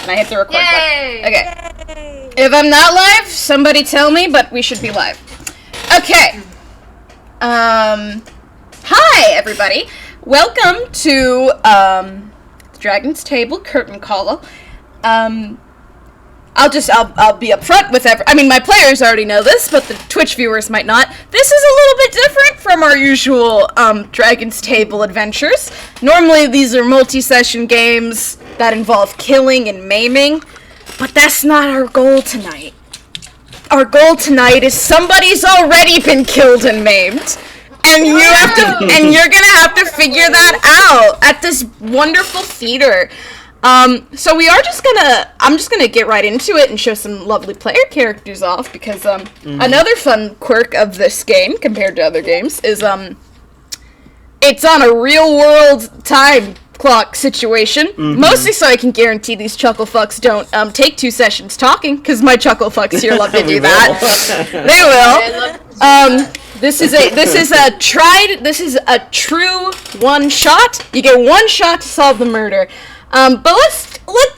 And I hit the record Yay! button. Okay. Yay! If I'm not live, somebody tell me, but we should be live. Okay. Hi, everybody. Welcome to, Dragon's Table Curtain Call. I'll be upfront with my players already know this, but the Twitch viewers might not. This is a little bit different from our usual, Dragon's Table adventures. Normally, these are multi-session games that involve killing and maiming, but that's not our goal tonight. Our goal tonight is somebody's already been killed and maimed, and you're gonna have to figure that out at this wonderful theater. So I'm just gonna get right into it and show some lovely player characters off, because, another fun quirk of this game, compared to other games, is, it's on a real-world time clock situation, mostly so I can guarantee these chuckle fucks don't, take 2 sessions talking, because my chuckle fucks here love to do that. They will. This is a true one shot. You get one shot to solve the murder. But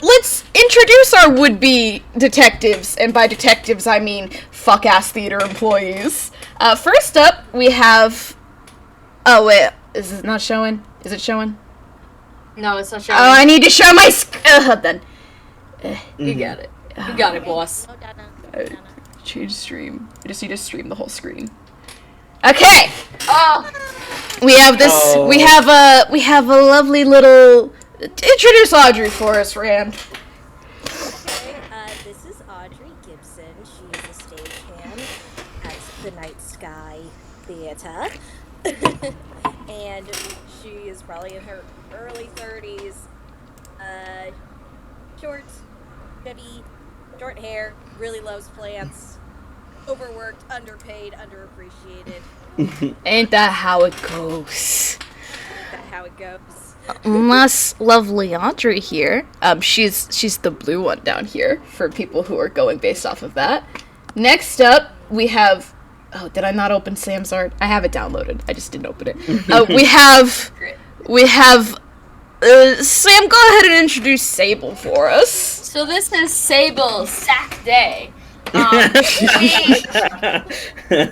let's introduce our would-be detectives, and by detectives I mean fuck-ass theater employees. First up, we have... Oh, wait, is it not showing? Is it showing? No, it's not showing. Oh, I need to show my then. You got it. You got it, boss. Change stream. I just need to stream the whole screen. Okay! Oh! We have this... Oh. We have a lovely little... Introduce Audrey for us, Rand. Okay, this is Audrey Gibson. She is a stagehand at the Night Sky Theater. And she is probably in her early 30s. Short, chubby, short hair, really loves plants. Overworked, underpaid, underappreciated. Ain't that how it goes? Ain't that how it goes? Less lovely Audrey here. She's the blue one down here for people who are going based off of that. Next up, we have... Oh, did I not open Sam's art? I have it downloaded. I just didn't open it. We have... Sam, go ahead and introduce Sable for us. So this is Sable Sack Day.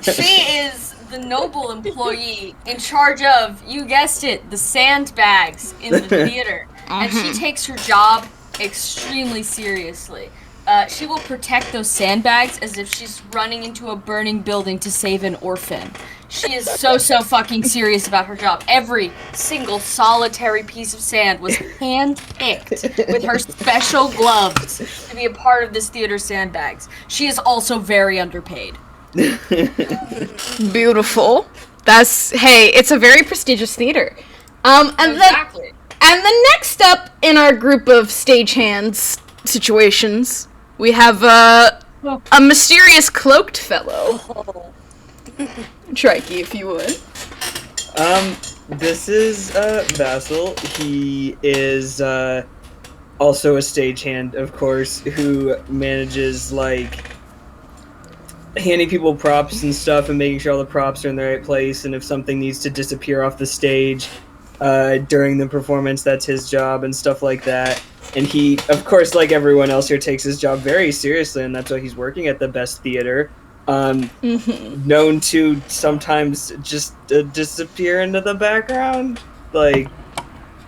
She is the noble employee in charge of, you guessed it, the sandbags in the theater. And she takes her job extremely seriously. She will protect those sandbags as if she's running into a burning building to save an orphan. She is so fucking serious about her job. Every single solitary piece of sand was hand-picked with her special gloves to be a part of this theater's sandbags. She is also very underpaid. Beautiful. It's a very prestigious theater. Exactly. And the next up in our group of stagehands situations, we have a mysterious cloaked fellow. Trikey, if you would. This is Vassal. He is also a stagehand, of course, who manages handing people props and stuff and making sure all the props are in the right place, and if something needs to disappear off the stage during the performance, that's his job and stuff like that. And he, of course, like everyone else here, takes his job very seriously, and that's why he's working at the best theater. Known to sometimes just disappear into the background, like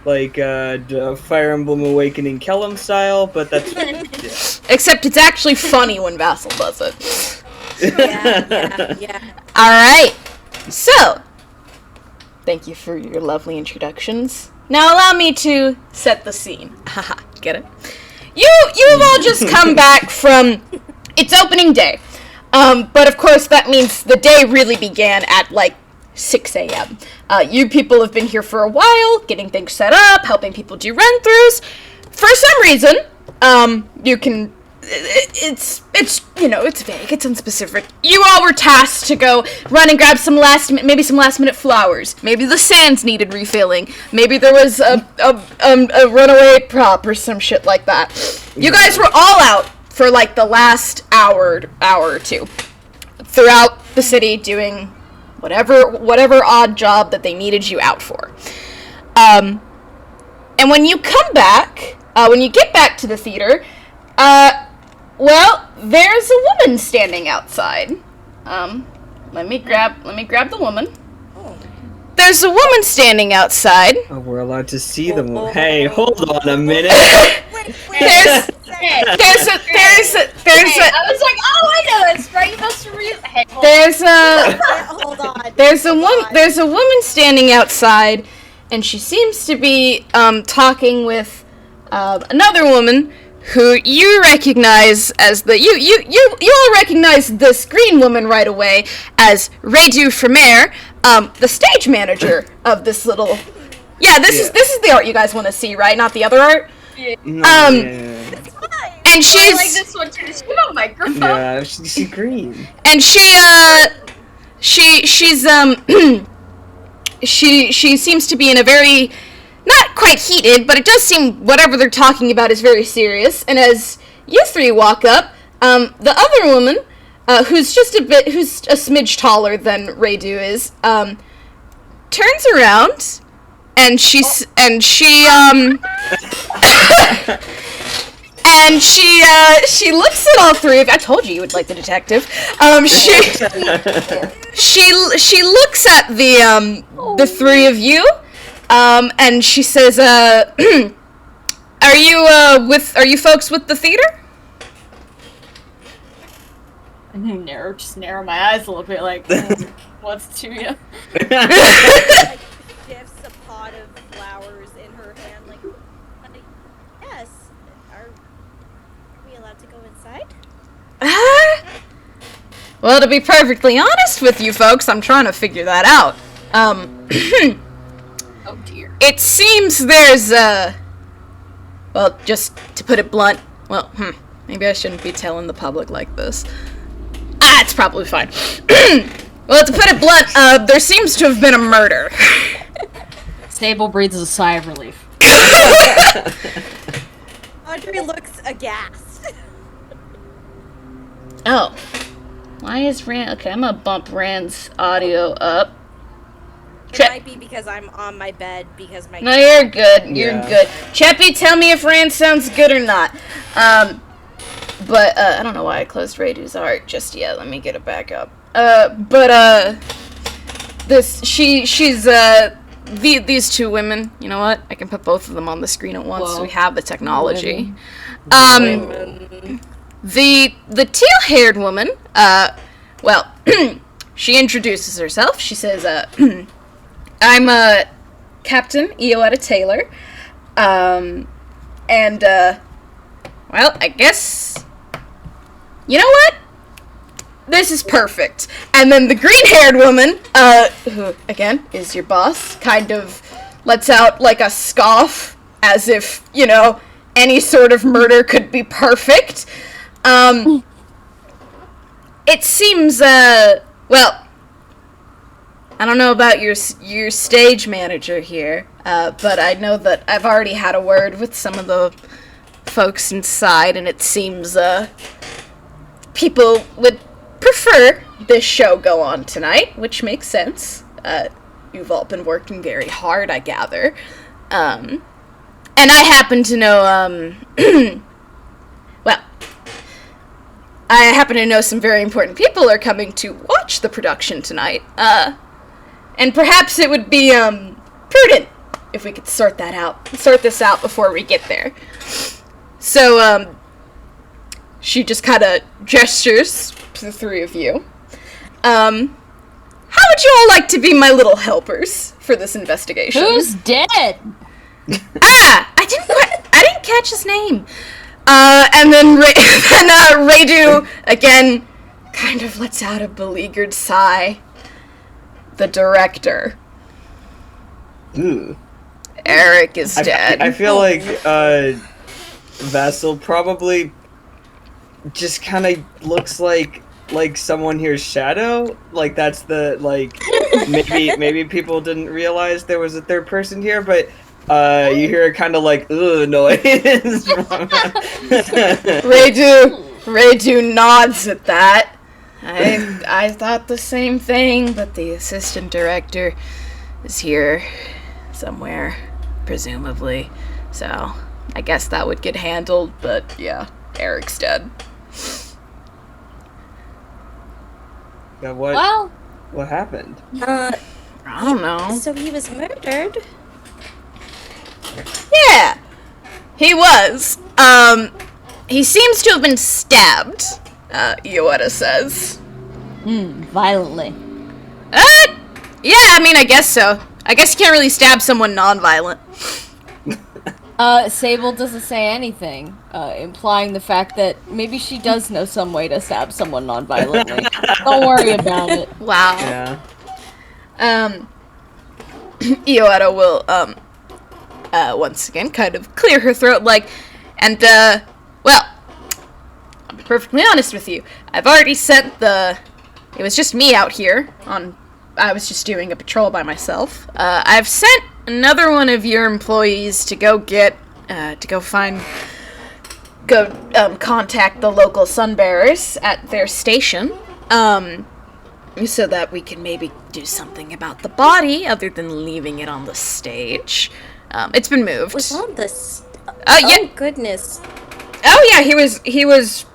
Fire Emblem Awakening Kellum style, but that's... Yeah. Except it's actually funny when Vassal does it. Yeah. Alright, so, thank you for your lovely introductions. Now allow me to set the scene. Haha, get it? You've all just come back from... It's opening day. But of course that means the day really began at 6 a.m. You people have been here for a while, getting things set up, helping people do run-throughs. For some reason, you can... It's vague, it's unspecific. You all were tasked to go run and grab some last-minute flowers. Maybe the sands needed refilling. Maybe there was a runaway prop or some shit like that. You guys were all out for the last hour or two throughout the city doing whatever odd job that they needed you out for. And when you come back, when you get back to the theater, well, there's a woman standing outside. Let me grab the woman. There's a woman standing outside. Oh, we're allowed to see the woman. Hey, hold on a minute. There's a. I was like, oh, I know it's right. You must read. Hey, Hold on. There's a woman standing outside, and she seems to be talking with another woman who you recognize as you all recognize this green woman right away as Redu Fremer, the stage manager of this little. Yeah, this is the art you guys want to see, right? Not the other art. And she's I like this one too. Does she have a microphone? Yeah, she's green. And she seems to be in a very, not quite heated, but it does seem whatever they're talking about is very serious. And as you three walk up, the other woman, who's a smidge taller than Redu is, turns around, and she looks at all three of you. I told you would like the detective. She looks at the three of you, and she says, "Are you folks with the theater?" And just narrow my eyes a little bit, like, what's to you? Like, shifts a pot of flowers in her hand, like yes. Are we allowed to go inside? Well, to be perfectly honest with you folks, I'm trying to figure that out. Oh dear. It seems there's well, just to put it blunt, well, maybe I shouldn't be telling the public like this. It's probably fine. Well, to put it blunt, there seems to have been a murder. Sable breathes a sigh of relief. Audrey looks aghast. Oh. Why is Rand... Okay, I'm gonna bump Rand's audio up. It might be because I'm on my bed because my... No, you're good. You're Yeah. good. Cheppy, tell me if Rand sounds good or not. But I don't know why I closed Redu's art just yet. Let me get it back up. These two women, you know what? I can put both of them on the screen at once. So we have the technology. The teal-haired woman, well, she introduces herself. She says, I'm, Captain Eoetta Taylor, well, I guess, you know what? This is perfect. And then the green-haired woman, who, again, is your boss, kind of lets out, like, a scoff, as if, you know, any sort of murder could be perfect. It seems, well, I don't know about your stage manager here, but I know that I've already had a word with some of the folks inside, and it seems, people would prefer this show go on tonight, which makes sense. You've all been working very hard, I gather. And I happen to know, well, I happen to know some very important people are coming to watch the production tonight. And perhaps it would be, prudent if we could sort this out before we get there. So, she just kind of gestures to the three of you. How would you all like to be my little helpers for this investigation? Who's dead? I didn't catch his name. And then Redu, again, kind of lets out a beleaguered sigh. The director. Ooh. Eric is dead. I feel like, Vassal probably just kind of looks like someone here's shadow. Like, that's the, like, maybe people didn't realize there was a third person here, but you hear a kind of like ugh noise. Redu nods at that. I thought the same thing, but the assistant director is here somewhere, presumably. So I guess that would get handled, but yeah, Eric's dead. Yeah, Well, what happened? I don't know. So he was murdered? Yeah, he was. He seems to have been stabbed, Iwata says. violently. Yeah, I mean, I guess so. I guess you can't really stab someone non-violent. Sable doesn't say anything, implying the fact that maybe she does know some way to stab someone non-violently. Don't worry about it. Wow. Yeah. Iwata will, once again kind of clear her throat, and, well, I'll be perfectly honest with you. I've already sent it was just me out here I was just doing a patrol by myself. I've sent another one of your employees to go contact the local sunbearers at their station, so that we can maybe do something about the body other than leaving it on the stage. It's been moved. Was on this. Yeah. Oh goodness. Oh yeah, he was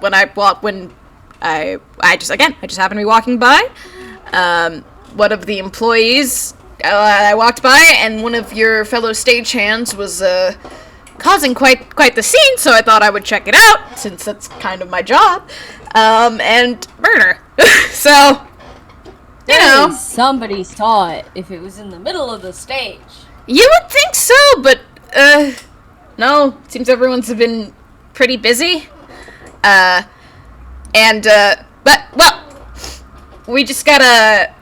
when I just happened to be walking by. One of the employees, I walked by, and one of your fellow stagehands was causing quite the scene. So I thought I would check it out, since that's kind of my job, and murder. So, you know, Somebody saw it if it was in the middle of the stage. you would think so, but no. It seems everyone's been pretty busy. But well. We just gotta.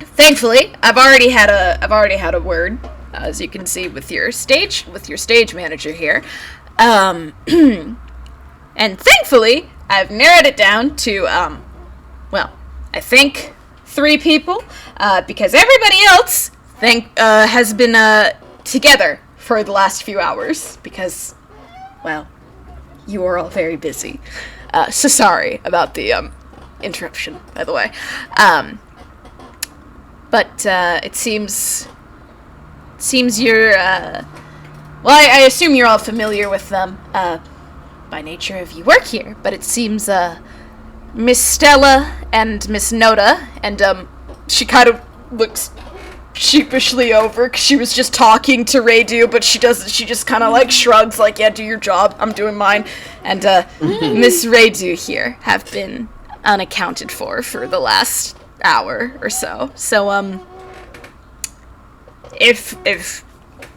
Thankfully, I've already had a word, as you can see with your stage manager here, and thankfully I've narrowed it down to well, I think 3 people, because everybody else has been together for the last few hours because, well, you are all very busy. So sorry about the interruption, by the way. But it seems you're well, I assume you're all familiar with them by nature of you work here, but it seems Miss Stella and Miss Noda, and she kind of looks sheepishly over because she was just talking to Radu, but she just kind of shrugs yeah, do your job, I'm doing mine. And Miss Radu here have been unaccounted for the last hour or so. So if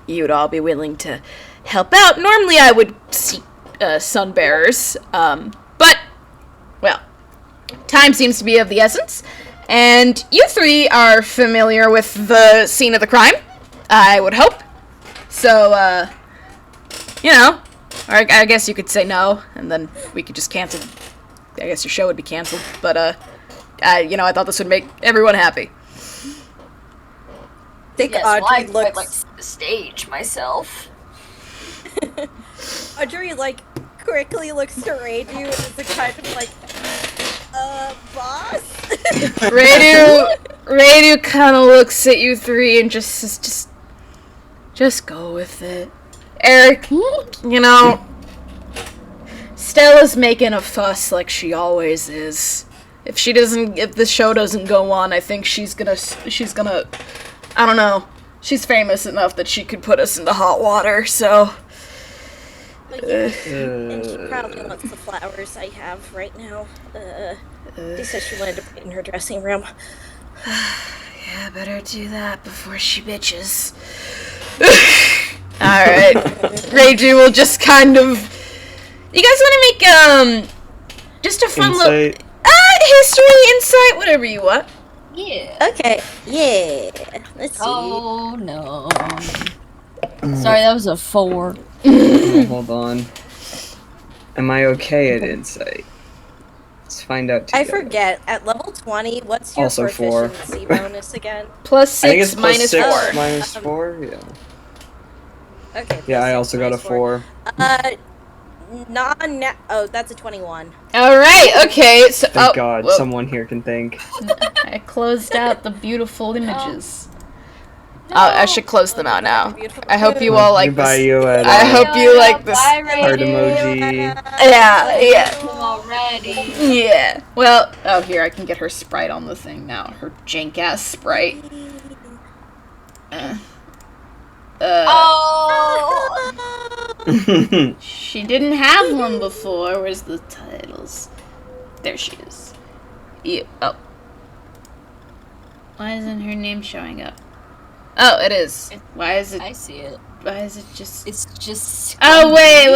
you'd all be willing to help out, normally I would seek sunbearers, but well, time seems to be of the essence, and you 3 are familiar with the scene of the crime, I would hope. So you know, or I guess you could say no, and then we could just cancel. I guess your show would be canceled, but I thought this would make everyone happy. I think Yes, Audrey I'd looks. like to see the stage myself. Audrey quickly looks to Radu and is kind of boss. Radu kind of looks at you 3 and just go with it. Eric, Stella's making a fuss like she always is. If the show doesn't go on, I think she's gonna, I don't know. She's famous enough that she could put us into hot water, so. And she probably wants the flowers I have right now. She said she wanted to put it in her dressing room. Yeah, better do that before she bitches. Alright. Reiju will just kind of. You guys want to make, just a fun little. History, insight, whatever you want. Yeah. Okay, yeah. Let's see. Oh no. Sorry, that was a 4. Hold on. Am I okay at insight? Let's find out I together. forget. At level 20, what's your Also 4. proficiency bonus again? Plus I think it's 6 plus minus 6 4. minus 4, yeah. Okay. Yeah, I plus also 6 got a minus 4. Oh, that's a 21. Alright, okay, so. Thank God, whoa. someone here can think. I closed out the beautiful images. I should close them out now. I hope you all like Goodbye, this. Yoetta. I hope you like this. Bye, Heart Radu. emoji. Yeah. Already. Yeah. Well, oh, here, I can get her sprite on the thing now. Her jank-ass sprite. Oh. She didn't have one before. Where's the titles? There she is. Oh. Why isn't her name showing up? Oh, it is. Why is it? I see it. Why is it just? It's just. Oh, wait.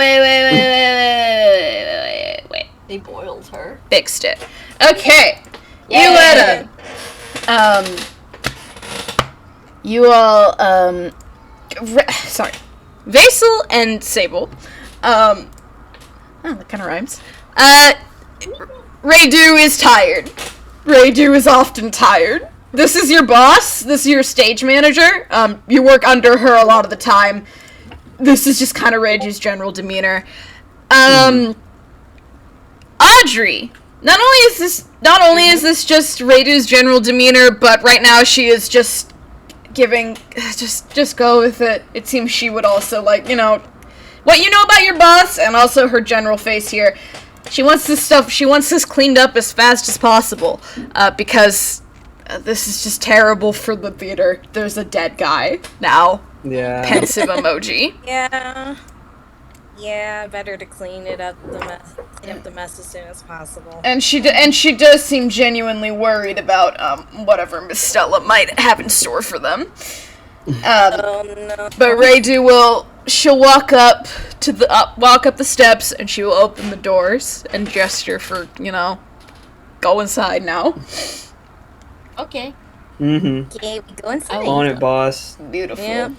They boiled her. Fixed it. Okay. Yay. You all, sorry. Vasil and Sable, oh, that kind of rhymes. Radu is tired. Radu is often tired. This is your boss. This is your stage manager. You work under her a lot of the time. This is just kind of Radu's general demeanor. Audrey. Not only is this just Radu's general demeanor, but right now she is just giving, just go with it. It seems she would also like, what you know about your boss, and also her general face here. She wants this cleaned up as fast as possible, because this is just terrible for the theater. There's a dead guy now. Yeah. Pensive emoji. Yeah, better to clean up the mess as soon as possible. And she does seem genuinely worried about whatever Miss Stella might have in store for them. Oh no. But she'll walk up the steps, and she will open the doors and gesture for, go inside now. Okay. Mm-hmm. Okay, we go inside. On it, boss. Beautiful. Yeah.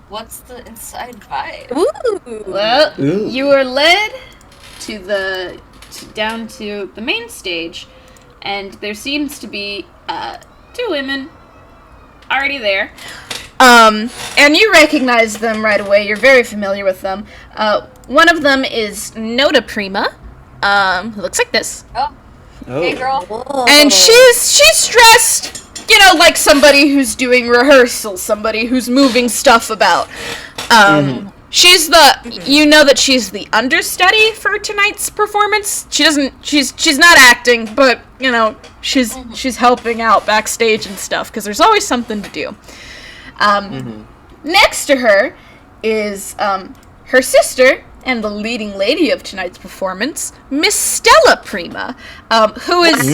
What's the inside vibe? Ooh. Well, Ooh. you are led down to the main stage, and there seems to be 2 women already there. And you recognize them right away. You're very familiar with them. One of them is Nota Prima, who looks like this. Oh. Oh. Hey, girl. Whoa. And she's dressed, like somebody who's doing rehearsals, somebody who's moving stuff about. She's that she's the understudy for tonight's performance. She's not acting, but, she's helping out backstage and stuff, because there's always something to do. Next to her is, her sister, and the leading lady of tonight's performance, Miss Stella Prima, who is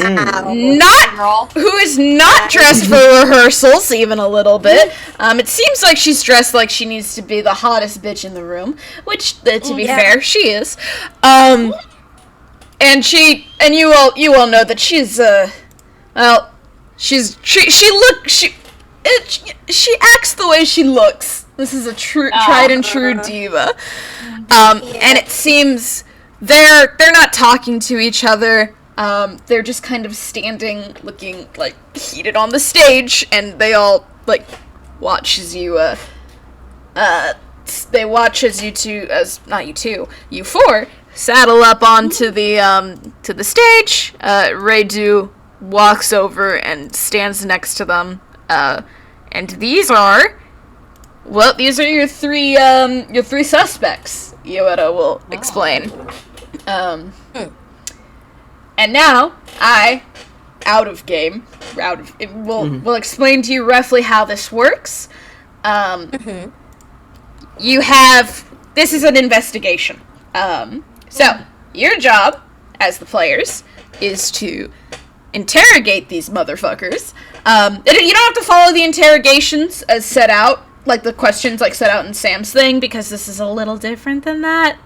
not dressed for rehearsals even a little bit. It seems like she's dressed like she needs to be the hottest bitch in the room, which, to be fair, she is. And you all know that she's she acts the way she looks. This is a tried and true diva. And it seems they're not talking to each other. They're just kind of standing, looking, like, heated on the stage, and they all, like, watch as you, they watch as you 4, saddle up onto the stage. Radu walks over and stands next to them. And these are your 3 suspects. Yoetta will explain. And now we'll explain to you roughly how this works. This is an investigation. So your job as the players is to interrogate these motherfuckers. You don't have to follow the interrogations as set out, like the questions like set out in Sam's thing, because this is a little different than that.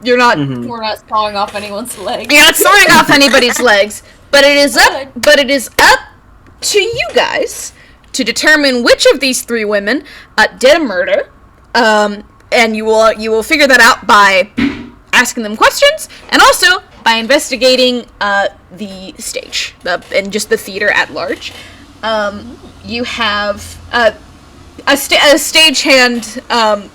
You're not We're not sawing off anyone's legs. you're not sawing off anybody's legs, but it is up to you guys to determine which of these 3 women did a murder. And you will figure that out by asking them questions, and also by investigating the stage and just the theater at large. You have a stagehand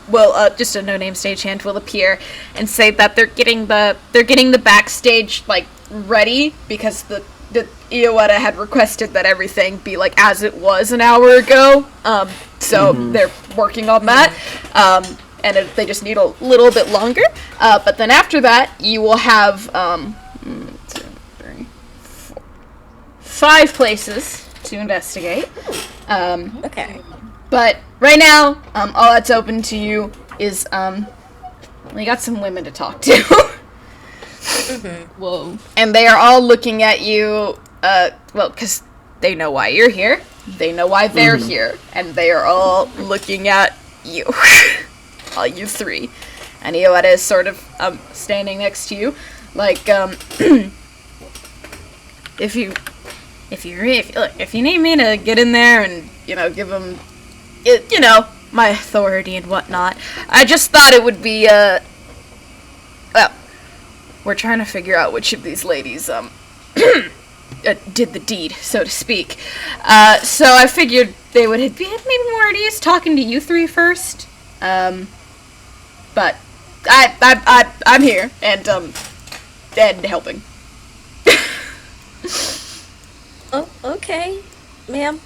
will just a no-name stagehand will appear and say that they're getting the backstage like ready, because the Iowetta had requested that everything be like as it was an hour ago. So they're working on that. And they just need a little bit longer. But then after that, you will have 1, 2, 3, 4, 5 places to investigate. Okay. But right now, all that's open to you is we got some women to talk to. Whoa. And they are all looking at you, well, because they know why you're here. They know why they're here. And they are all looking at you. All you 3. And Iowetta is sort of standing next to you. Like, if you need me to get in there and, give them, my authority and whatnot, I just thought it would be, well, we're trying to figure out which of these ladies, did the deed, so to speak. So I figured they would be maybe more at ease talking to you 3 first. But I'm here and helping. Oh, okay, ma'am.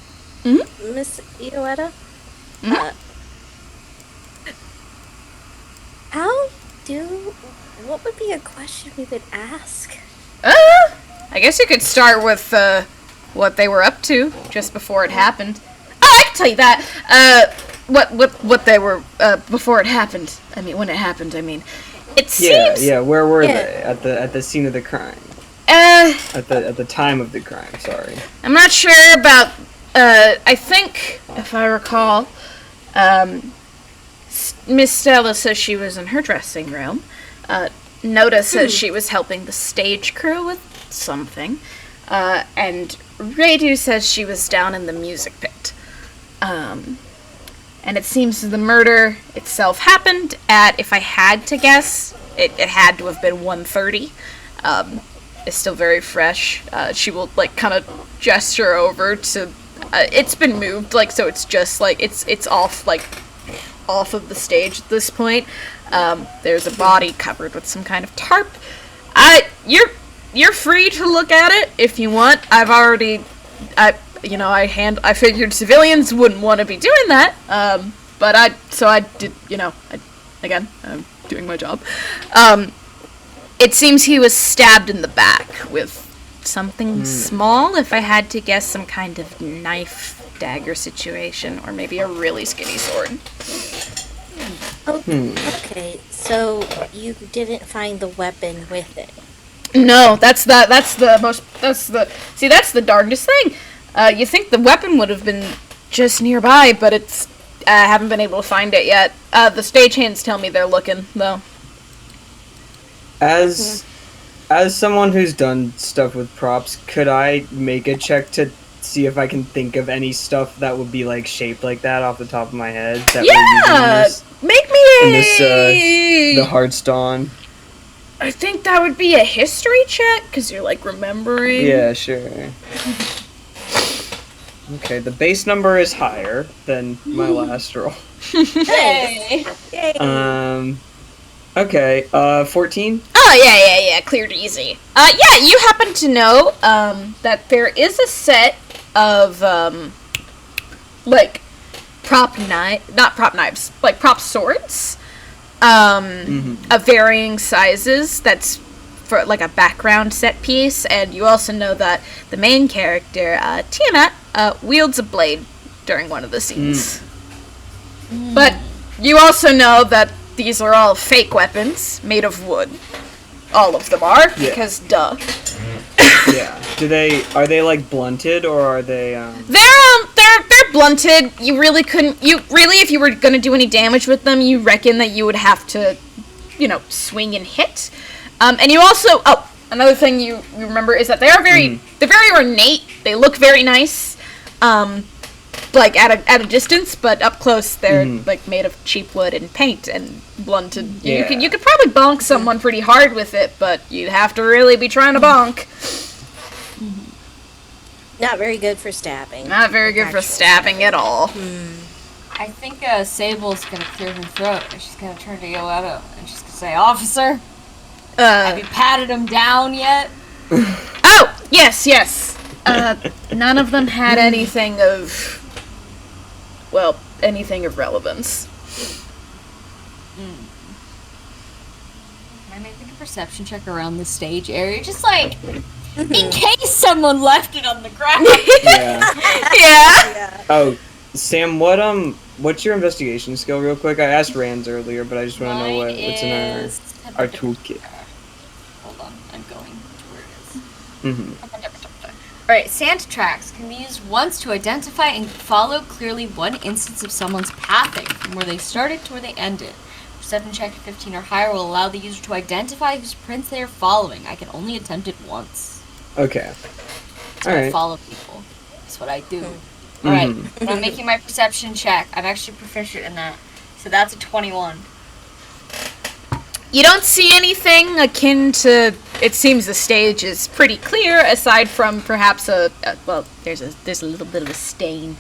Miss Iowetta. What would be a question we would ask? I guess you could start with what they were up to just before it happened. Oh, I can tell you that. What they were before it happened. I mean, when it happened. I mean, it seems. Yeah. Where were they at the scene of the crime? At the time of the crime. Sorry. I'm not sure about. I think, if I recall, Miss Stella says she was in her dressing room. Noda says she was helping the stage crew with something. And Radu says she was down in the music pit. And it seems the murder itself happened at, if I had to guess, it had to have been 1:30. It's still very fresh. She will, kind of gesture over to... it's been moved, so it's just, it's off, off of the stage at this point. There's a body covered with some kind of tarp. You're free to look at it if you want. I figured civilians wouldn't want to be doing that. But I did, again, I'm doing my job. It seems he was stabbed in the back with something small, if I had to guess, some kind of knife dagger situation, or maybe a really skinny sword. Okay, so you didn't find the weapon with it? No, that's the darndest thing. You think the weapon would have been just nearby, but I haven't been able to find it yet. The stagehands tell me they're looking, though. As someone who's done stuff with props, could I make a check to see if I can think of any stuff that would be shaped like that off the top of my head? That Yeah, make me the Hearthstone. I think that would be a history check because you're remembering. Yeah, sure. Okay, the base number is higher than my last roll. Hey! Okay, 14? Oh, yeah, cleared easy. Yeah, you happen to know, that there is a set of, prop swords, of varying sizes, that's for, a background set piece, and you also know that the main character, Tiamat, wields a blade during one of the scenes. But you also know that these are all fake weapons made of wood. All of them are, because duh. Yeah. Are they blunted, or are they They're blunted. You really couldn't, if you were gonna do any damage with them, you reckon that you would have to, swing and hit. And you also, another thing you remember is that they're very ornate. They look very nice. At a distance, but up close they're made of cheap wood and paint and blunted. Yeah. You could probably bonk someone pretty hard with it, but you'd have to really be trying to bonk. Not very good for stabbing. Not very good for stabbing at all. I think Sable's gonna clear her throat, and she's gonna turn to Iowetta, and she's gonna say, "Officer, have you patted him down yet?" Oh, yes. None of them had anything of relevance. Can I make a perception check around the stage area? Just like, in case someone left it on the ground. Yeah. Oh, Sam, what's your investigation skill, real quick? I asked Rand's earlier, but I just want to know what's in our toolkit. Hold on, I'm going to where it is. Mm-hmm. Alright, sand tracks can be used once to identify and follow clearly one instance of someone's pathing from where they started to where they ended. Perception check 15 or higher will allow the user to identify whose prints they are following. I can only attempt it once. Okay. So I follow people. That's what I do. Alright, when I'm making my perception check, I'm actually proficient in that. So that's a 21. You don't see anything akin to. It seems the stage is pretty clear, aside from perhaps there's a little bit of a stain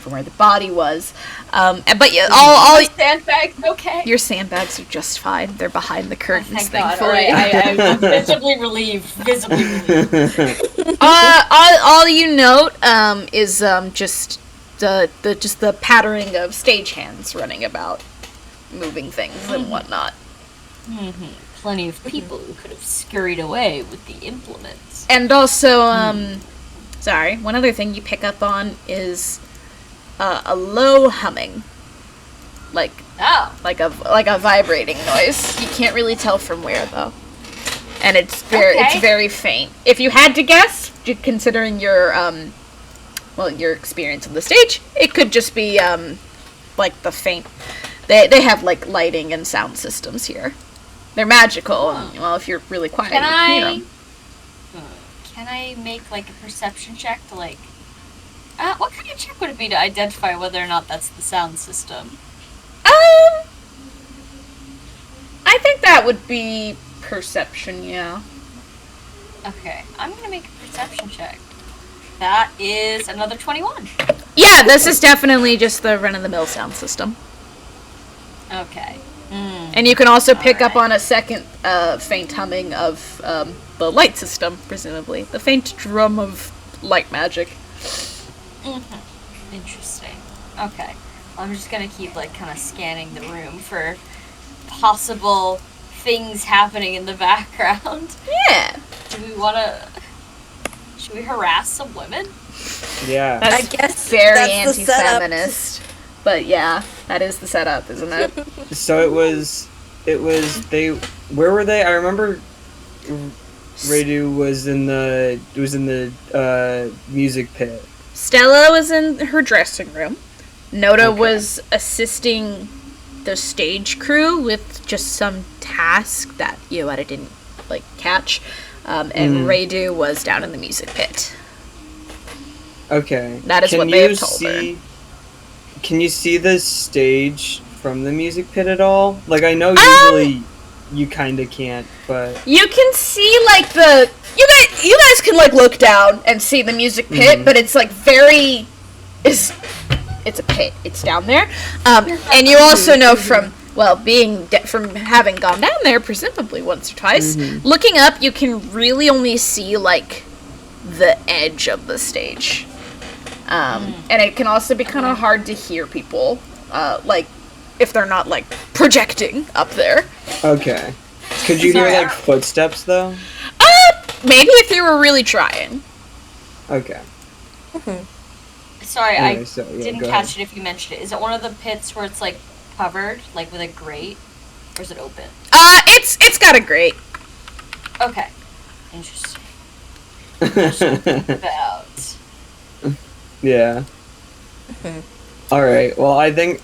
from where the body was. But yeah, all sandbags okay. Your sandbags are just fine. They're behind the curtains, Thank God. thankfully. I'm visibly relieved. All you note is just the pattering of stagehands running about, moving things and whatnot. Plenty of people who could have scurried away with the implements. And also, one other thing you pick up on is a low humming, like a vibrating noise. You can't really tell from where though, and it's very faint. If you had to guess, considering your your experience on the stage, it could just be like the faint. They have like lighting and sound systems here. They're magical. And, well, if you're really quiet, you can hear them. Can I make like a perception check to like? What kind of check would it be to identify whether or not that's the sound system? I think that would be perception. Yeah. Okay, I'm gonna make a perception check. That is another 21. Yeah, this is definitely just the run-of-the-mill sound system. Okay. And you can also pick up on a second faint humming of the light system, presumably. The faint drum of light magic. Interesting. Okay. I'm just gonna keep, like, kind of scanning the room for possible things happening in the background. Yeah. Should we harass some women? Yeah. I guess very that's the setup. anti-feminist. But yeah, that is the setup, isn't it? So where were they? I remember Radu was in the music pit. Stella was in her dressing room. Noda was assisting the stage crew with just some task that I didn't catch. And Radu was down in the music pit. Okay. That is what they have told her. Can you see the stage from the music pit at all? Like, I know usually you kind of can't, but you can see you guys can look down and see the music pit, but it's it's a pit. It's down there, and you also know from from having gone down there, presumably once or twice, looking up, you can really only see the edge of the stage. And it can also be kind of hard to hear people, if they're not, projecting up there. Okay. Could you hear, footsteps, though? Maybe if you were really trying. Okay. Sorry, Anyway, I didn't catch it if you mentioned it. Is it one of the pits where it's, covered, with a grate? Or is it open? It's got a grate. Okay. Interesting. About... Yeah. Alright, well, I think,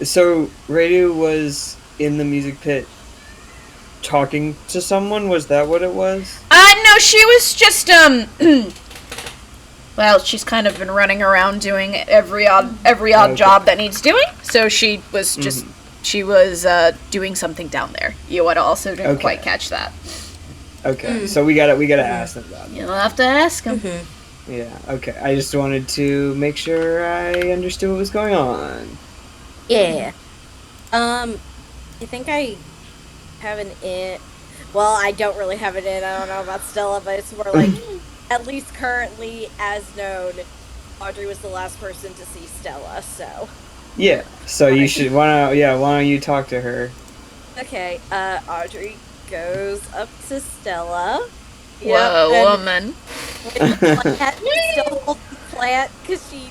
so Radu was in the music pit talking to someone? Was that what it was? No, she was just, well, she's kind of been running around doing every odd job that needs doing, so she was just, she was, doing something down there. You would also didn't quite catch that. Okay, so we gotta ask them about it. You'll have to ask them. Yeah, okay. I just wanted to make sure I understood what was going on. Yeah. I think I have an in. Well, I don't really have it in. I don't know about Stella, but it's more like at least currently, as known, Audrey was the last person to see Stella, so... Yeah, so you should, why don't you talk to her? Okay, Audrey goes up to Stella. Whoa, woman. With the plant, still holds the plant, because she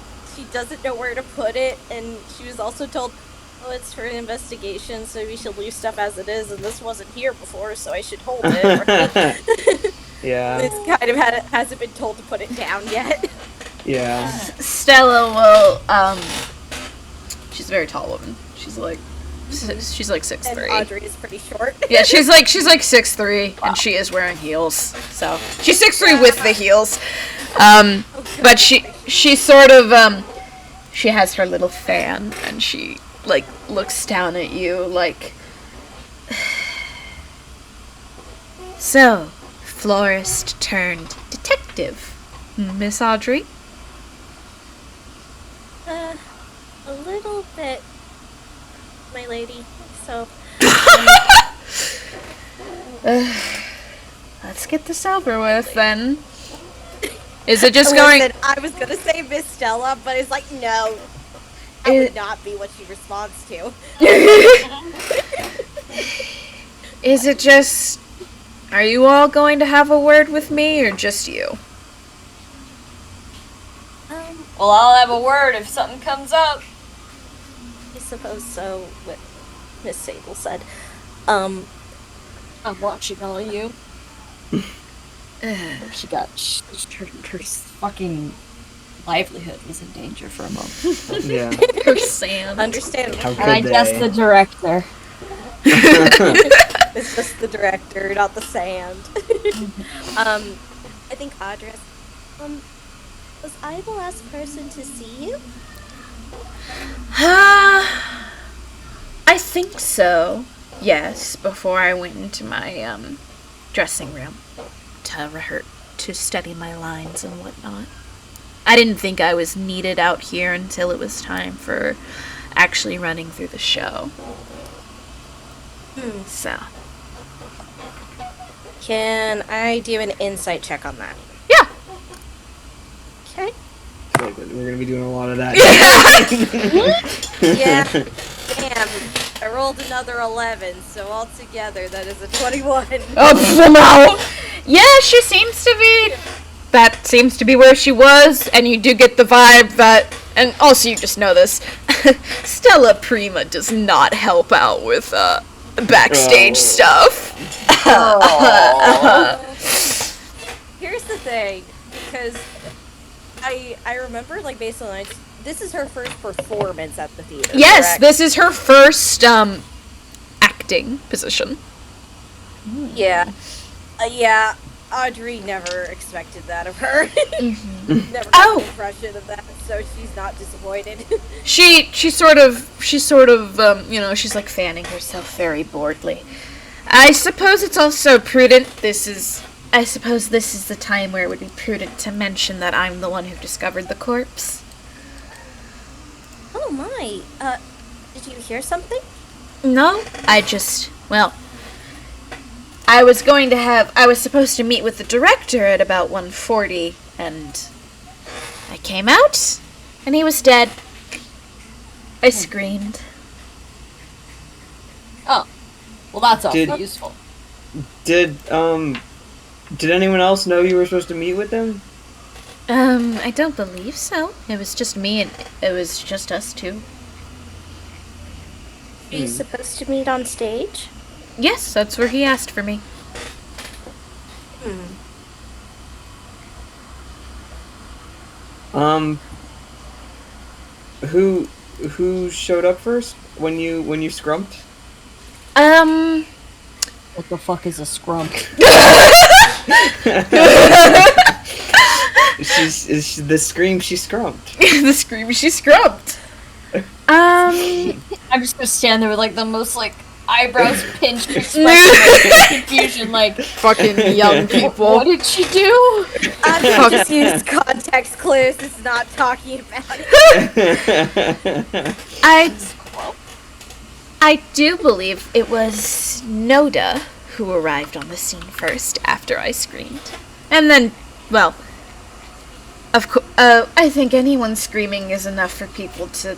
doesn't know where to put it, and she was also told, oh, it's for an investigation, so we should leave stuff as it is, and this wasn't here before, so I should hold it. Right? Yeah. This kind of hasn't been told to put it down yet. Yeah. Stella will, she's a very tall woman. She's like 6'3". And Audrey is pretty short. Yeah, she's like 6'3", and she is wearing heels. So she's 6'3" with the heels. But she sort of she has her little fan, and she like looks down at you like. So, florist turned detective, Miss Audrey. A little bit, my lady. So, let's get this over with then. Is it just going? Listen, I was gonna say Miss Stella, but it's like no. That would not be what she responds to. Is it just? Are you all going to have a word with me, or just you? Well, I'll have a word if something comes up. I suppose so. What Miss Sable said. I'm watching all of you. Her fucking livelihood was in danger for a moment. Yeah. Her sand. Understandable. How could And I guess they? the director. It's just the director, not the sand. I think Audrey. Was I the last person to see you? I think so. Yes, before I went into my dressing room to study my lines and whatnot. I didn't think I was needed out here until it was time for actually running through the show. So. Can I do an insight check on that? Yeah. Okay. We're gonna be doing a lot of that. Yeah. Damn. I rolled another 11, so altogether that is a 21. Oh, no. Yeah, she seems to be. That seems to be where she was, and you do get the vibe that. And also, you just know this. Stella Prima does not help out with backstage stuff. Here's the thing, because I remember, like, based on this is her first performance at the theater. Yes, correct? this is her first acting position. Yeah. Yeah, Audrey never expected that of her. Never got Oh. the impression of that, so she's not disappointed. She's sort of she's like fanning herself very boredly. I suppose it's also prudent. I suppose this is the time where it would be prudent to mention that I'm the one who discovered the corpse. Oh my, did you hear something? No, I was supposed to meet with the director at about 1:40, and I came out, and he was dead. I screamed. Oh. Well, that's also Did- useful. Did anyone else know you were supposed to meet with them? I don't believe so. It was just me, and it was just us two. Are you supposed to meet on stage? Yes, that's where he asked for me. Who showed up first when you scrumped? What the fuck is a scrump? The scream she scrumped. The scream she scrubbed. I'm just gonna stand there with like the most like eyebrows pinched expression of confusion, like Fucking young people. what did she do? I just used context clues. It's not talking about it. I do believe it was Noda who arrived on the scene first after I screamed. And then, well, I think anyone screaming is enough for people to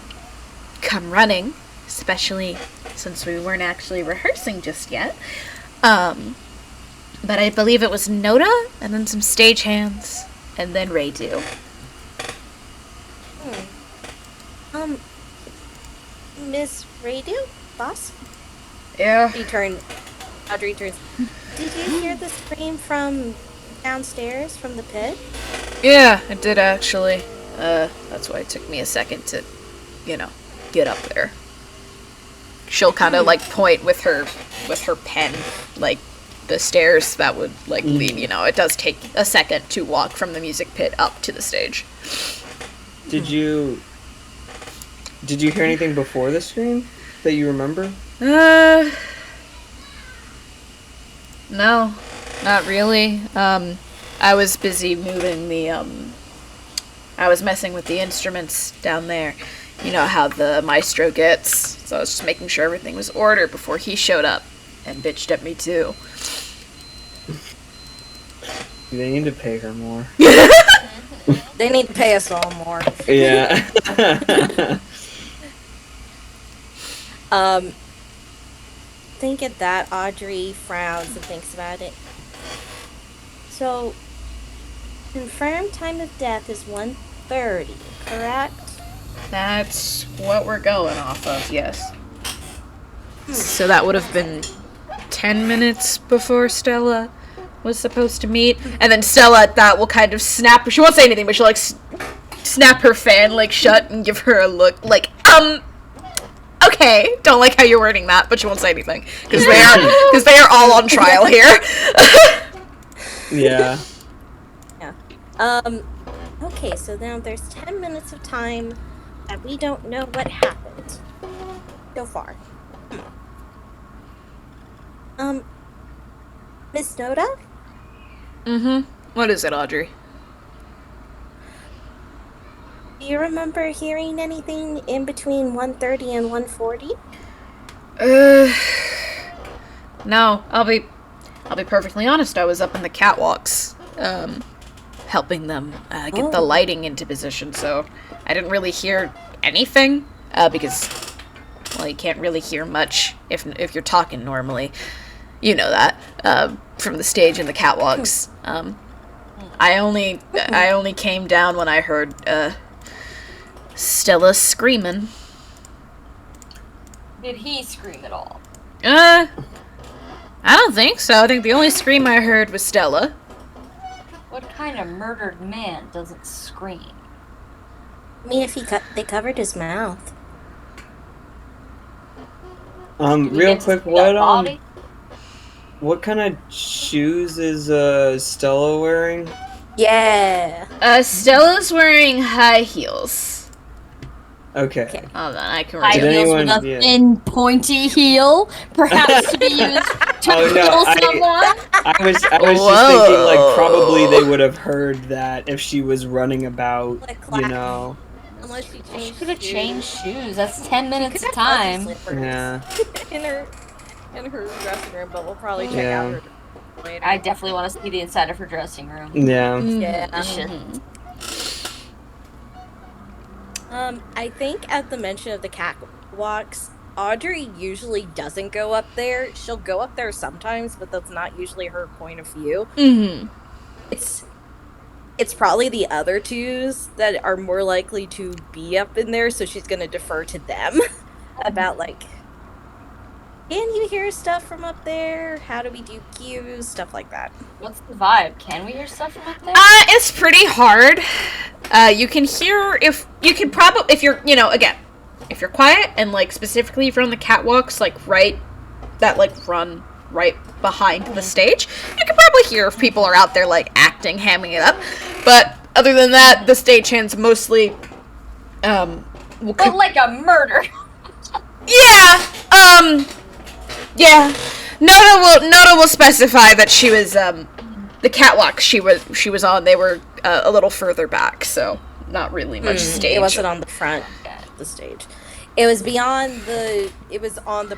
come running, especially since we weren't actually rehearsing just yet. But I believe it was Noda, and then some stagehands, and then Radu. Miss Radio? Boss? Yeah. Audrey turns. Did you hear the scream from downstairs, from the pit? Yeah, it did actually. That's why it took me a second to, get up there. She'll kind of point with her pen, the stairs that would lead. It does take a second to walk from the music pit up to the stage. Did you hear anything before the scream that you remember? No, not really. I was busy moving I was messing with the instruments down there. You know how the maestro gets. So I was just making sure everything was ordered before he showed up and bitched at me too. They need to pay her more. They need to pay us all more. Yeah. Think at that, Audrey frowns and thinks about it. So, confirmed time of death is 1:30, correct? That's what we're going off of, yes. So that would have been 10 minutes before Stella was supposed to meet. And then Stella at that will kind of snap. She won't say anything, but she'll snap her fan shut and give her a look okay, don't like how you're wording that, but she won't say anything because they are all on trial here. Yeah. Okay, so now there's 10 minutes of time that we don't know what happened so far. Miss Noda? What is it, Audrey? Do you remember hearing anything in between 1:30 and 1:40? No, I'll be perfectly honest. I was up in the catwalks, helping them get the lighting into position, so I didn't really hear anything, because, well, you can't really hear much if you're talking normally. You know that, from the stage and the catwalks. I only came down when I heard, Stella screaming. Did he scream at all? I don't think so. I think the only scream I heard was Stella. What kind of murdered man doesn't scream? I mean, if they covered his mouth. Real quick, what kind of shoes is Stella wearing? Yeah. Stella's wearing high heels. Okay. Hold on, I can High read it. heels with a thin, pointy heel, perhaps to be used to kill someone. I was just thinking probably they would have heard that if she was running about, Unless she changed. She could have changed shoes. That's 10 minutes of time. Yeah. in her dressing room, but we'll probably check out her later. I definitely want to see the inside of her dressing room. Yeah. I think at the mention of the catwalks, Audrey usually doesn't go up there. She'll go up there sometimes, but that's not usually her point of view. It's probably the other twos that are more likely to be up in there, so she's gonna defer to them about can you hear stuff from up there? How do we do cues? Stuff like that. What's the vibe? Can we hear stuff from up there? It's pretty hard. You can hear if you're, again, if you're quiet and specifically if you're on the catwalks, run right behind the stage, you can probably hear if people are out there acting, hamming it up. But other than that, the stagehands mostly But like a murder. Yeah. Noda will specify that she was the catwalk she was on. They were a little further back, so not really much stage. It wasn't on the front of the stage. It was beyond the. It was on the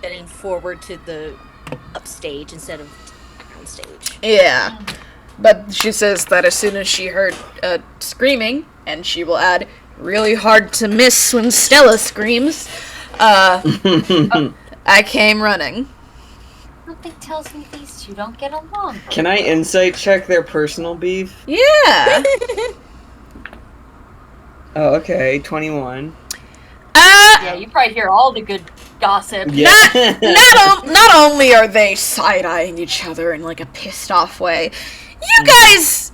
getting forward to the upstage instead of downstage. Yeah. But she says that as soon as she heard screaming, and she will add, really hard to miss when Stella screams, I came running. Something tells me these two don't get along. Can I insight check their personal beef? Yeah. Oh, okay, 21. Yeah, you probably hear all the good gossip. Yeah. Not only are they side-eyeing each other in like a pissed off way, you guys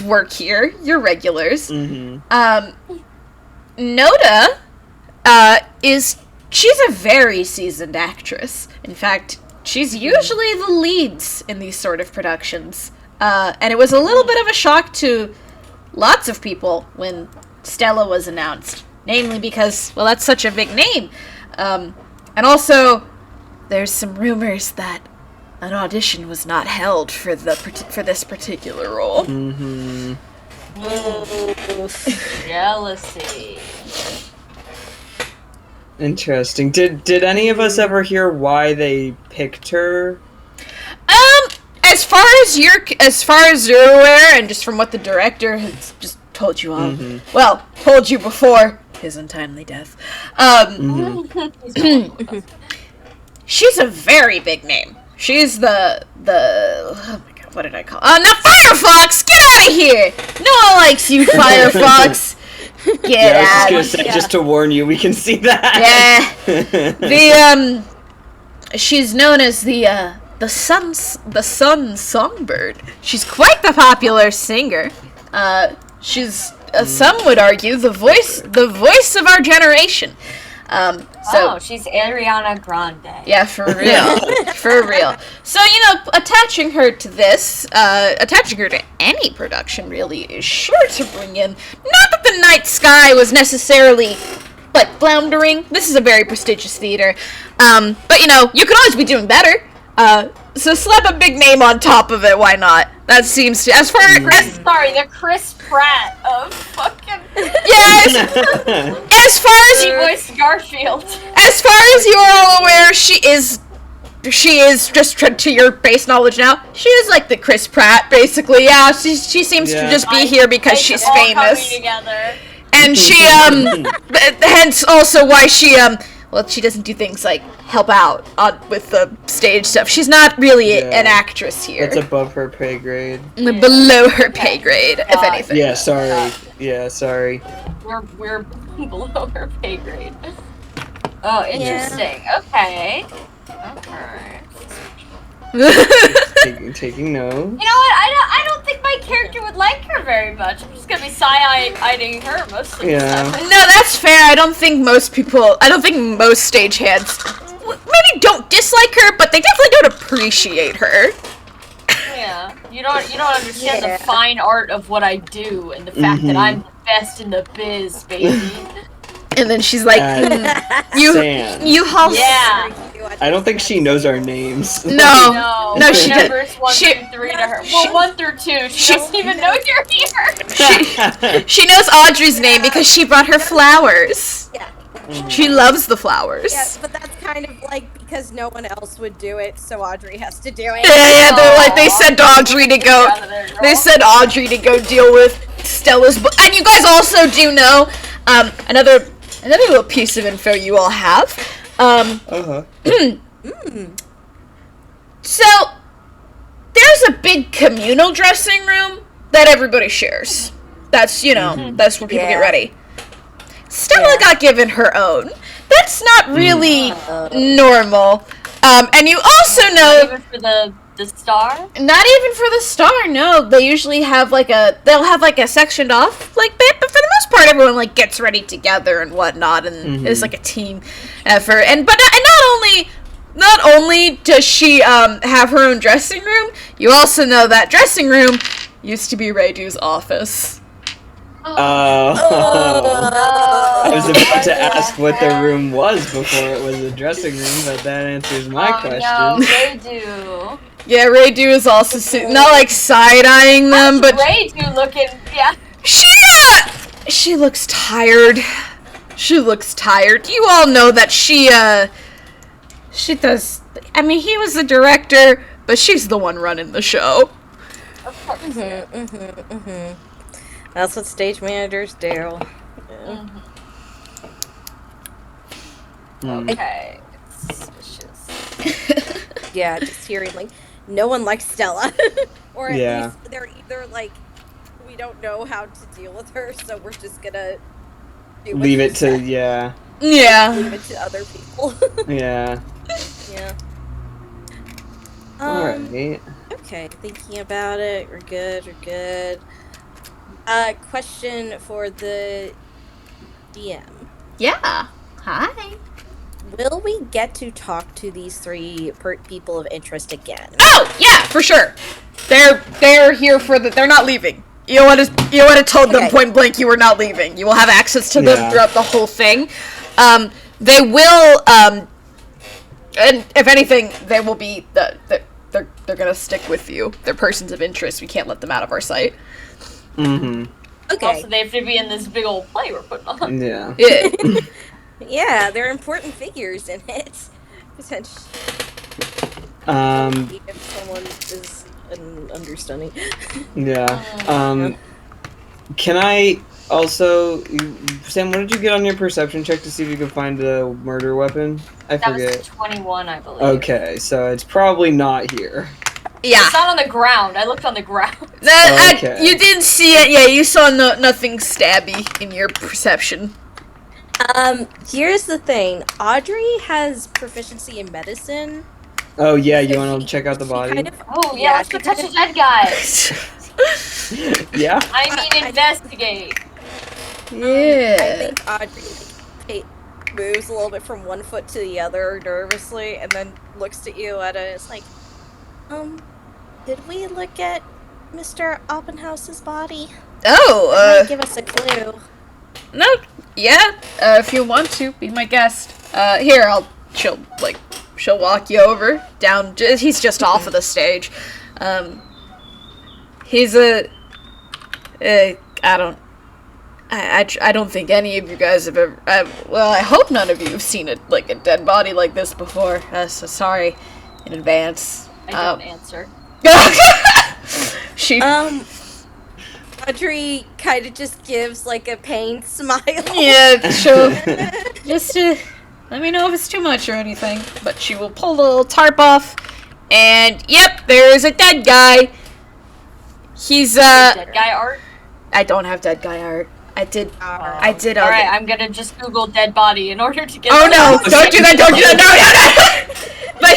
work here. You're regulars. Mm-hmm. Noda she's a very seasoned actress. In fact, she's usually the leads in these sort of productions. And it was a little bit of a shock to lots of people when Stella was announced. Namely because, well, that's such a big name. And also, there's some rumors that an audition was not held for this particular role. Mm-hmm. Jealousy. Interesting. Did any of us ever hear why they picked her? As far as you're aware, and just from what the director has just told you all, well, told you before his untimely death, she's a very big name. She's the oh my god, what did I call? Not Firefox! Get out of here! No one likes you, Firefox. Get I out. was just gonna say, just to warn you, we can see that. Yeah. She's known as the sun songbird. She's quite the popular singer. She's some would argue the voice of our generation. So she's Ariana Grande. yeah, for real, for real. So attaching her to any production really is sure to bring in. Not that the night sky was necessarily like floundering. This is a very prestigious theater, but you could always be doing better. So slap a big name on top of it. Why not? That seems to the Chris Pratt of fucking as far as voice Garfield. As far as you are all aware, she is just to your base knowledge now. She is like the Chris Pratt, basically. Yeah, she seems to just be here because she's famous. And she hence also why she she doesn't do things like help out with the stage stuff. She's not really an actress here. That's above her pay grade. Below her pay grade, if anything. Yeah, sorry. Yeah, sorry. We're below her pay grade. Oh, interesting. Yeah. Okay. Taking notes. You know what? I don't think my character would like her very much. I'm just gonna be side-eyeing her most of the time. No, that's fair. I don't think most stagehands maybe don't dislike her, but they definitely don't appreciate her. Yeah, you don't understand the fine art of what I do and the fact that I'm the best in the biz, baby. And then she's like, you Hall. Yeah. I don't think she knows our names. No, she did. Numbers 1 through 3 to her. Well, 1 through 2. She doesn't even know you're here. She knows Audrey's name because she brought her flowers. Yeah. She loves the flowers. Yeah, but that's kind of like because no one else would do it, so Audrey has to do it. Yeah, they're like they sent Audrey to go. They sent Audrey to go deal with Stella's book. And you guys also do know another little piece of info you all have. So there's a big communal dressing room that everybody shares. That's that's where people get ready. Stella got given her own. That's not really normal. And you also know... Not even for the star? Not even for the star, no. They usually have they'll have a sectioned off bit, but for the most part everyone gets ready together and whatnot, and it's like a team effort. But not only does she have her own dressing room, you also know that dressing room used to be Raydu's office. I was about to ask what the room was before it was a dressing room, but that answers my question. No, Raydu. Yeah, Raydu is also not side-eyeing them, but Raydu looking, yeah. She looks tired. She looks tired. You all know that she does. I mean, he was the director, but she's the one running the show. Of departments. That's what stage managers do. Yeah. Okay. Suspicious. Yeah, just hearing like no one likes Stella, or at least they're either like we don't know how to deal with her, so we're just gonna leave it to leave Yeah. it to other people. Yeah. Yeah. Alright. Okay, thinking about it, we're good. Question for the DM. Yeah. Hi. Will we get to talk to these three people of interest again? Oh, yeah, for sure. They're here for they're not leaving. You would have told them point blank you were not leaving. You will have access to them throughout the whole thing. They will, and if anything, they will be they're gonna stick with you. They're persons of interest. We can't let them out of our sight. Okay. Also, they have to be in this big old play we're putting on. Yeah. Yeah, they're important figures in it. Potentially. If someone is an understudy. Yeah. Can I also, Sam? What did you get on your perception check to see if you could find a murder weapon? I forget. That was 21, I believe. Okay, so it's probably not here. Yeah. It's not on the ground. I looked on the ground. Okay. You didn't see it. Yeah, you saw nothing stabby in your perception. Here's the thing. Audrey has proficiency in medicine. Oh yeah, you want to check out the body? Oh yeah, let's go touch a dead guy. Yeah. I mean, investigate. Yeah. I think Audrey moves a little bit from one foot to the other nervously, and then looks at you and it's like, did we look at Mr. Oppenhauser's body? Oh, That might give us a clue. No, yeah, if you want to, be my guest. Here, she'll walk you over, down, he's just off of the stage. He's I don't think any of you guys have ever, well, I hope none of you have seen a dead body like this before, so sorry in advance. I don't answer. She, Audrey kind of just gives like a pained smile. yeah, she'll just let me know if it's too much or anything. But she will pull the little tarp off, and yep, there's a dead guy. He's Dead guy art. I don't have dead guy art. I did. All right, I'm gonna just Google dead body in order to get. Oh no! Don't do that! Don't do that! No! But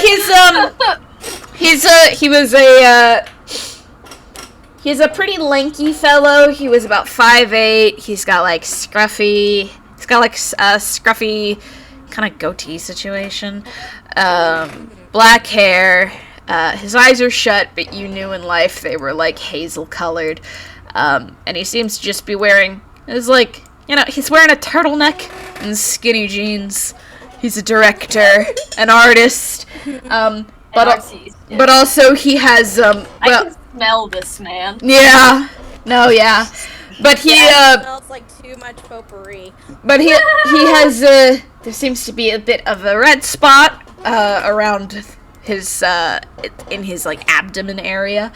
he's a pretty lanky fellow. He was about 5'8". He's got a scruffy kind of goatee situation. Black hair. His eyes are shut, but you knew in life they were hazel colored. And he seems to just be wearing, he's wearing a turtleneck and skinny jeans. He's a director, an artist, but also he has, I can smell this man. Yeah, no, yeah. But he, smells like too much potpourri. But he has, there seems to be a bit of a red spot, around his, in his, abdomen area,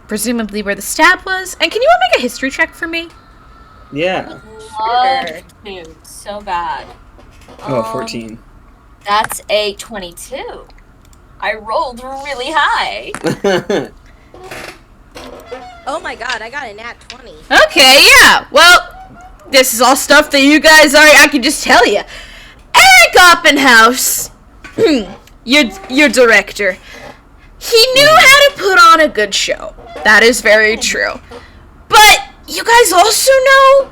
presumably where the stab was. And can you all make a history check for me? Yeah. Love to, so bad. 14. That's a 22. I rolled really high. Oh my god, I got a nat 20. Okay, yeah. Well, this is all stuff that you guys I can just tell you. Eric Oppenhaus, your director, he knew how to put on a good show. That is very true. But you guys also know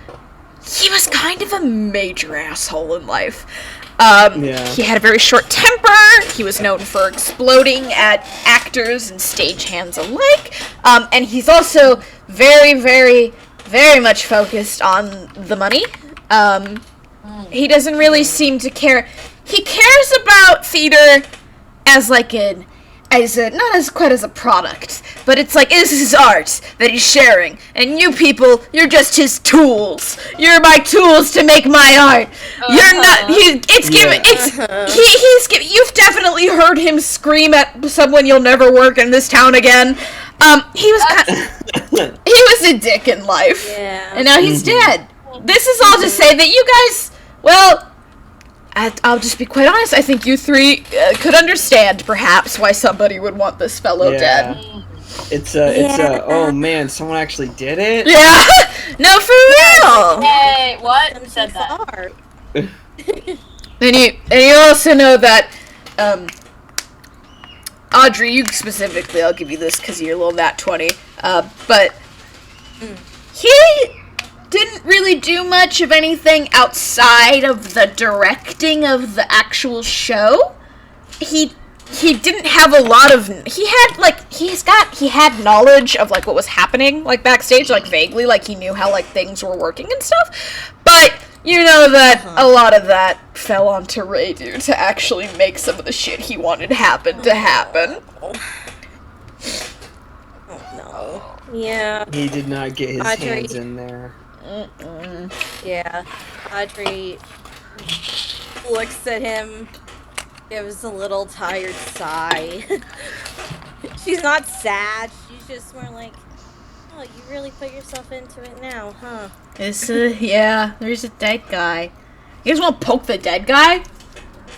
he was kind of a major asshole in life. He had a very short temper. He was known for exploding at actors and stagehands alike. And he's also very, very, very much focused on the money. He doesn't really seem to care. He cares about theater as not as quite as a product, but it's this is art that he's sharing, and you people, you're just his tools. You're my tools to make my art. You're not. You've definitely heard him scream at someone, "You'll never work in this town again." He was he was a dick in life. Yeah. And now he's dead. This is all to say that you guys, well, I'll just be quite honest. I think you three could understand, perhaps, why somebody would want this fellow dead. Oh man, someone actually did it? Yeah! No, for real! Hey, what? Who said that? Far. And you also know that, Audrey, you specifically, I'll give you this because you're a little nat 20, but he didn't really do much of anything outside of the directing of the actual show. He didn't have a lot of, he had knowledge of, like, what was happening, like, backstage, like, vaguely, like, he knew how, like, things were working and stuff, but you know that a lot of that fell onto Radu to actually make some of the shit he wanted happen to happen. Oh no. Yeah. He did not get his Audrey. hands in there. Yeah. Audrey looks at him, gives a little tired sigh. She's not sad, she's just more like, oh, you really put yourself into it now, huh? Yeah, there's a dead guy. You guys want to poke the dead guy?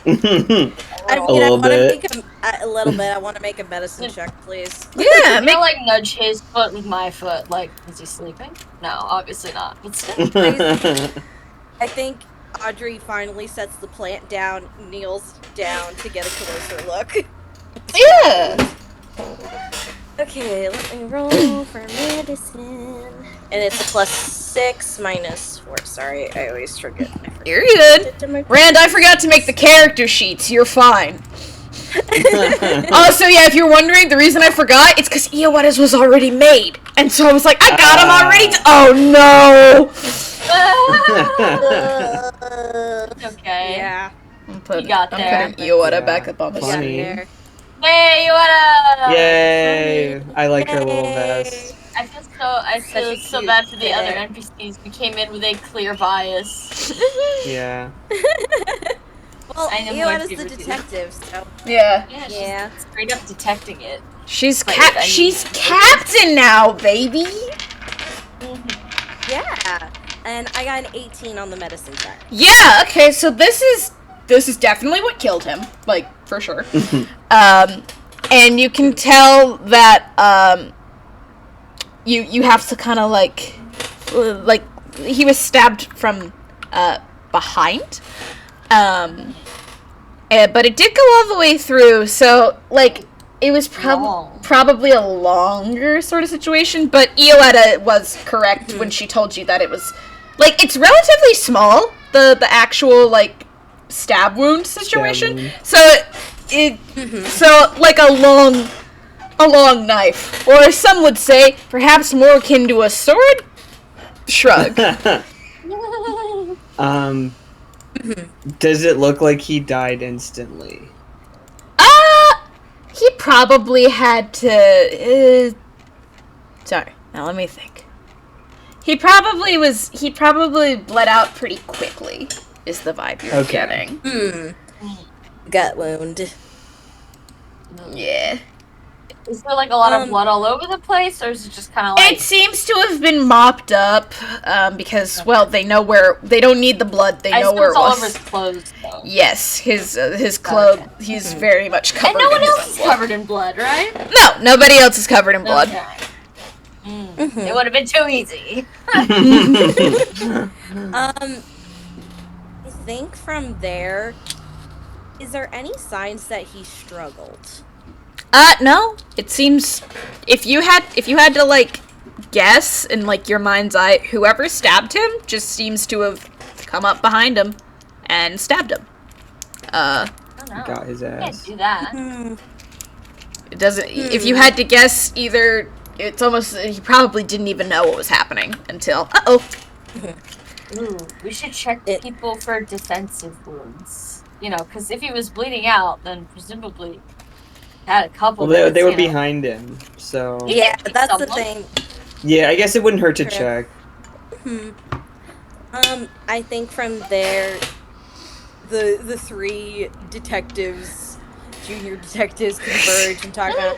I mean, I little want to bit. make a little bit. I want to make a medicine check, please. Yeah, I'm gonna like nudge his foot with my foot. Like, is he sleeping? No, obviously not. But still. I think Audrey finally sets the plant down, kneels down to get a closer look. Yeah. Okay, let me roll for medicine. And it's a +6 -4. Sorry, I always forget. You're good. Rand, I forgot to make the character sheets. You're fine. Also, yeah, if you're wondering, the reason I forgot, it's because Iowatta's was already made. And so I was like, I got him already. Oh, no. Okay. Yeah. You got there. I'm putting Iowata back up on the Got Funny. there. Hey, what up? Yay! I like her little vest. I feel Such a so cute bad for the other bit. NPCs. We came in with a clear bias. Yeah. Well, I know Iowatta's more the people do. detective, so Yeah. Yeah, she's Yeah. straight up detecting it. She's Wait, she's captain now, baby. yeah. And I got an 18 on the medicine check. Yeah, okay, so this is definitely what killed him, like, for sure. And you can tell that, you have to kind of, like, he was stabbed from, behind, but it did go all the way through, so, like, it was probably a longer sort of situation, but Iowata was correct when she told you that it was, like, it's relatively small, the actual, like, stab wound situation. So so like a long knife, or as some would say, perhaps more akin to a sword. Shrug. Does it look like he died instantly? He probably had to. Sorry. Now let me think. He probably bled out pretty quickly. Is the vibe you're getting? Gut wound. Yeah. Is there like a lot of blood all over the place, or is it just kind of like? It seems to have been mopped up, because, well, they know where, they don't need the blood, they know where it all was. over his clothes, though. Yes, his clothes, he's very much covered And no in one his else own is blood. covered in blood, right? No, nobody else is covered in blood. Okay. It would have been too easy. I think from there, is there any signs that he struggled? No. It seems, if you had to, like, guess in, like, your mind's eye, whoever stabbed him just seems to have come up behind him and stabbed him. Got his Can't ass. do that. It doesn't, if you had to guess, either, it's almost, he probably didn't even know what was happening until, Ooh, we should check people for defensive wounds. You know, because if he was bleeding out, then presumably had a couple. Well, they were minutes, you know. behind him, so. Yeah, Keep that's the someone. thing. Yeah, I guess it wouldn't hurt to True. check. I think from there, the three detectives, junior detectives, converge and talk about,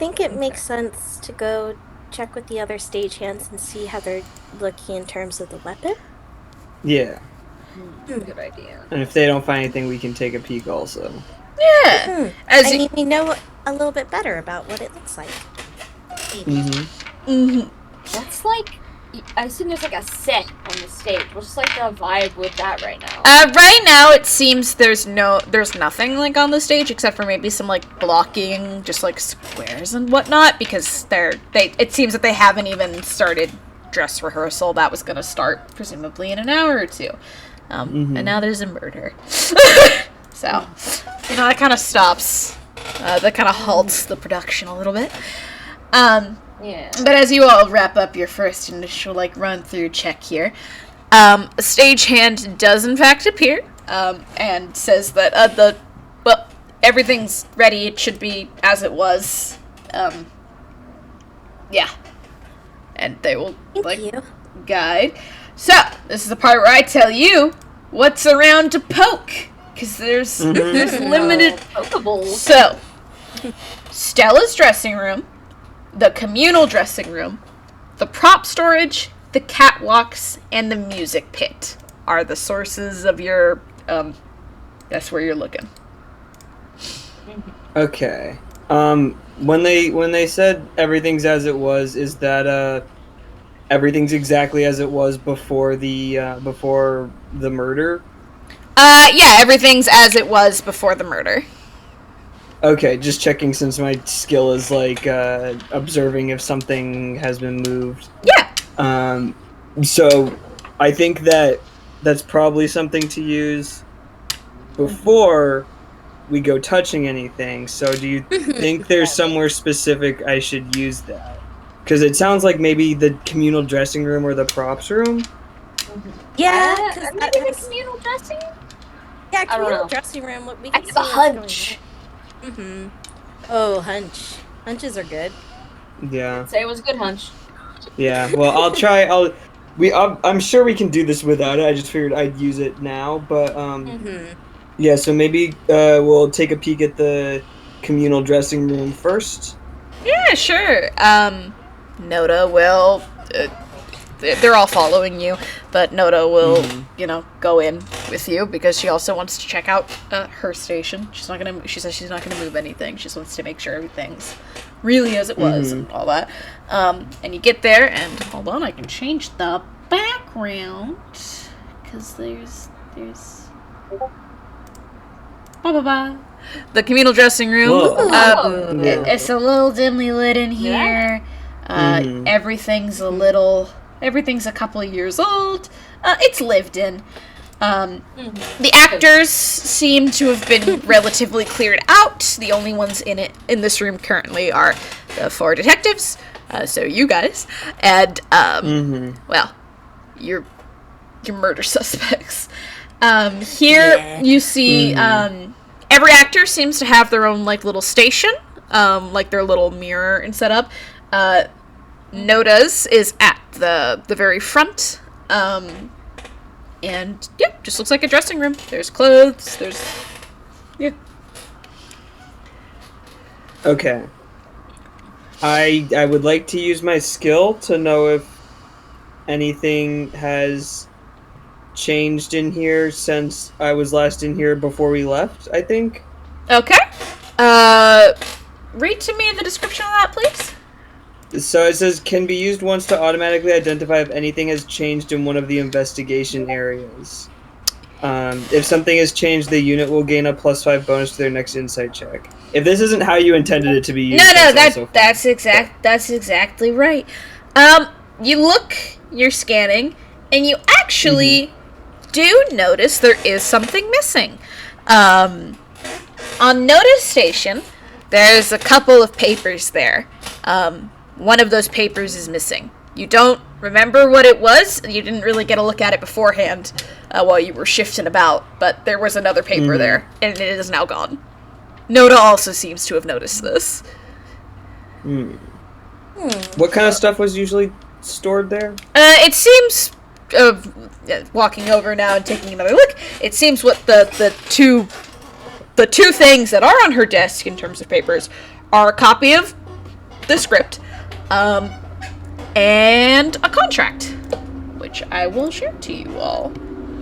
think it makes sense to go check with the other stagehands and see how they're looking in terms of the weapon. Yeah. Good idea. And if they don't find anything, we can take a peek also. Yeah. I mean, we know a little bit better about what it looks like. What's like? I assume there's like a set on the stage. What's like the vibe with that right now? Right now it seems there's nothing like on the stage except for maybe some like blocking, just like squares and whatnot, because it seems that they haven't even started dress rehearsal. That was gonna start presumably in an hour or two. And now there's a murder. So, that kind of stops. That kind of halts the production a little bit. Yeah. But as you all wrap up your first initial, run through check here, a stagehand does in fact appear, and says that, everything's ready. It should be as it was. Yeah. And they will, Thank you. guide. So, this is the part where I tell you what's around to poke. Because there's limited... Pokeballs. So, Stella's dressing room, the communal dressing room, the prop storage, the catwalks, and the music pit are the sources of your, that's where you're looking. Okay. When they said everything's as it was, is that everything's exactly as it was before the murder? Yeah, everything's as it was before the murder. Okay, just checking since my skill is observing if something has been moved. Yeah. So I think that's probably something to use before we go touching anything. So do you think there's somewhere specific I should use that? Because it sounds like maybe the communal dressing room or the props room. Yeah, maybe the communal dressing. Yeah, I don't communal know. dressing room. We I can have see a what's hunch. going on. Oh, hunch. Hunches are good. Yeah. Say it was a good hunch. Yeah. Well, I'll try. I'm sure we can do this without it. I just figured I'd use it now, but yeah. So maybe we'll take a peek at the communal dressing room first. Yeah, sure. Noda will... they're all following you, but Noda will, go in with you because she also wants to check out her station. She says she's not gonna move anything. She just wants to make sure everything's really as it was and all that. And you get there, and hold on, I can change the background because there's the communal dressing room. It's a little dimly lit in here. Everything's everything's a couple of years old. It's lived in. The actors seem to have been relatively cleared out. The only ones in this room currently are the 4 detectives, so you guys, and well, your murder suspects. Here you see every actor seems to have their own little station, their little mirror and setup. Noda's is at the very front, and yeah, just looks like a dressing room. There's clothes, yeah. Okay. I would like to use my skill to know if anything has changed in here since I was last in here before we left, I think. Okay. Read to me the description of that, please. So it says, can be used once to automatically identify if anything has changed in one of the investigation areas. If something has changed, the unit will gain a +5 bonus to their next insight check. If this isn't how you intended it to be used, that's exactly right. You're scanning, and you actually do notice there is something missing. On Notice Station, there's a couple of papers there. One of those papers is missing. You don't remember what it was. You didn't really get a look at it beforehand while you were shifting about, but there was another paper there, and it is now gone. Noda also seems to have noticed this. What kind of stuff was usually stored there? It seems, walking over now and taking another look, it seems what the two things that are on her desk in terms of papers are a copy of the script, and a contract, which I will share to you all.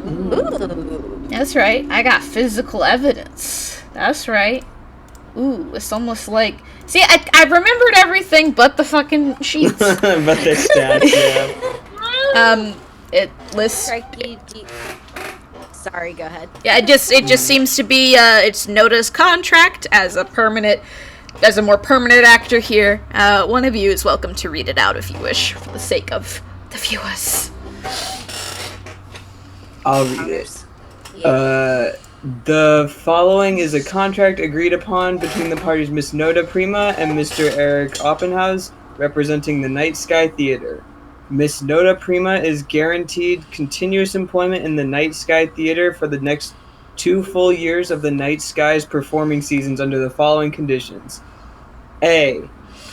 Ooh. That's right. I got physical evidence. That's right. Ooh, it's almost like... See, I remembered everything but the fucking sheets. But the stats, yeah. It lists... Sorry, go ahead. Yeah, it just seems to be, it's Noda's contract as a more permanent actor here. One of you is welcome to read it out if you wish, for the sake of the viewers. I'll read it. The following is a contract agreed upon between the parties Miss Noda Prima and Mr. Eric Oppenhaus, representing the Night Sky Theater. Miss Noda Prima is guaranteed continuous employment in the Night Sky Theater for the next 2 full years of the Night Sky's performing seasons under the following conditions. A.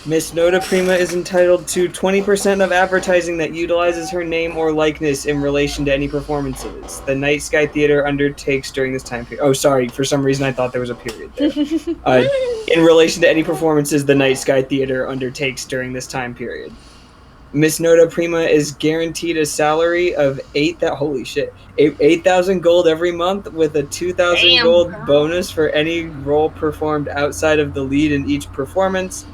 Miss Noda Prima is entitled to 20% of advertising that utilizes her name or likeness in relation to any performances the Night Sky Theater undertakes during this time period. Oh, sorry, for some reason I thought there was a period there. In relation to any performances the Night Sky Theater undertakes during this time period. Miss Noda Prima is guaranteed a salary of 8,000 gold every month with a 2,000 gold bonus for any role performed outside of the lead in each performance,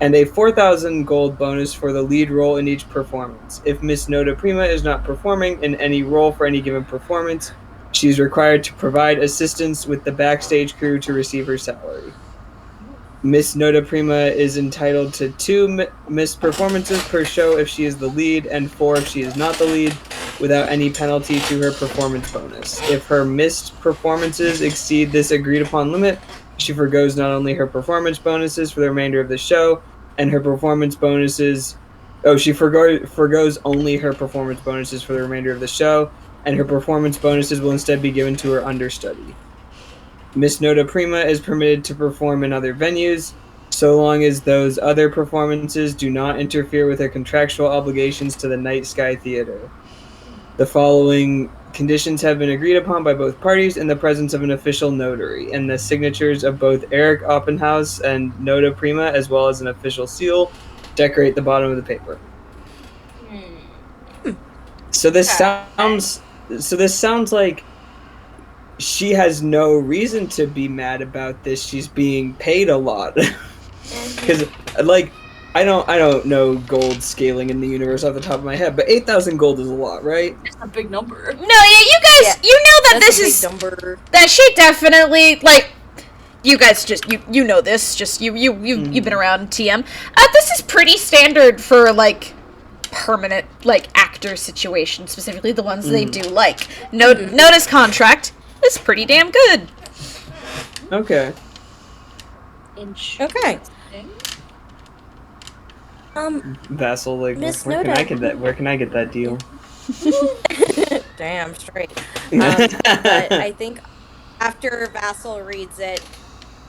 and a 4,000 gold bonus for the lead role in each performance. If Miss Noda Prima is not performing in any role for any given performance, she is required to provide assistance with the backstage crew to receive her salary. Miss Noda Prima is entitled to 2 missed performances per show if she is the lead, and 4 if she is not the lead, without any penalty to her performance bonus. If her missed performances exceed this agreed upon limit, she forgoes not only her performance bonuses for the remainder of the show, and her performance bonuses... Oh, she forgoes only her performance bonuses for the remainder of the show, and her performance bonuses will instead be given to her understudy. Miss Noda Prima is permitted to perform in other venues, so long as those other performances do not interfere with her contractual obligations to the Night Sky Theater. The following conditions have been agreed upon by both parties in the presence of an official notary, and the signatures of both Eric Oppenhaus and Noda Prima, as well as an official seal, decorate the bottom of the paper. So this sounds like she has no reason to be mad about this. She's being paid a lot. Because, like, I don't know gold scaling in the universe off the top of my head, but 8,000 gold is a lot, right? It's a big number. No, yeah, you guys, you know that this is... number. That she definitely, like... You guys just, you know this, just, you've been around TM. This is pretty standard for, like, permanent, like, actor situations, specifically the ones they do like. Notice contract is pretty damn good. Okay. Okay. Vassal, like, Miss where can Noda. I get that? Where can I get that deal? Damn straight. But I think after Vassal reads it,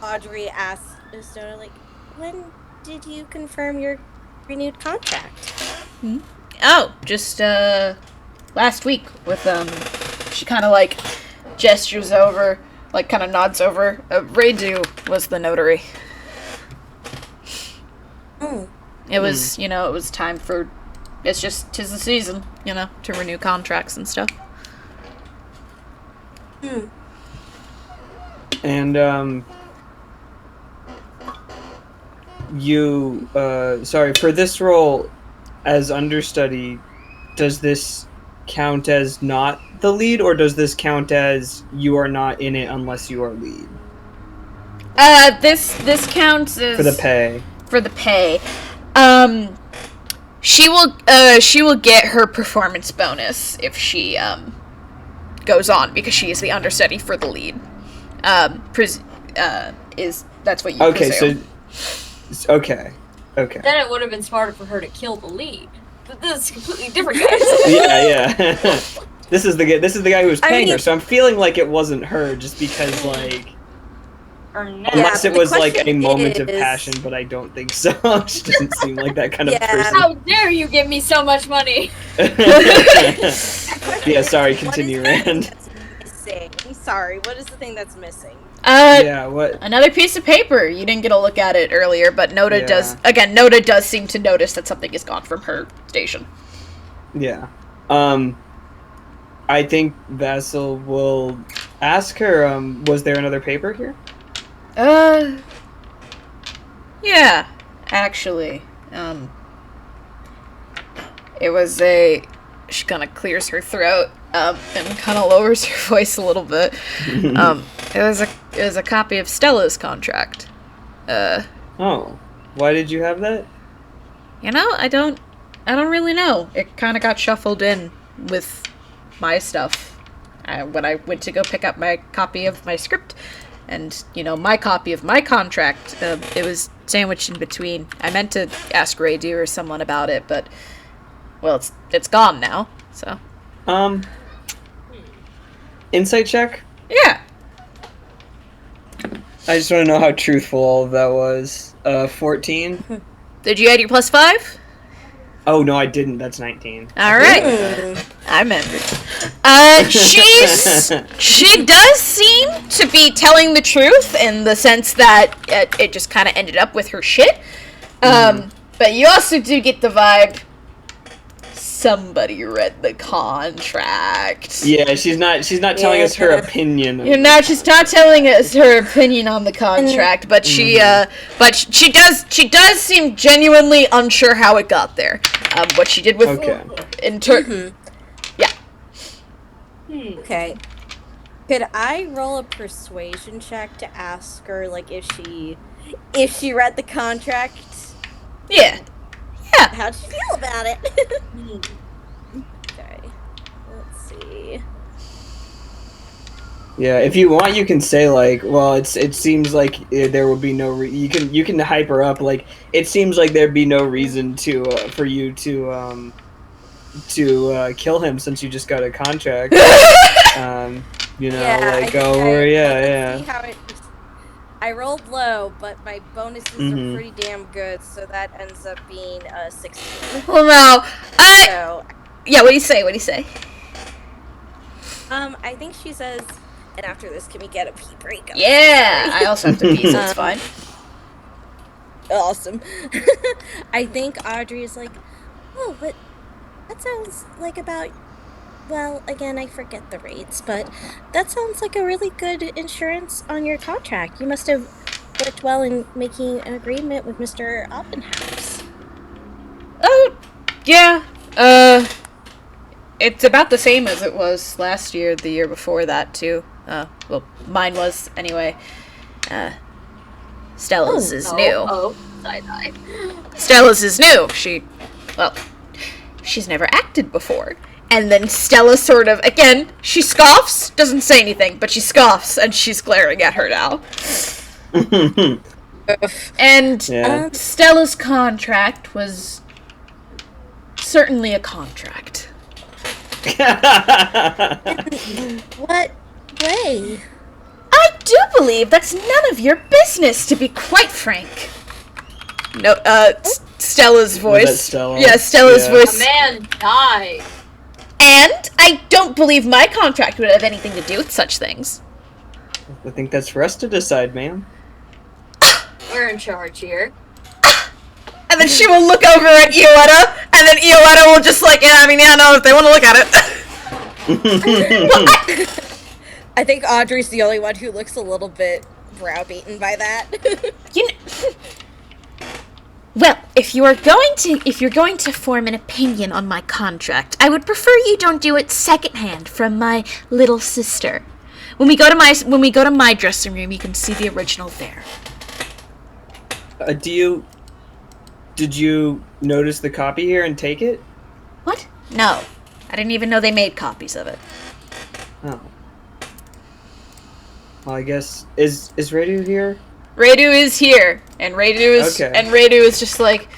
Audrey asks Miss Noda, like, when did you confirm your renewed contract? Oh, just, last week with, she kind of, like, gestures over, like, kind of nods over. Radu was the notary. It was, it was time for, tis the season, to renew contracts and stuff. And, sorry, for this role as understudy, does this count as not the lead, or does this count as you are not in it unless you are lead? This counts as... For the pay. For the pay. She will get her performance bonus if she, goes on, because she is the understudy for the lead. That's what you presume. Okay. Then it would have been smarter for her to kill the lead. But this is completely different, guys. Yeah. This is the guy who was paying her, so I'm feeling like it wasn't her, just because, like... Unless it was, like, a moment of passion, but I don't think so. She doesn't seem like that kind of person. How dare you give me so much money? Yeah, sorry, continue, Rand. Missing? I'm sorry, what is the thing that's missing? Yeah, what? Another piece of paper. You didn't get a look at it earlier, but Noda Yeah. does. Again, Noda does seem to notice that something is gone from her station. Yeah. I think Vassal will ask her, was there another paper here? Yeah, actually. It was a... She kind of clears her throat, and kind of lowers her voice a little bit. It was a copy of Stella's contract. Oh. Why did you have that? You know, I don't really know. It kind of got shuffled in with my stuff when I went to go pick up my copy of my script, and my copy of my contract. It was sandwiched in between. I meant to ask Radu or someone about it, but well, it's gone now. So, insight check. Yeah. I just want to know how truthful all of that was. 14. Did you add your +5? Oh no, I didn't. That's 19. All right. I remembered. She does seem to be telling the truth in the sense that it just kind of ended up with her shit. But you also do get the vibe somebody read the contract. Yeah, she's not telling us her opinion. She's not telling us her opinion on the contract, but she does seem genuinely unsure how it got there. What she did with yeah. Okay. Could I roll a persuasion check to ask her, like, if she read the contract? Yeah. Yeah. How'd she feel about it? Okay. Let's see. Yeah, if you want, you can say like, well, it seems like there will be no you can hype her up like it seems like there'd be no reason to for you to kill him since you just got a contract. See how I rolled low, but my bonuses are pretty damn good, so that ends up being a 16. Well, no. Yeah, what do you say? I think she says, and after this, can we get a pee break? Yeah, I also have to pee, so it's fine. Awesome. I think Audrey is like, oh, but that sounds like about... Well, again, I forget the rates, but that sounds like a really good insurance on your contract. You must have worked well in making an agreement with Mr. Oppenhaus. Oh, yeah. It's about the same as it was last year, the year before that, too. Well, mine was, anyway. Stella's is new. Oh, side-eye. Stella's is new. She's never acted before. And then Stella sort of, again, she scoffs, doesn't say anything, but she scoffs, and she's glaring at her now. And Stella's contract was certainly a contract. What way? I do believe that's none of your business, to be quite frank. No, Stella's voice. Stella? Yeah, Stella's voice. A man died. And I don't believe my contract would have anything to do with such things. I think that's for us to decide, ma'am. We're in charge here. And then she will look over at Ioletta, and then Ioletta will just like, no, if they want to look at it. I think Audrey's the only one who looks a little bit browbeaten by that. Well, if you're going to form an opinion on my contract, I would prefer you don't do it secondhand from my little sister. When we go to my dressing room, you can see the original there. Did you notice the copy here and take it? What? No. I didn't even know they made copies of it. Oh. Well, I guess is Radu here? Radu is here, and Radu is just like,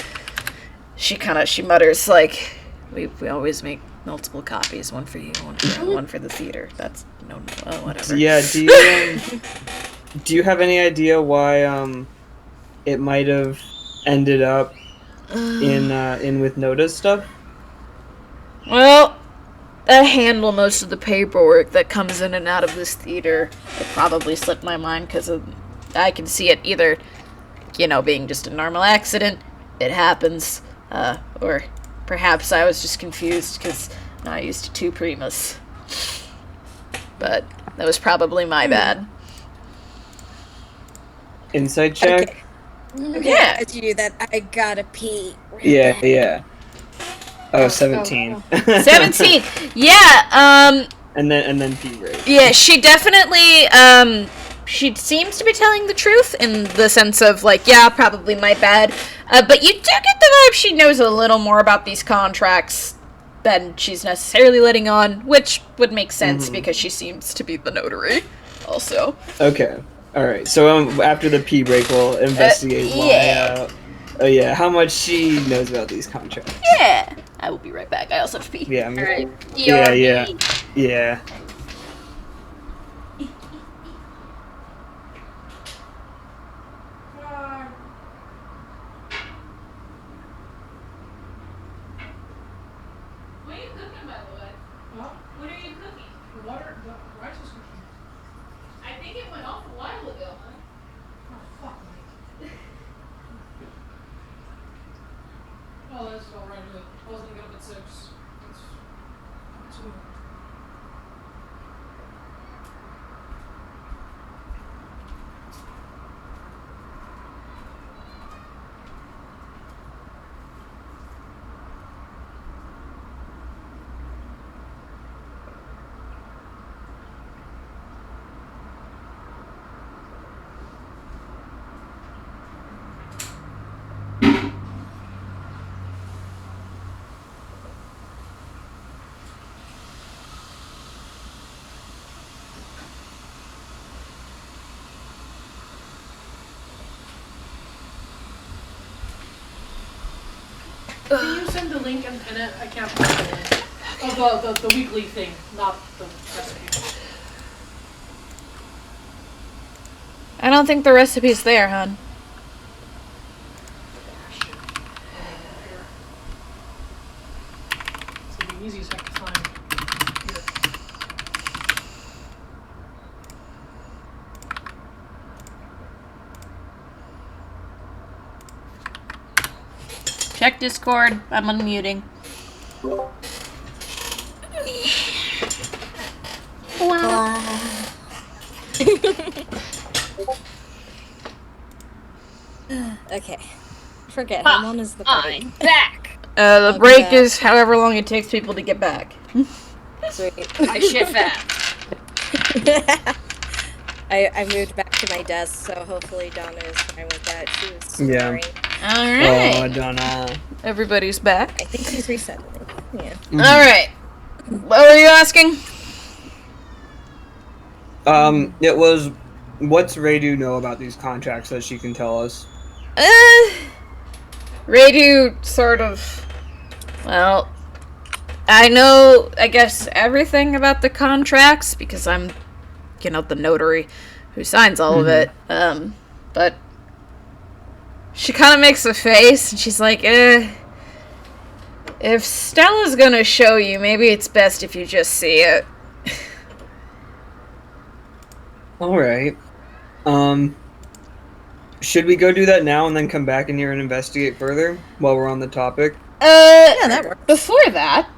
she mutters like, we always make multiple copies, one for you, one for the theater. That's whatever. Yeah. Do you have any idea why it might have ended up in with Noda's stuff? Well, handle most of the paperwork that comes in and out of this theater. It probably slipped my mind because I can see it either, being just a normal accident, it happens, or perhaps I was just confused because I'm not used to two primas. But that was probably my bad. Insight check? Okay. Okay, Yeah. as you do that, I gotta pee. Yeah. Oh, 17. 17! Yeah, And then pee rate. yeah, she definitely, she seems to be telling the truth in the sense of, yeah, probably my bad. But you do get the vibe she knows a little more about these contracts than she's necessarily letting on, which would make sense because she seems to be the notary, also. Okay. Alright, so after the pee break, we'll investigate why, how much she knows about these contracts. Yeah. I will be right back. I also have to pee. Yeah, Alright. yeah. What are you cooking, by the way? Huh? What are you cooking? The water, the rice is cooking. I think it went off a while ago, huh? Oh, fuck, Mike. Oh, that's alright. I was gonna get up at 6. That's too. Can you send the link and I can't find the link. Oh, the weekly thing, not the recipe. I don't think the recipe's there, hon. It's gonna be easy as heck to find. Here. Check Discord. I'm unmuting. Okay. Forget, how long is the break? I'm back. The break is however long it takes people to get back. Sweet. I shit fast. I moved back to my desk, so hopefully Donna is fine with that. She was Yeah. snoring. Alright. Oh, Donna. Everybody's back. I think she's resettling. Yeah. Alright. What were you asking? It was, what's Radu know about these contracts that she can tell us? Radu sort of, well, I know, I guess, everything about the contracts because I'm, the notary who signs all of it. But she kind of makes a face and she's like, if Stella's gonna show you, maybe it's best if you just see it. Alright. Should we go do that now and then come back in here and investigate further while we're on the topic? Yeah, that works. Before that,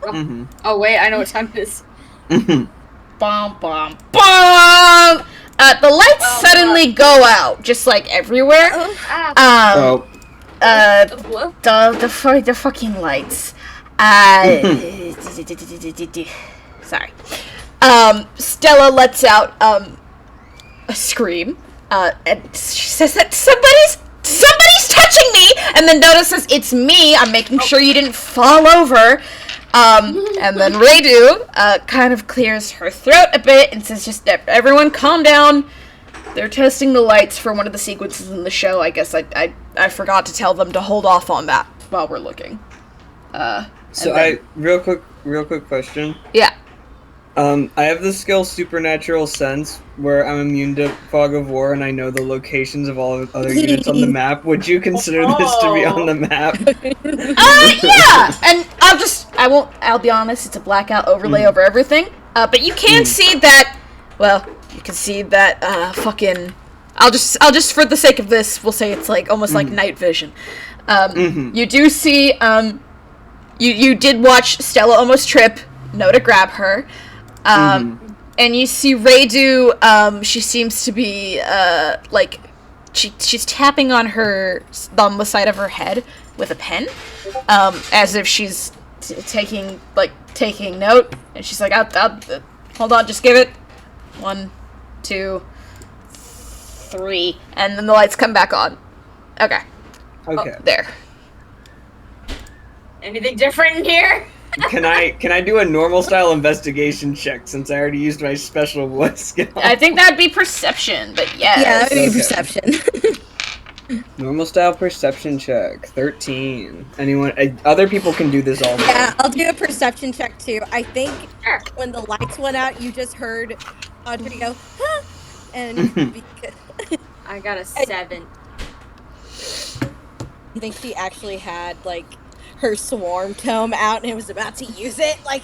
Oh wait, I know what time it is. bom, bom, bom! The lights suddenly go out, just like everywhere. Oh. The fucking lights. Sorry. Stella lets out a scream. And she says that somebody's touching me, and then notices it's me. I'm making sure you didn't fall over. And then Radu kind of clears her throat a bit and says, just everyone calm down. They're testing the lights for one of the sequences in the show. I guess I forgot to tell them to hold off on that while we're looking. So real quick question. Yeah. I have the skill Supernatural Sense, where I'm immune to Fog of War, and I know the locations of all other units on the map. Would you consider this to be on the map? Yeah! And I'll be honest, it's a blackout overlay over everything. But you can see that, well, you can see that, I'll just, for the sake of this, we'll say it's like, almost like night vision. You do see, you did watch Stella almost trip, know to grab her. And you see Radu, she seems to be, she's tapping on the side of her head with a pen, as if she's taking note, and she's like, hold on, just give it 1, 2, 3, and then the lights come back on. Okay. Okay. Oh, there. Anything different in here? Can I do a normal style investigation check since I already used my special voice skill? I think that'd be perception, but yes. Yeah, that would be Okay. perception. Normal style perception check, 13. Anyone? Other people can do this also. Yeah, I'll do a perception check too. I think Sure. when the lights went out, you just heard Audrey go, huh? And I got a 7. I think she actually had like her swarm tome out and was about to use it. Like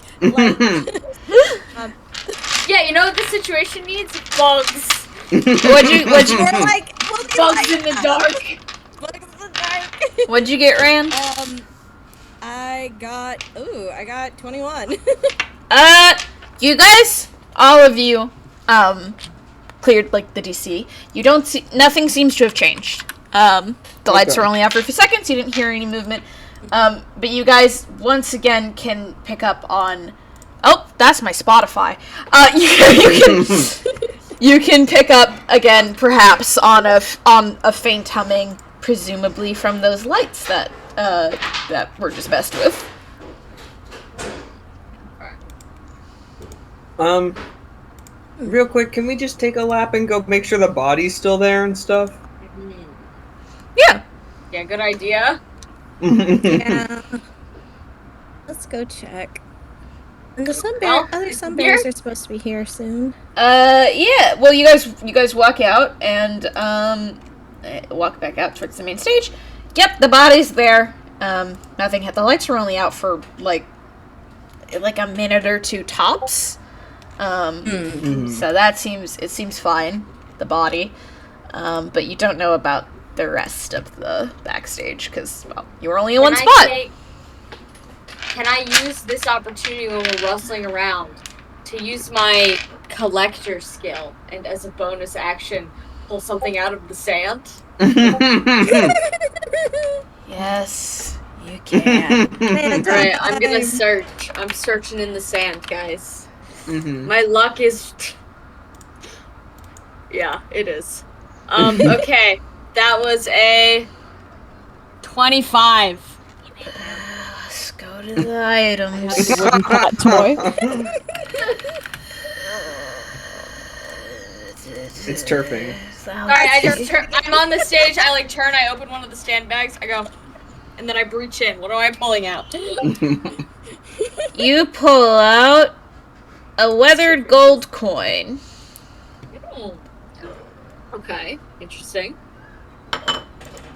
Yeah, you know what the situation needs? Bugs. What'd you we're like Bugs in the dark. Bugs in the dark. What'd you get, Rand? I got 21. You guys, all of you, cleared, like, the DC. You don't see, nothing seems to have changed. The lights are only out for a few seconds, you didn't hear any movement. But you guys, once again, can pick up on, oh, that's my Spotify. You can pick up, again, perhaps, on a faint humming, presumably from those lights that we're just messed with. Real quick, can we just take a lap and go make sure the body's still there and stuff? Yeah. Yeah, good idea. Yeah. Let's go check. And the other sunbears are supposed to be here soon. Yeah. Well, you guys walk out and walk back out towards the main stage. Yep, the body's there. Nothing. The lights are only out for like a minute or two tops. So that seems fine. The body, but you don't know about the rest of the backstage because, well, you were only in one spot. Can I use this opportunity when we're rustling around to use my collector skill and as a bonus action pull something out of the sand? Yes, you can. Alright, I'm gonna search. I'm searching in the sand, guys. My luck is... Yeah, it is. Okay. That was a 25. Let's go to the items. Toy. It's turfing. Alright, I'm on the stage, I turn, I open one of the sandbags, I go, and then I breach in. What am I pulling out? You pull out a weathered gold coin. Okay, interesting.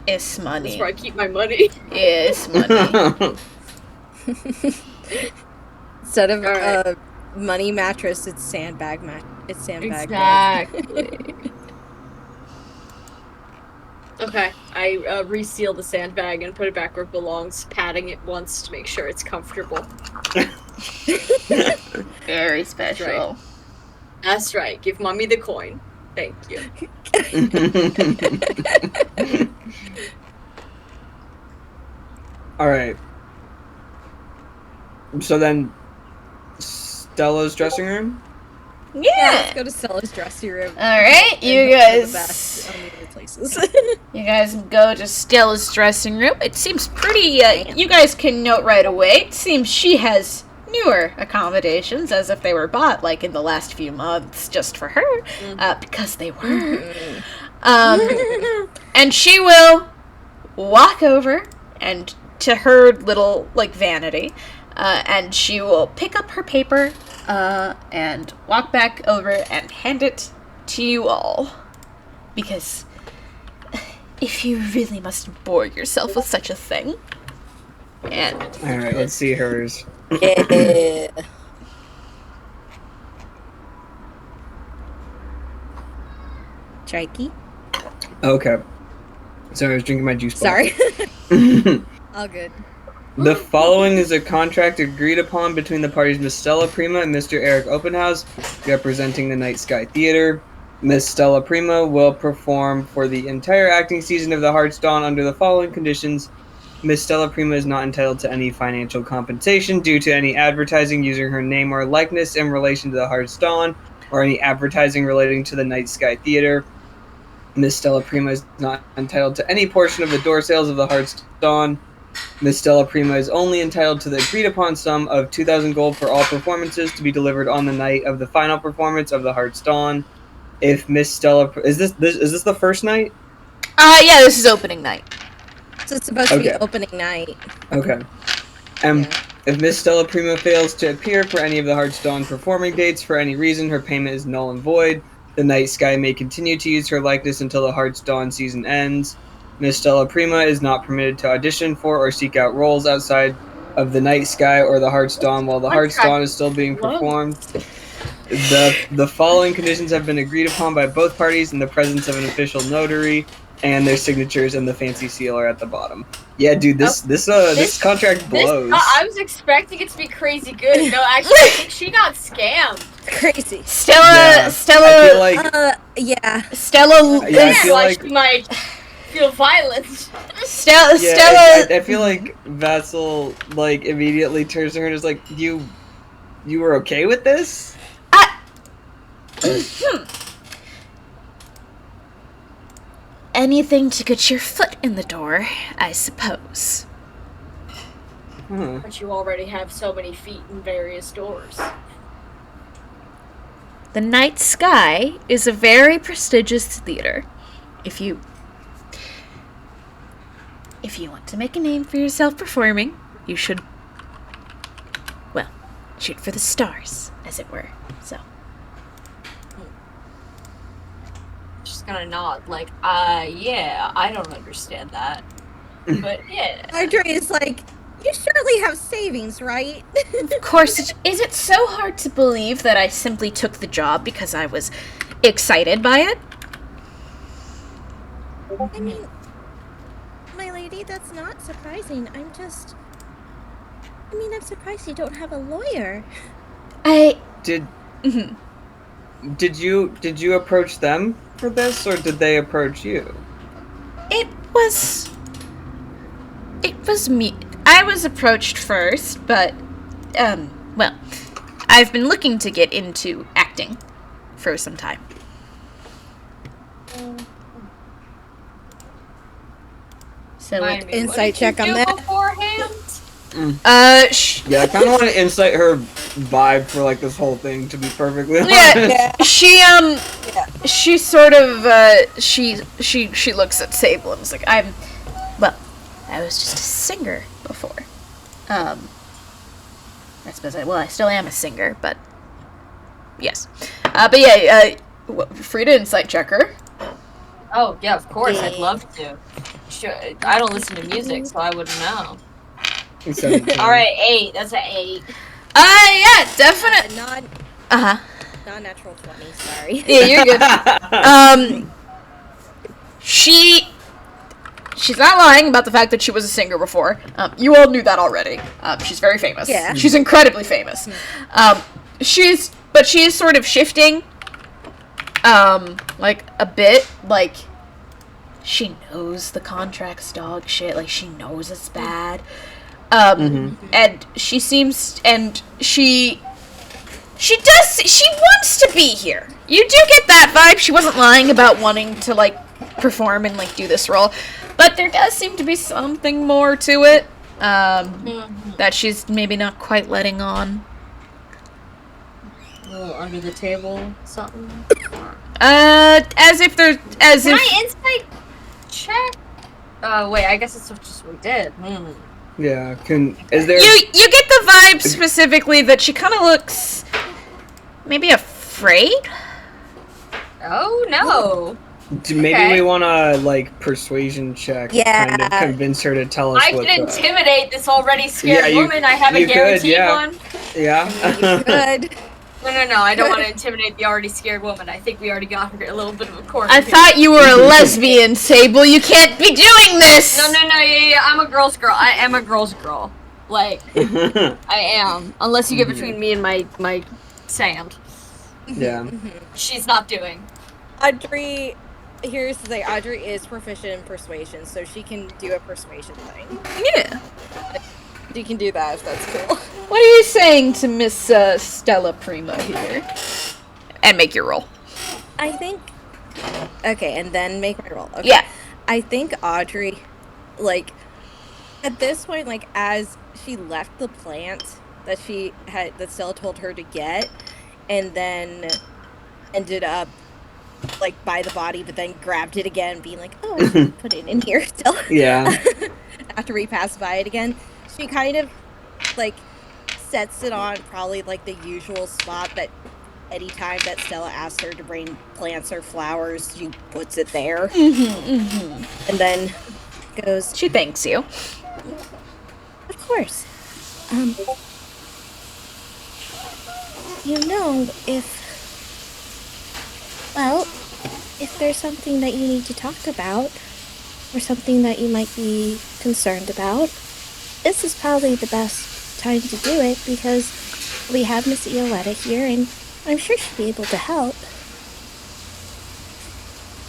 It's money. That's where I keep my money. It's money. Instead of Alright. money mattress, it's sandbag It's sandbag. Exactly. Okay, I reseal the sandbag and put it back where it belongs, patting it once to make sure it's comfortable. Very special. Right. That's right. Give mommy the coin. Thank you. Alright. So then, Stella's dressing room? Yeah, Yeah. let's go to Stella's dressing room. All right, you And hope for the guys. best on the other places. You guys go to Stella's dressing room. It seems pretty. You guys can note right away. It seems she has newer accommodations, as if they were bought like in the last few months just for her, because they were. And she will walk over and to her little vanity, and she will pick up her paper and walk back over and hand it to you all. Because if you really must bore yourself with such a thing. And Alright, let's see hers. Yeah. Trikey? Okay. Sorry, I was drinking my juice bar. Sorry. All good. The following is a contract agreed upon between the parties Miss Stella Prima and Mr. Eric Openhouse, representing the Night Sky Theater. Miss Stella Prima will perform for the entire acting season of the Heart's Dawn under the following conditions. Miss Stella Prima is not entitled to any financial compensation due to any advertising using her name or likeness in relation to the Heart's Dawn, or any advertising relating to the Night Sky Theater. Miss Stella Prima is not entitled to any portion of the door sales of the Heart's Dawn. Miss Stella Prima is only entitled to the agreed-upon sum of 2,000 gold for all performances to be delivered on the night of the final performance of the Heart's Dawn. If Miss Stella... Is this the first night? yeah, this is opening night. So it's supposed to be opening night. Okay. If Miss Stella Prima fails to appear for any of the Heart's Dawn performing dates for any reason, her payment is null and void. The Night Sky may continue to use her likeness until the Heart's Dawn season ends. Miss Stella Prima is not permitted to audition for or seek out roles outside of the Night Sky or the Heart's Dawn while the Heart's Dawn is still being performed. The following conditions have been agreed upon by both parties in the presence of an official notary, and their signatures and the fancy seal are at the bottom. Yeah, dude, this contract blows. I was expecting it to be crazy good. No, actually, I think she got scammed. Crazy. Stella. I feel like, Yeah. Stella. Yeah, I feel like she might feel violent. Stella. I feel like Vassal like immediately turns to her and is like, "You were okay with this?" Anything to get your foot in the door, I suppose. But you already have so many feet in various doors. The Night Sky is a very prestigious theater. If you want to make a name for yourself performing, you should, well, shoot for the stars, as it were. So. Just gonna nod, like, yeah, I don't understand that. But yeah. Audrey is like, you surely have savings, right? Of course, is it so hard to believe that I simply took the job because I was excited by it? I mean, my lady, that's not surprising. I'm surprised you don't have a lawyer. Did you approach them for this, or did they approach you? It was me. I was approached first, but, well, I've been looking to get into acting for some time. So, like, insight check on that. Beforehand? Yeah, I kind of want to insight her vibe for like this whole thing, to be perfectly honest. yeah, she sort of, she looks at Sable and is like, I was just a singer before. I suppose I still am a singer, but yes. But yeah, free to insight check her. Oh, yeah, of course, I'd love to. Sure, I don't listen to music, so I wouldn't know. Alright, 8. That's an 8. Yeah, definitely. Non-natural 20, sorry. Yeah, you're good. She's not lying about the fact that she was a singer before. You all knew that already. She's very famous. Yeah. She's incredibly famous. She is sort of shifting, like, a bit, like, she knows the contract's dog shit, like, she knows it's bad. And she seems, and she wants to be here. You do get that vibe. She wasn't lying about wanting to, like, perform and, like, do this role. But there does seem to be something more to it, that she's maybe not quite letting on. A little under the table, something? As if there's, Can I insight check? Wait, I guess it's just what we did. Yeah, is there... You get the vibe specifically that she kind of looks maybe afraid. Oh no. Maybe we want to, like, persuasion check, kind of convince her to tell us I can intimidate this already scared woman. I have a guaranteed one. Yeah. Good. No, I don't want to intimidate the already scared woman. I think we already got her a little bit of a corner. I thought you were a lesbian, Sable. You can't be doing this! No, yeah, I'm a girl's girl. I am a girl's girl. Like, I am. Unless you get between me and my sand. Yeah. She's not doing. Audrey, here's the thing. Audrey is proficient in persuasion, so she can do a persuasion thing. Yeah. She can do that if that's cool. What are you saying to Miss Stella Prima here? And make your roll. I think... Okay, and then make my roll. Okay. Yeah. I think Audrey, like, at this point, like, as she left the plant that Stella told her to get, and then ended up, like, by the body, but then grabbed it again, being like, oh, I should put it in here still. Yeah. After we pass by it again, she kind of, like, sets it on probably, like, the usual spot that anytime that Stella asks her to bring plants or flowers, she puts it there. And then goes, She thanks you. of course. If there's something that you need to talk about, or something that you might be concerned about, this is probably the best time to do it, because we have Miss Ioletta here, and I'm sure she'll be able to help.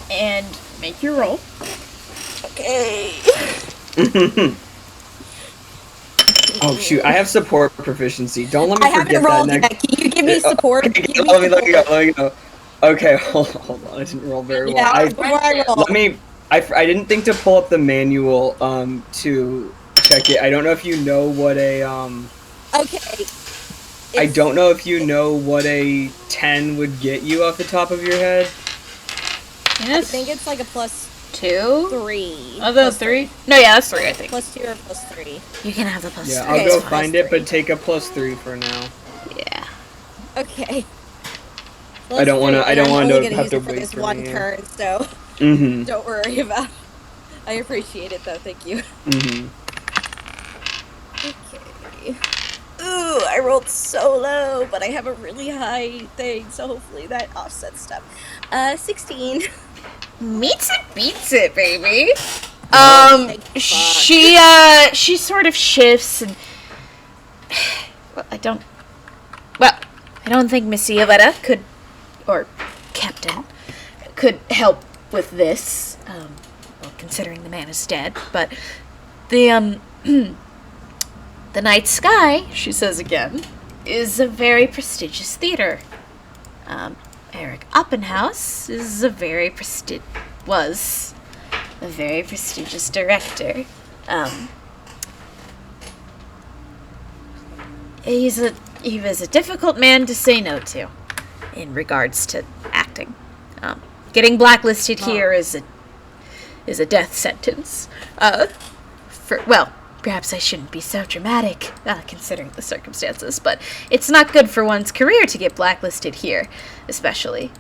And make your roll. Okay. Oh shoot! I have support proficiency. Don't let me I forget haven't that. rolled yet. Can you give me support? Okay, Give me let me support. go. Okay, hold on. I didn't roll very well. Yeah, before I roll. I didn't think to pull up the manual to check it. I don't know if you know what a Okay. I don't know if you know what a 10 would get you off the top of your head. I Yes. think it's like a plus 2? 3. Are those 3? No, yeah, that's 3, I think. Plus 2 or plus 3. You can have the plus Yeah, 3. I'll Okay, go it's find plus it, but 3. take a plus 3 for now. Yeah. Okay. I don't wanna- I don't want to have use to it for wait this for one me. turn, so Mm-hmm. don't worry about it. I appreciate it though, thank you. Mm-hmm. Okay. Ooh, I rolled so low, but I have a really high thing, so hopefully that offsets stuff. 16. Meets it, beats it, baby. Thank fuck. She sort of shifts and well, I don't think Miss Ioletta could, or Captain, could help with this, well, considering the man is dead, but the the night sky, she says again, is a very prestigious theater. Eric Oppenhaus was a very prestigious director. He was a difficult man to say no to in regards to acting. Getting blacklisted here is a death sentence. Perhaps I shouldn't be so dramatic, considering the circumstances, but it's not good for one's career to get blacklisted here, especially.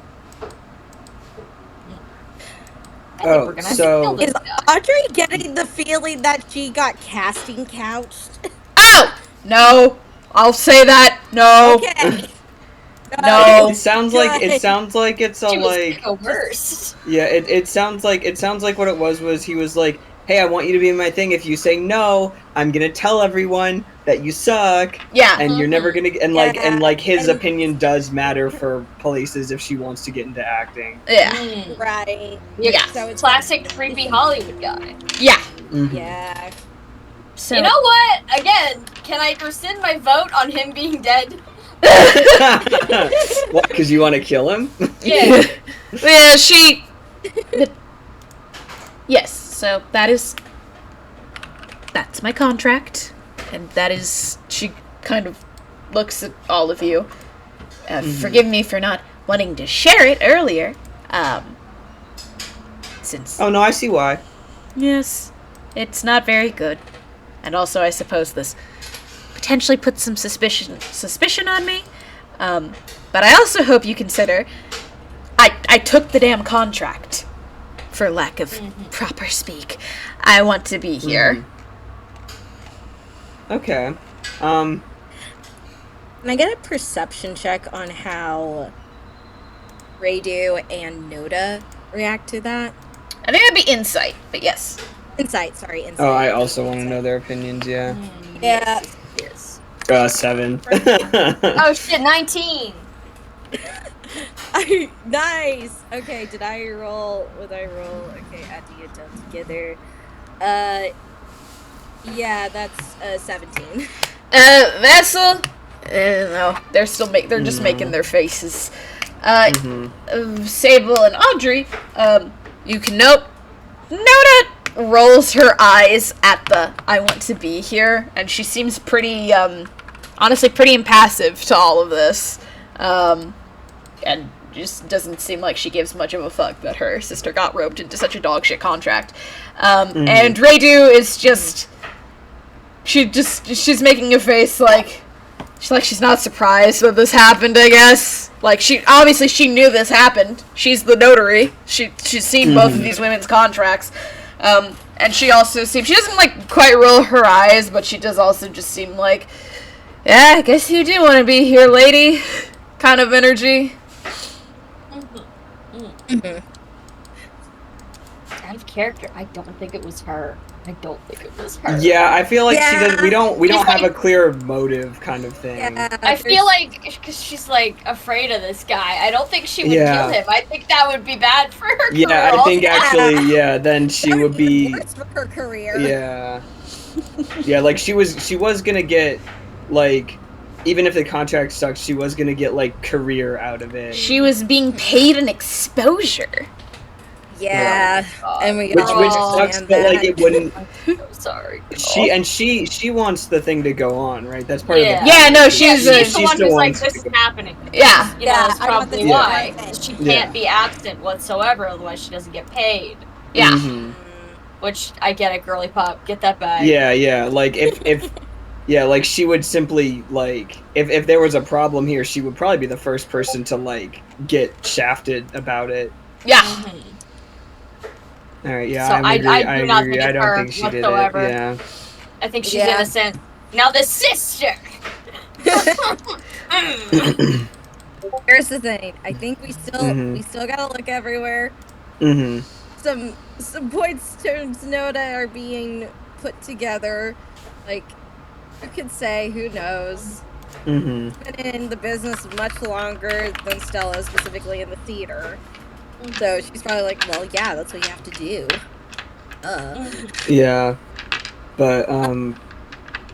Oh, so Is Audrey getting the feeling that she got casting couched? Oh! No! I'll say that! No! Okay. No. it sounds like it's a She was like the worst. yeah. It sounds like what it was he was like, hey, I want you to be in my thing. If you say no, I'm gonna tell everyone that you suck. Yeah. And you're never gonna his And- opinion does matter for places if she wants to get into acting. Yeah. Right. Yeah. So it's Classic creepy Hollywood guy. Yeah. Mhm. Yeah. So. You know what? Again, can I rescind my vote on him being dead? What? Because you want to kill him? Yeah. Yeah, yes, so that's my contract, and that is, she kind of looks at all of you. Forgive me for not wanting to share it earlier, since, Oh no, I see why. yes, it's not very good. And also, I suppose this potentially put some suspicion on me. But I also hope you consider I took the damn contract, for lack of proper speak. I want to be here. Okay. Can I get a perception check on how Radu and Noda react to that? I think that'd be insight, but yes. Insight. Insight. Oh, I also want to know their opinions, yeah. Yeah. Yes. 7. Oh shit, 19. Nice. Okay, did I roll? Okay, adding it down together. Yeah, that's 17. Vessel. No, they're still they're just making their faces. Sable and Audrey. You can note. Noda rolls her eyes at the "I want to be here," and she seems pretty, honestly, pretty impassive to all of this, and just doesn't seem like she gives much of a fuck that her sister got roped into such a dogshit contract. And Radu is just. She's making a face like she's not surprised that this happened, I guess. Like, she knew this happened. She's the notary. She's seen both of these women's contracts. And she also seems, she doesn't, like, quite roll her eyes, but she does also just seem like, yeah, I guess you do want to be here, lady. Kind of energy. Out of character, I don't think it was her. Yeah, I feel like she doesn't. We don't She's have like- a clear motive kind of thing. Yeah, I feel like because she's like afraid of this guy. I don't think she would Yeah. kill him. I think that would be bad for her career. Yeah, I think altogether. actually, then she would be. worse for her career. Yeah. Yeah, like she was gonna get, like, even if the contract sucked, she was gonna get, like, career out of it. She was being paid an exposure. Yeah, and we Which all sucks, understand but like that. it wouldn't. I'm sorry. She wants the thing to go on, right? That's part of the. Yeah, no, she's She's the she one still who's like, wants this to is go. happening. Yeah. You know, that's I want probably this to why. happen. She Yeah. can't be absent whatsoever, otherwise she doesn't get paid. Yeah. Mhm. Which, I get it, girly pop. Get that bag. Yeah. Like if yeah, like she would simply like if there was a problem here, she would probably be the first person to like get shafted about it. Yeah. Mhm. All right, yeah, So I I agree. do not agree. think I it's don't her think she whatsoever. did it. Yeah. I think she's Yeah. innocent. Now the sister! Here's the thing. I think we still Mhm. gotta look everywhere. Mhm. Some points towards Noda are being put together. Like, you could say, who knows? Mhm. Been in the business much longer than Stella, specifically in the theater. So she's probably like, well, yeah, that's what you have to do. Yeah. But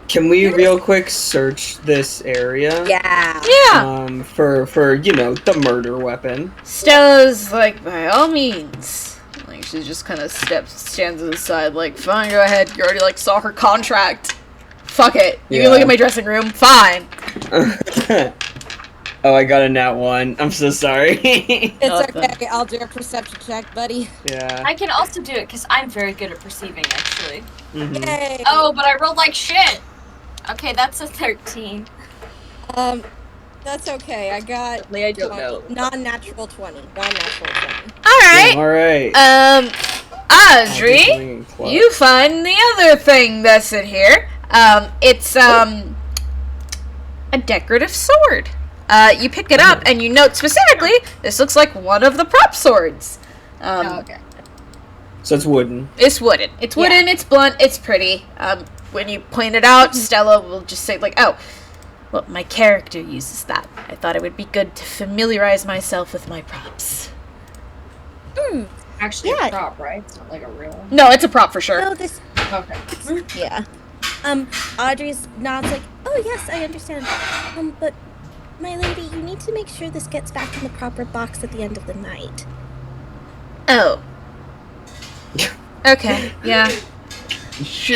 can we real quick search this area? Yeah. Yeah. For you know, the murder weapon. Stella's like, by all means. Like, she just kind of stands to the side, like, fine, go ahead. You already, like, saw her contract. Fuck it. You can look Yeah. at my dressing room. Fine. Oh, I got a nat 1. I'm so sorry. It's Nothing. okay. I'll do a perception check, buddy. Yeah. I can also do it because I'm very good at perceiving, actually. Mhm. Yay. Oh, but I rolled like shit! Okay, that's a 13. That's okay. I got I don't know. non-natural 20. Non-natural 20. Alright. All right. Audrey, you find the other thing that's in here. It's, a decorative sword. You pick it up and you note specifically, this looks like one of the prop swords. Oh, okay. So it's wooden. It's wooden. It's wooden, it's blunt, it's pretty. When you point it out, Stella will just say, like, oh, well, my character uses that. I thought it would be good to familiarize myself with my props. Actually, Yeah. a prop, right? It's not like a real one. No, it's a prop for sure. No, this. Okay. Yeah. Audrey's nods like, oh yes, I understand. But my lady, you need to make sure this gets back in the proper box at the end of the night. Oh. Okay, yeah.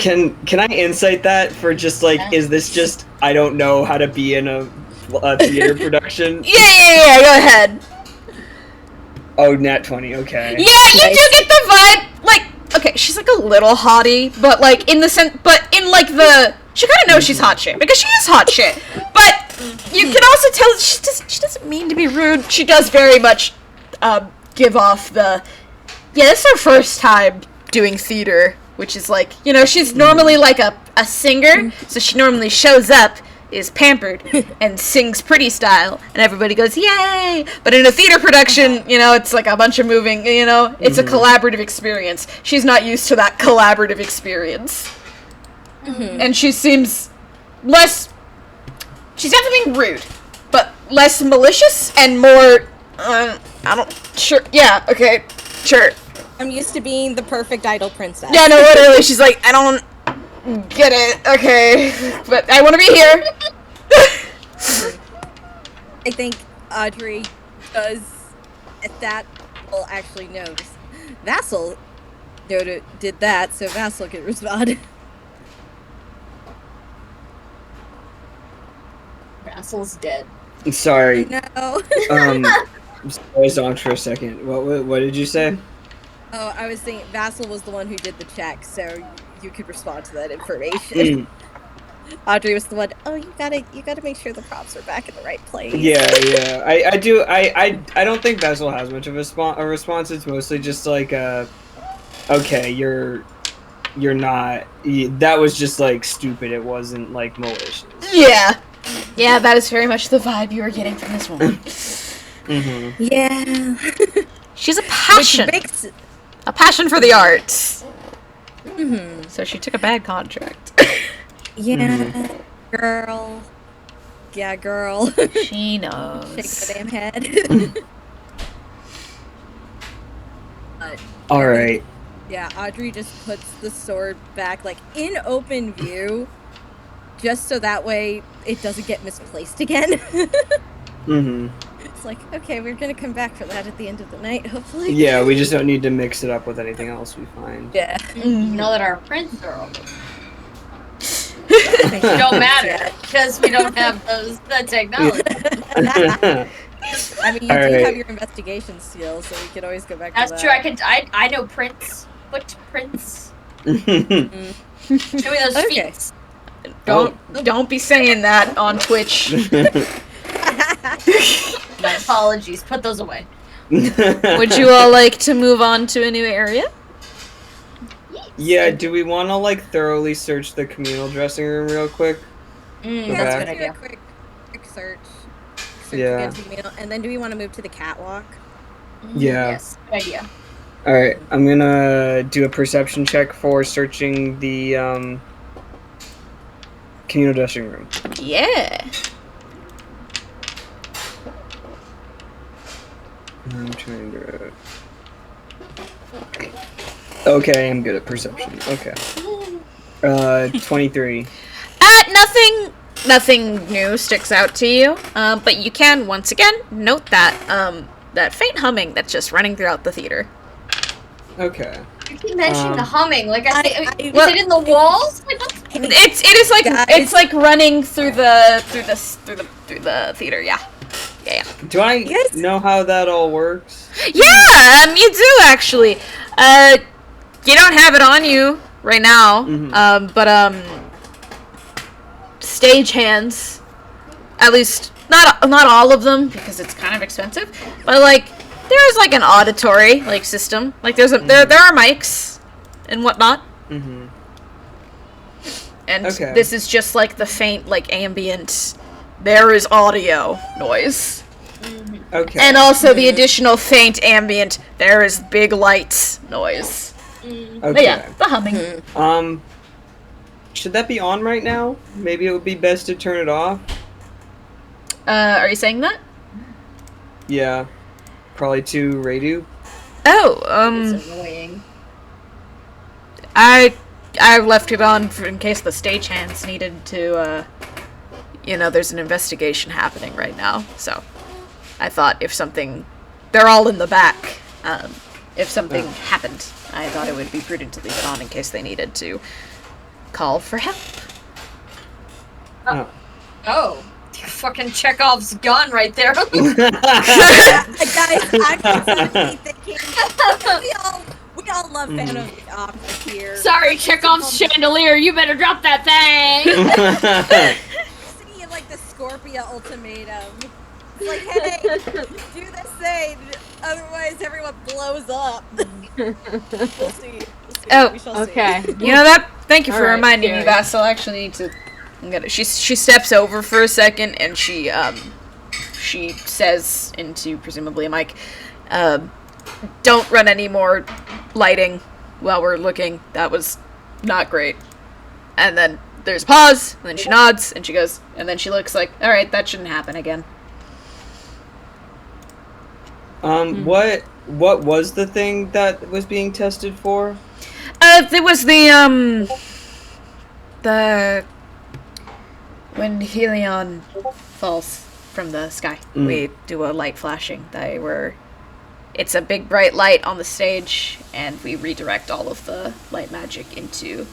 Can I insight that for just like, is this just I don't know how to be in a theater production? Yeah, go ahead. Oh, nat 20. Okay. Yeah, you do get the vibe, like, okay, she's like a little haughty, but like in the sense, but in like the She kind of knows she's hot shit because she is hot shit. But you can also tell that she doesn't mean to be rude. She does very much give off the, yeah, this is her first time doing theater, which is like, you know, she's normally like a singer, so she normally shows up, is pampered, and sings pretty style, and everybody goes, yay! But in a theater production, you know, it's like a bunch of moving, you know, it's a collaborative experience. She's not used to that collaborative experience. And she seems less, she's definitely being rude, but less malicious and more, sure, yeah, okay, sure. I'm used to being the perfect idol princess. Yeah, no, literally, she's like, I don't get it, okay, but I want to be here. I think Audrey does, at that, will actually notice. Vassal did that, so Vassal can respond. Vassal's dead. Sorry. No. I was on for a second. What did you say? Oh, I was saying Vassal was the one who did the check, so you could respond to that information. Audrey was the one. Oh, you gotta make sure the props are back in the right place. Yeah. I do. I don't think Basil has much of a response. It's mostly just like, okay, you're not. That was just like stupid. It wasn't like malicious. Yeah, that is very much the vibe you were getting from this woman. Yeah. She's a passion. A passion for the arts. So she took a bad contract. Yeah, girl. Yeah, girl. She knows. Shake the damn head. All right. Yeah, Audrey just puts the sword back, like, in open view, just so that way it doesn't get misplaced again. It's like, okay, we're gonna come back for that at the end of the night, hopefully. Yeah, we just don't need to mix it up with anything else we find. Yeah. You know that our prints are open. It don't matter because we don't have the technology. I mean, you do have your investigation skills, so we could always go back to that. That's true. I know prints. What prints? Show me those feet. Don't be saying that on Twitch. My apologies. Put those away. Would you all like to move on to a new area? Yeah, do we want to like thoroughly search the communal dressing room real quick? That's a good idea. A quick search. Yeah. Against the meal. And then do we want to move to the catwalk? Yeah. Yes. Good idea. All right, I'm gonna do a perception check for searching the communal dressing room. Yeah. I'm trying to. Okay, I'm good at perception. Okay. 23. Nothing new sticks out to you. But you can once again note that that faint humming that's just running throughout the theater. Okay. You keep mentioning the humming. Like I say, is well, it in the walls? It's like running through the theater. Yeah. Do I know how that all works? Yeah, you do actually. You don't have it on you right now. But stage hands, at least not all of them because it's kind of expensive. But like, there's like an auditory like system. Like there are mics and whatnot. And this is just like the faint like ambient. There is audio noise. Okay. And also the additional faint ambient. There is big lights noise. Okay. But yeah, the humming. Should that be on right now? Maybe it would be best to turn it off. Are you saying that? Yeah. Probably to radio. Oh, It's annoying. I left it on in case the stagehands needed to, there's an investigation happening right now, so I thought they're all in the back, if something happened, I thought it would be prudent to leave it on in case they needed to call for help. Oh. Fucking Chekhov's gun right there. Guys, I'm constantly thinking, we all all love Phantom of the Opera here. Sorry, Chekhov's chandelier. You better drop that thing. Thinking of like the Scorpia ultimatum. It's like, hey, do this thing, otherwise everyone blows up. We'll see. Oh, We shall see. Okay. You know that? Thank you for Alright, reminding me, Gary. Vassal. I actually need to. She steps over for a second and she says into presumably a mic, "Don't run any more lighting while we're looking. That was not great." And then there's a pause, and then she nods and she goes, and then she looks like, "All right, that shouldn't happen again." What was the thing that was being tested for? It was the when Helion falls from the sky, we do a light flashing. It's a big bright light on the stage, and we redirect all of the light magic into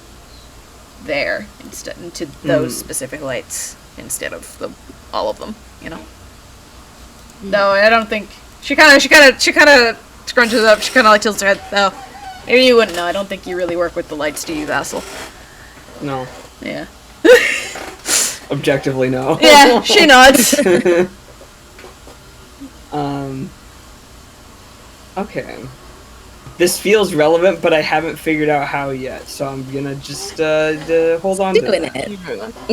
those specific lights instead of all of them. You know. No, I don't think she kind of scrunches up. She kind of like tilts her head. Oh, maybe you wouldn't know. I don't think you really work with the lights, do you, Vassal? No. Yeah. Objectively, no. Yeah, she nods. Okay. This feels relevant, but I haven't figured out how yet, so I'm gonna just hold on to Doing it. it.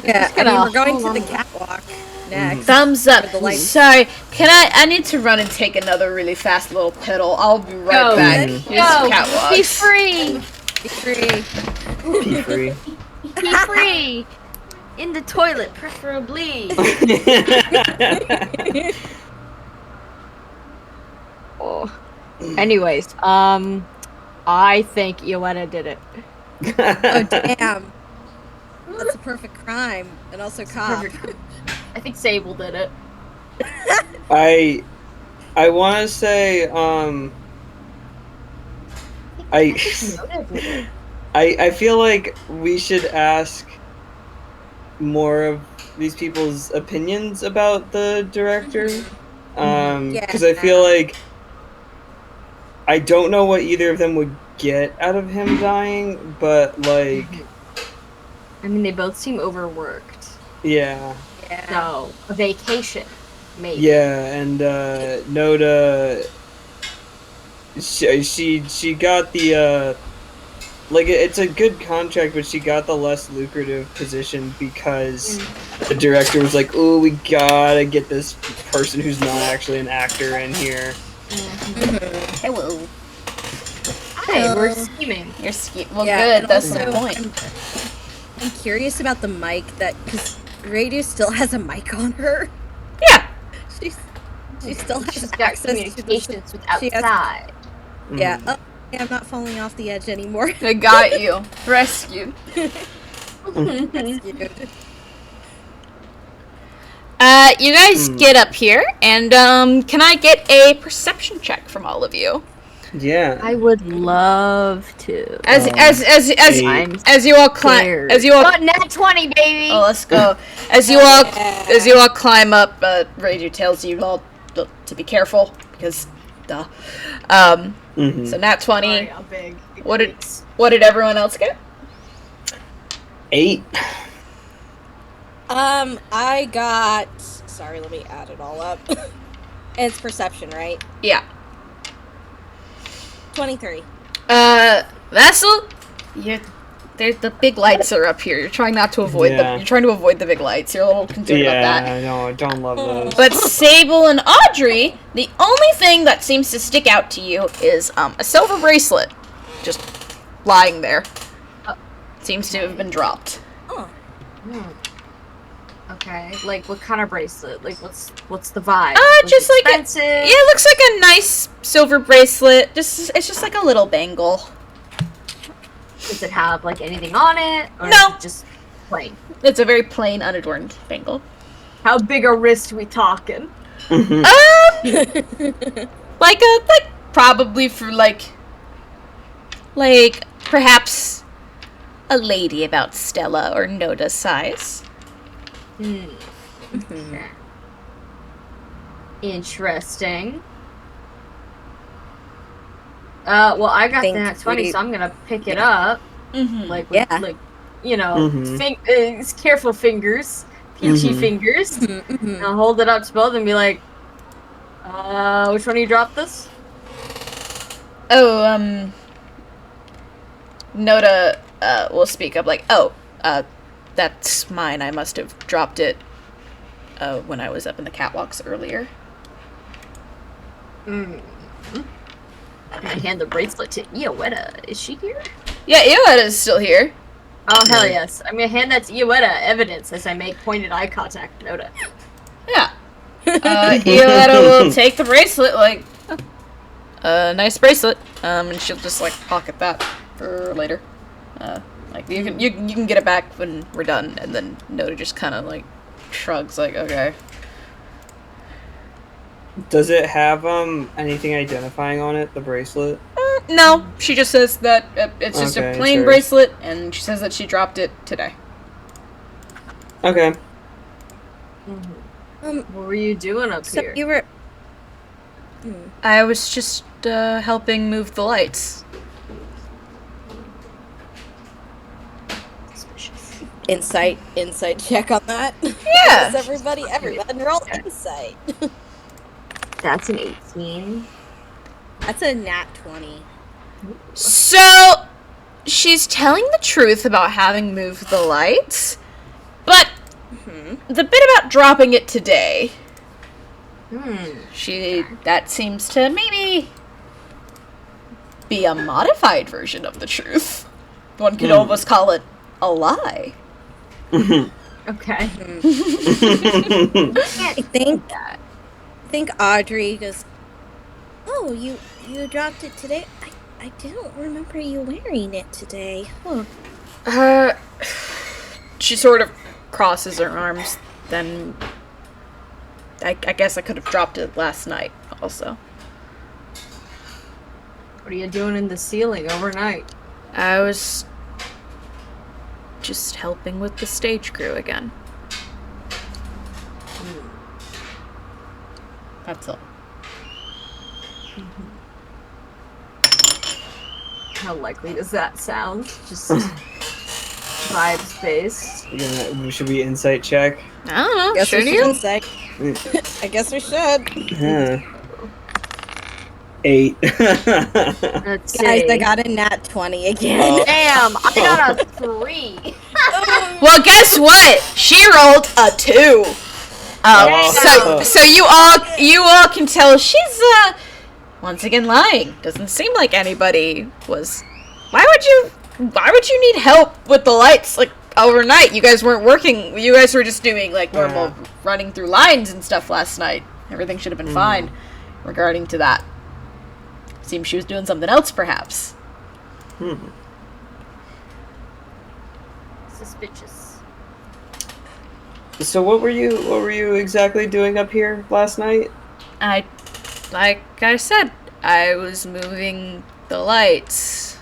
Yeah, I mean, we're going to the catwalk next. Thumbs up. The lights. Sorry, I need to run and take another really fast little pedal. I'll be right Go. back. Mhm. Here's some Go. catwalks. Be free. Be free. Be free. Be free. In the toilet, preferably. Oh. Anyways, I think Iolena did it. Oh, damn. That's a perfect crime. And also cop. I think Sable did it. I want to say I feel like we should ask more of these people's opinions about the director, because I feel like I don't know what either of them would get out of him dying, but like, I mean, they both seem overworked. yeah. So, a vacation, maybe. Yeah, and Noda, she got the like, it's a good contract, but she got the less lucrative position because the director was like, "Oh, we gotta get this person who's not actually an actor in here." Hello. Hey, we're scheming. You're well, Yeah, good. and That's the also, point. I'm curious about the mic because Radio still has a mic on her. Yeah. She still has She's got access communications with she has- outside. Yeah. Oh, yeah, I'm not falling off the edge anymore. I got you. Rescued. Rescued. You guys get up here, and can I get a perception check from all of you? Yeah. I would love to. As you all climb, Scared. as you all, Got nat 20, baby! oh, let's go. As you all climb up, Radio tells you all to be careful because, duh. So nat 20. Sorry, I'm big. What did everyone else get? 8. I got. Sorry, let me add it all up. It's perception, right? Yeah. 23. Vassal, the big lights are up here. You're trying not to avoid them. You're trying to avoid the big lights. You're a little concerned about that. Yeah, no, I don't love those. But Sable and Audrey, the only thing that seems to stick out to you is a silver bracelet, just lying there. Seems to have been dropped. Oh. Okay, like what kind of bracelet? Like what's the vibe? Just like expensive? it looks like a nice silver bracelet. It's just like a little bangle. Does it have like anything on it? Or No. is it just plain? It's a very plain, unadorned bangle. How big a wrist we talking? Like probably for like perhaps a lady about Stella or Noda's size. Okay. Interesting. Well, I got Think that 20, we- so I'm gonna pick it up. Mm-hmm. Like, Yeah. like, you know, Mhm. careful fingers, peachy Mhm. fingers. Mhm. And I'll hold it up to both and be like, which one of you dropped this? Oh, Noda, will speak up like, that's mine. I must have dropped it, when I was up in the catwalks earlier. I'm gonna hand the bracelet to Iowetta. Is she here? Yeah, Iowetta is still here. Oh, hell yes. I'm gonna hand that to Iowetta, evidence, as I make pointed eye contact with Noda. Yeah. Iowetta will take the bracelet, like, nice bracelet. And she'll just, like, pocket that for later. Like, you can get it back when we're done, and then Noda just kind of, like, shrugs, like, okay. Does it have anything identifying on it? The bracelet? No, she just says that it's just a Okay, plain sure. bracelet, and she says that she dropped it today. Okay. What were you doing up So here? you were I was just helping move the lights. Suspicious. insight check on that. Yeah. Yes, everybody roll insight. That's an 18. That's a nat 20. So, she's telling the truth about having moved the lights, but the bit about dropping it today, that seems to maybe be a modified version of the truth. One could almost call it a lie. Okay. I think Audrey goes, "Oh, you dropped it today? I didn't remember you wearing it today." Oh. She sort of crosses her arms, then I guess I could have dropped it last night also. What are you doing in the ceiling overnight? I was just helping with the stage crew again. That's all. How likely does that sound? Just vibes based. Should we insight check? I don't know. Guess Should we you? should say. I guess we should. Huh. 8. Let's Guys, see. I got a nat 20 again. Oh. Damn, I got a 3. Well, guess what? She rolled a 2. So you all can tell she's once again lying. Doesn't seem like anybody was. Why would you need help with the lights like overnight? You guys weren't working. You guys were just doing like normal running through lines and stuff last night. Everything should have been fine regarding to that. Seems she was doing something else, perhaps. Suspicious. So what were you exactly doing up here last night? Like I said, I was moving the lights.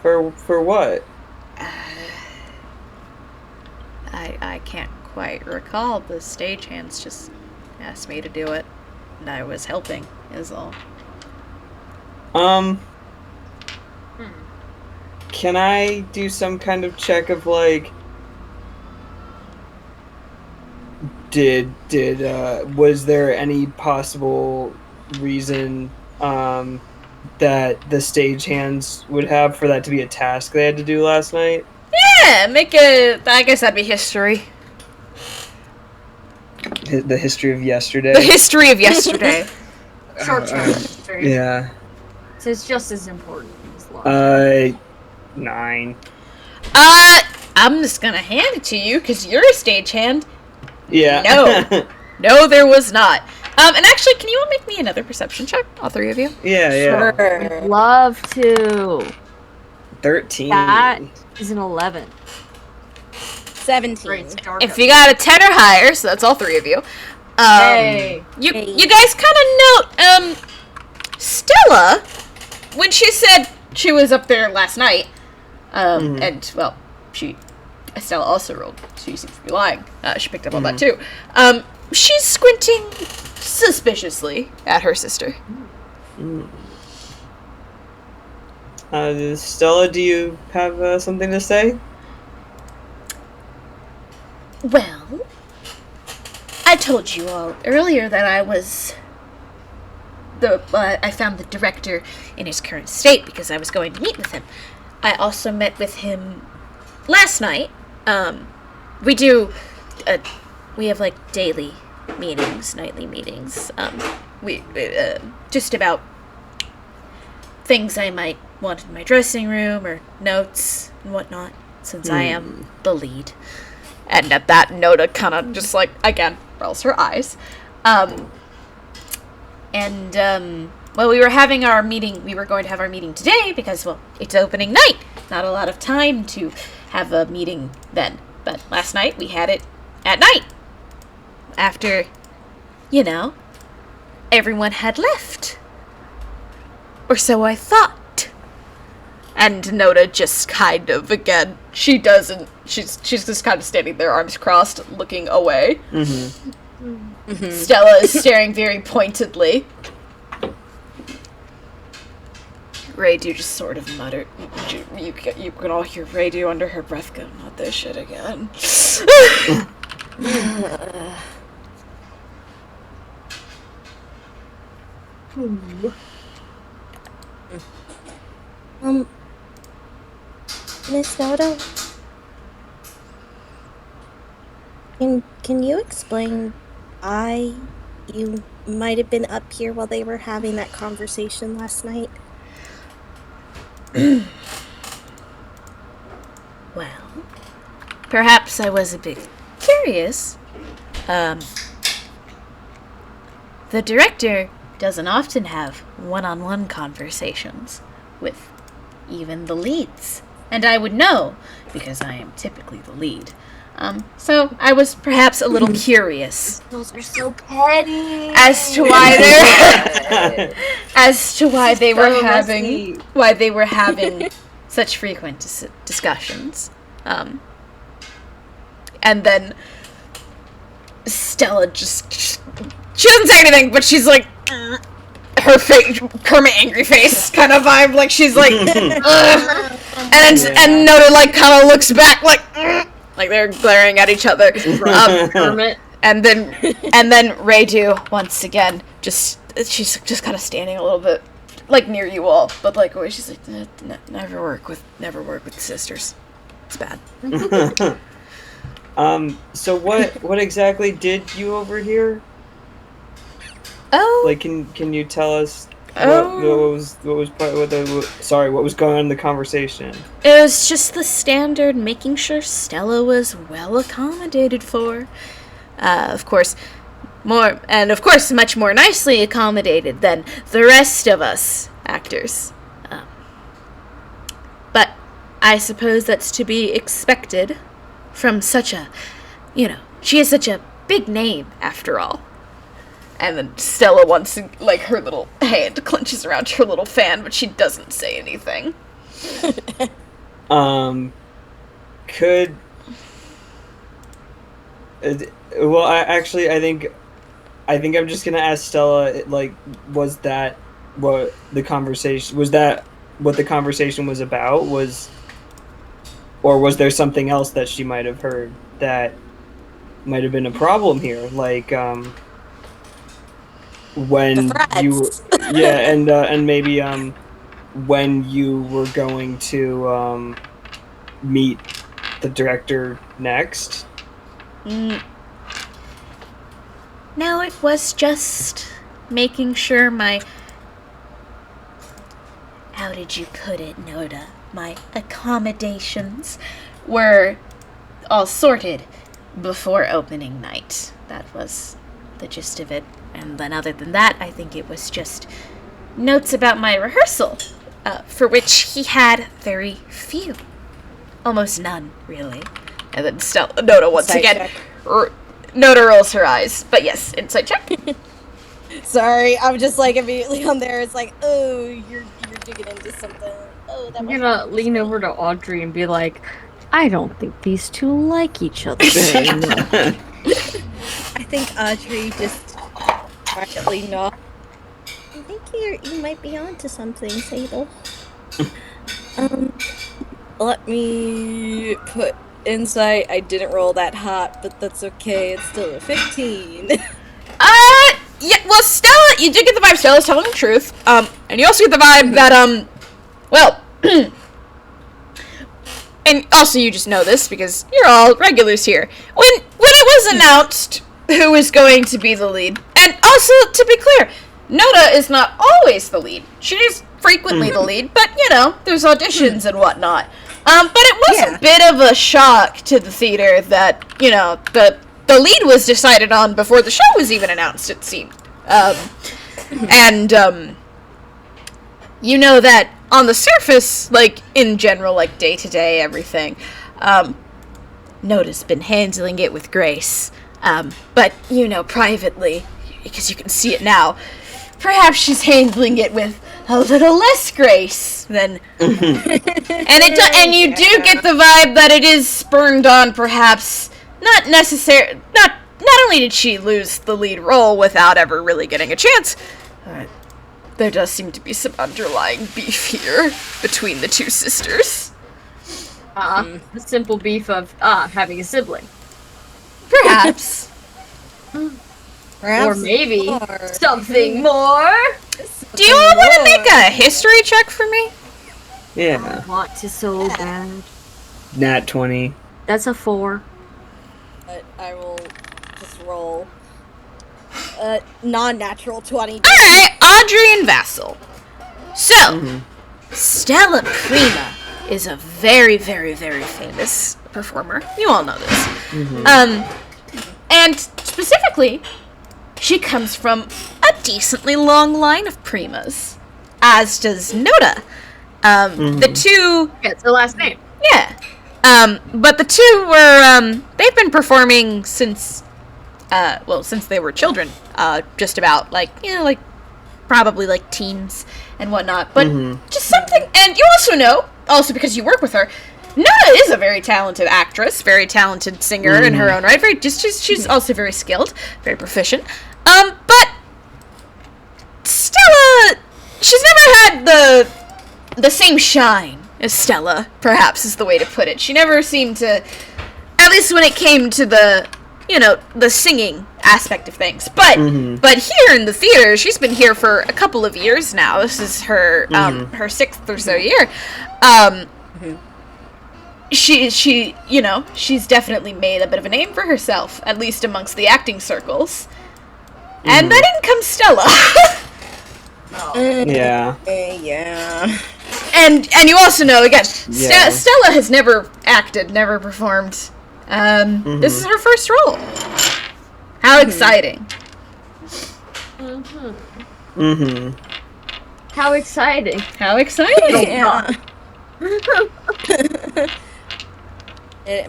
For what? I can't quite recall. The stagehands just asked me to do it, and I was helping, is all. Can I do some kind of check of like was there any possible reason that the stagehands would have for that to be a task they had to do last night? Yeah, I guess that'd be history. The history of yesterday. The history of yesterday. Short-term history. Yeah. So it's just as important as long. 9. I'm just gonna hand it to you, because you're a stagehand. Yeah. No. No, there was not. And actually, can you all make me another perception check? All three of you? Yeah. Sure. Love to. 13. That is an 11. 17. Right, it's dark If up you got a 10 or higher, so that's all three of you. Hey. You Hey. guys kind of note, Stella, when she said she was up there last night, and, well, Stella also rolled, so you seem to be lying. She picked up on that too. She's squinting suspiciously at her sister. Stella, do you have something to say? Well, I told you all earlier that I found the director in his current state because I was going to meet with him. I also met with him last night. We have like daily meetings, nightly meetings. Just about things I might want in my dressing room or notes and whatnot, since I am the lead. And at that, Noda kind of just like, again, rolls her eyes. Well, we were going to have our meeting today because, well, it's opening night. Not a lot of time to have a meeting then. But last night, we had it at night. After, everyone had left. Or so I thought. And Noda just kind of, again, she's just kind of standing there, arms crossed, looking away. Stella is staring very pointedly. Radu just sort of muttered. You can all hear Radu under her breath go, not this shit again. Miss Noda, can you explain why you might have been up here while they were having that conversation last night? Well, perhaps I was a bit curious. The director doesn't often have one-on-one conversations with even the leads. And I would know, because I am typically the lead. So I was perhaps a little curious. Those are so petty. As to why they were having such frequent discussions. And then Stella she doesn't say anything, but she's like, her face, Kermit angry face kind of vibe, like she's like, ugh. And Noda like kind of looks back like they're glaring at each other. Kermit. And then Radu once again she's just kind of standing a little bit like near you all, but like always she's like, never work with sisters. It's bad. So what exactly did you overhear? Oh. Like, can you tell us what was going on in the conversation? It was just the standard, making sure Stella was well accommodated for. Of course, much more nicely accommodated than the rest of us actors. But I suppose that's to be expected from such a, she has such a big name after all. And then Stella wants to, like, her little hand clenches around her little fan, but she doesn't say anything. I think I'm just gonna ask Stella, like, was that what the conversation was about? Or was there something else that she might have heard that might have been a problem here? Like, when you, and maybe when you were going to meet the director next. No, it was just making sure how did you put it, Noda? My accommodations were all sorted before opening night. That was the gist of it. And then other than that, I think it was just notes about my rehearsal, for which he had very few. Almost none, really. And then Noda once again, Noda rolls her eyes. But yes, insight check. Sorry, I'm just like immediately on there. It's like, oh, you're digging into something. Oh, that. I'm gonna lean over to Audrey and be like, I don't think these two like each other very much. I think Audrey just quietly nods. I think you might be onto something, Sable. Let me put insight. I didn't roll that hot, but that's okay. It's still a 15. Yeah, well, Stella, you do get the vibe Stella's telling the truth. And you also get the vibe that, well, and also you just know this because you're all regulars here. When it was announced who was going to be the lead, and also, to be clear, Noda is not always the lead. She is frequently the lead, but, you know, there's auditions and whatnot. But it was a bit of a shock to the theater that, you know, the lead was decided on before the show was even announced, it seemed. You know that on the surface, like, in general, like, day-to-day everything, Noda's been handling it with grace. But, you know, privately, because you can see it now, perhaps she's handling it with a little less grace than... and you do get the vibe that it is spurned on, perhaps, not only did she lose the lead role without ever really getting a chance, there does seem to be some underlying beef here between the two sisters. The simple beef of, having a sibling. Perhaps. Or maybe something more. Do you all want to make a history check for me? Yeah. I want to so bad. Nat 20. That's a 4. But I will just roll non-natural 20. Alright, Audrey and Vassal. So, Stella Prima is a very, very, very famous performer. You all know this. And specifically, she comes from a decently long line of primas, as does Noda. The two... Yeah, it's her last name. Yeah. But the two were, they've been performing since they were children. Just about, like, you know, like, probably, like, teens and whatnot. But just something, and you also know, also because you work with her, Noda is a very talented actress, very talented singer in her own right. She's also very skilled, very proficient. But Stella, she's never had the same shine as Stella, perhaps is the way to put it. She never seemed to, at least when it came to the, you know, the singing aspect of things. But here in the theater, she's been here for a couple of years now. This is her her 6th or so year. She, you know, she's definitely made a bit of a name for herself, at least amongst the acting circles. And then in comes Stella. Yeah. Yeah. And you also know, again, Stella has never acted, never performed. This is her first role. How exciting. How exciting. How exciting. Yeah.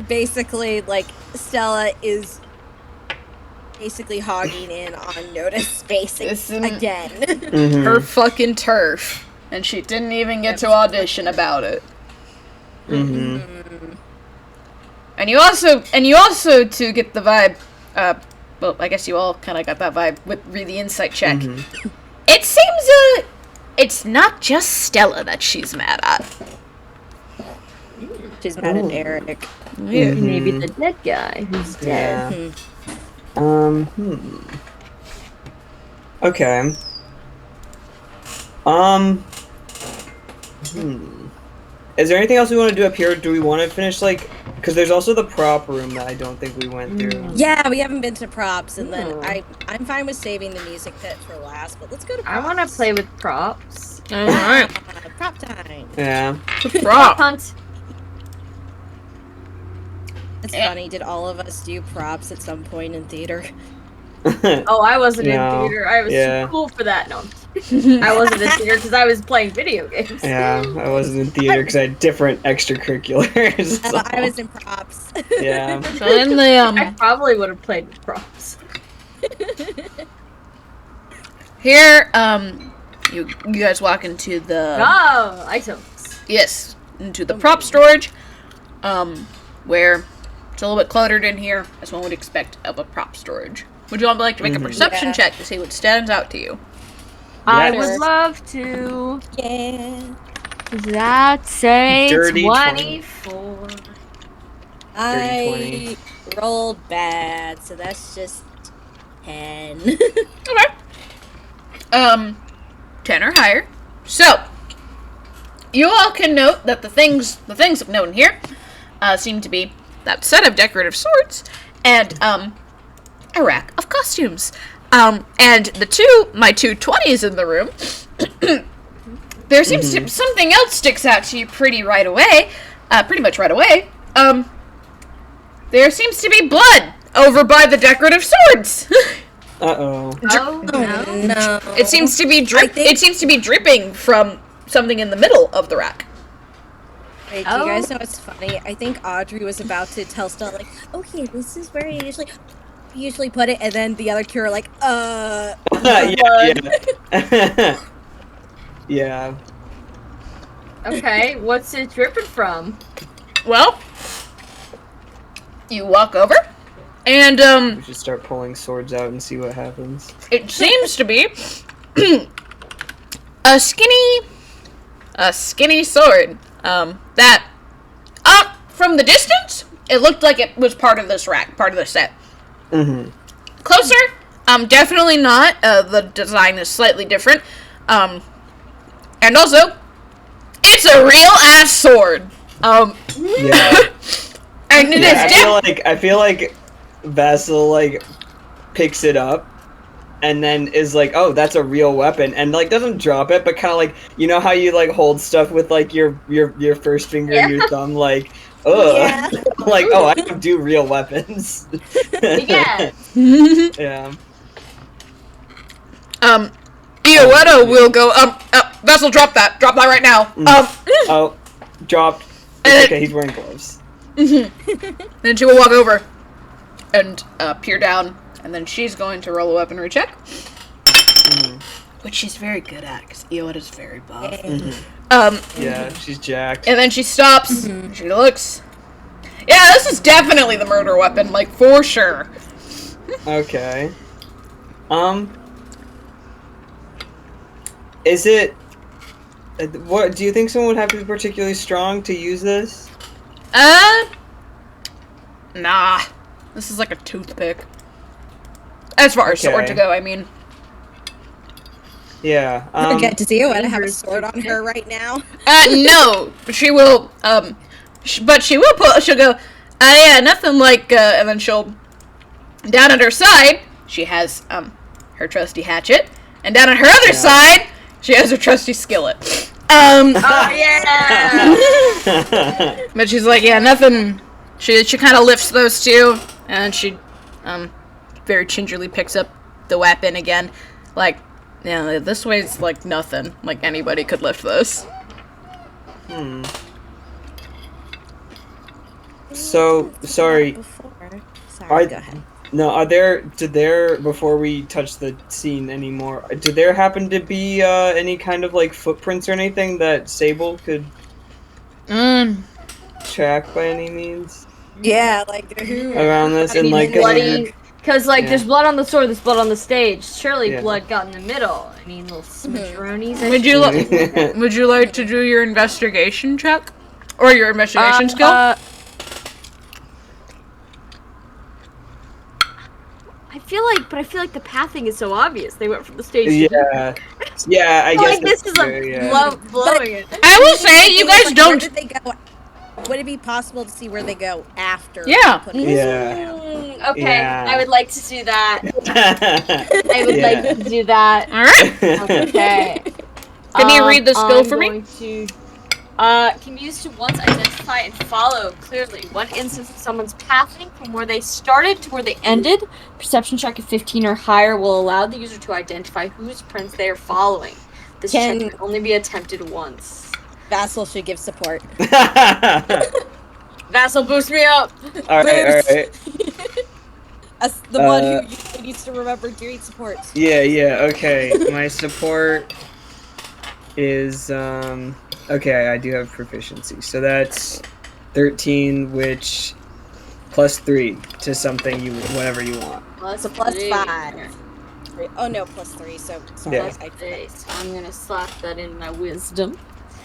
Basically, like, Stella is basically hogging in on Noda's space again. Her fucking turf. And she didn't even get to audition about it. And you also to get the vibe, well, I guess you all kind of got that vibe with the insight check. It seems, it's not just Stella that she's mad at. She's mad at Eric. Yeah. Maybe the dead guy who's dead. Okay. Is there anything else we want to do up here? Do we want to finish, like, because there's also the prop room that I don't think we went through. Yeah, we haven't been to props, and then I'm fine with saving the music pit for last, but let's go to props. I want to play with props. Alright. Prop time. Yeah. Prop. Hunt. It's funny, did all of us do props at some point in theater? Oh, I wasn't in No. theater. I was too cool for that. No, I wasn't in theater because I was playing video games. Yeah, I wasn't in theater because I had different extracurriculars. so- I was in props. Yeah. So in the, I probably would have played with props. here, you guys walk into the... Oh, items. Yes, into the prop storage, where it's a little bit cluttered in here, as one would expect of a prop storage. Would you all like to make a perception check to see what stands out to you? I Yes. would love to. Yeah. That's a Dirty 24. I rolled bad, so that's just 10. Okay. 10 or higher. So, you all can note that the things of note here seem to be that set of decorative swords and a rack of costumes. And my two 20s in the room, there seems to something else sticks out to you pretty much right away. There seems to be blood over by the decorative swords. Uh-oh. Oh, no. It seems to be dripping from something in the middle of the rack. Wait, do you guys know what's funny? I think Audrey was about to tell Stone, like, okay, this is where I usually put it, and then the other two are like, yeah. Yeah. Okay, what's it dripping from? Well, you walk over, and We should start pulling swords out and see what happens. it seems to be a skinny sword. That from the distance, it looked like it was part of this rack, part of the set. Mm-hmm. Closer, definitely not. The design is slightly different. And also, it's a real ass sword. Yeah. And it is I feel like Vassal like picks it up and then is like, oh, that's a real weapon, and like doesn't drop it, but kind of like, you know how you like hold stuff with like your first finger and your thumb, like, ugh. yeah. Like, oh, I don't do real weapons. Yeah. Yeah. Iowetta will go, Vessel, drop that right now. Oh, dropped. It's okay, he's wearing gloves. Then she will walk over and peer down, and then she's going to roll a weaponry check. Which she's very good at, because Ioetta's very buff. Yeah, she's jacked. And then she stops, she looks. Yeah, this is definitely the murder weapon, like, for sure. Okay. Is it... What, do you think someone would have to be particularly strong to use this? Nah. This is like a toothpick. As far as sword to go, I mean. Yeah. Forget to see you and have a sword on her right now. No. She will, but she will she'll go, yeah, nothing like, and then she'll, down at her side, she has, her trusty hatchet, and down at her other side, she has her trusty skillet. Oh, yeah! But she's like, yeah, nothing, she kind of lifts those two, and she, very gingerly picks up the weapon again, like, yeah, this weighs like nothing, like anybody could lift this. So, sorry. Go ahead. No, before we touch the scene anymore, do there happen to be, any kind of, like, footprints or anything that Sable could track by any means? Yeah, like, who? Around this, I and, mean, like, bloody... Because, like, Yeah. there's blood on the sword, there's blood on the stage. Surely Yeah. blood got in the middle. I mean, little smidgeroonies. Would you like to do your investigation check? Or your investigation skill? I feel like the pathing is so obvious. They went from the stage to Yeah. Yeah, I guess like this is fair, yeah. blowing it. I will say, you guys Where don't... did they go? Would it be possible to see where they go after? Yeah. putting it- Yeah. Okay, Yeah. I would like to do that. I would Yeah. like to do that. Alright. Okay. Can you read the skill I'm for me? going can be used to once identify and follow clearly one instance of someone's pathing from where they started to where they ended. Perception check of 15 or higher will allow the user to identify whose prints they are following. This check can only be attempted once. Vassal should give support. Vassal, boost me up! Alright. As the one who needs to remember to read support. Yeah, okay. My support is, okay, I do have proficiency. So that's 13, which plus 3 to something whatever you want. So plus 5. Oh no, plus 3, so sorry. Yeah. Okay, so I'm gonna slap that in my wisdom.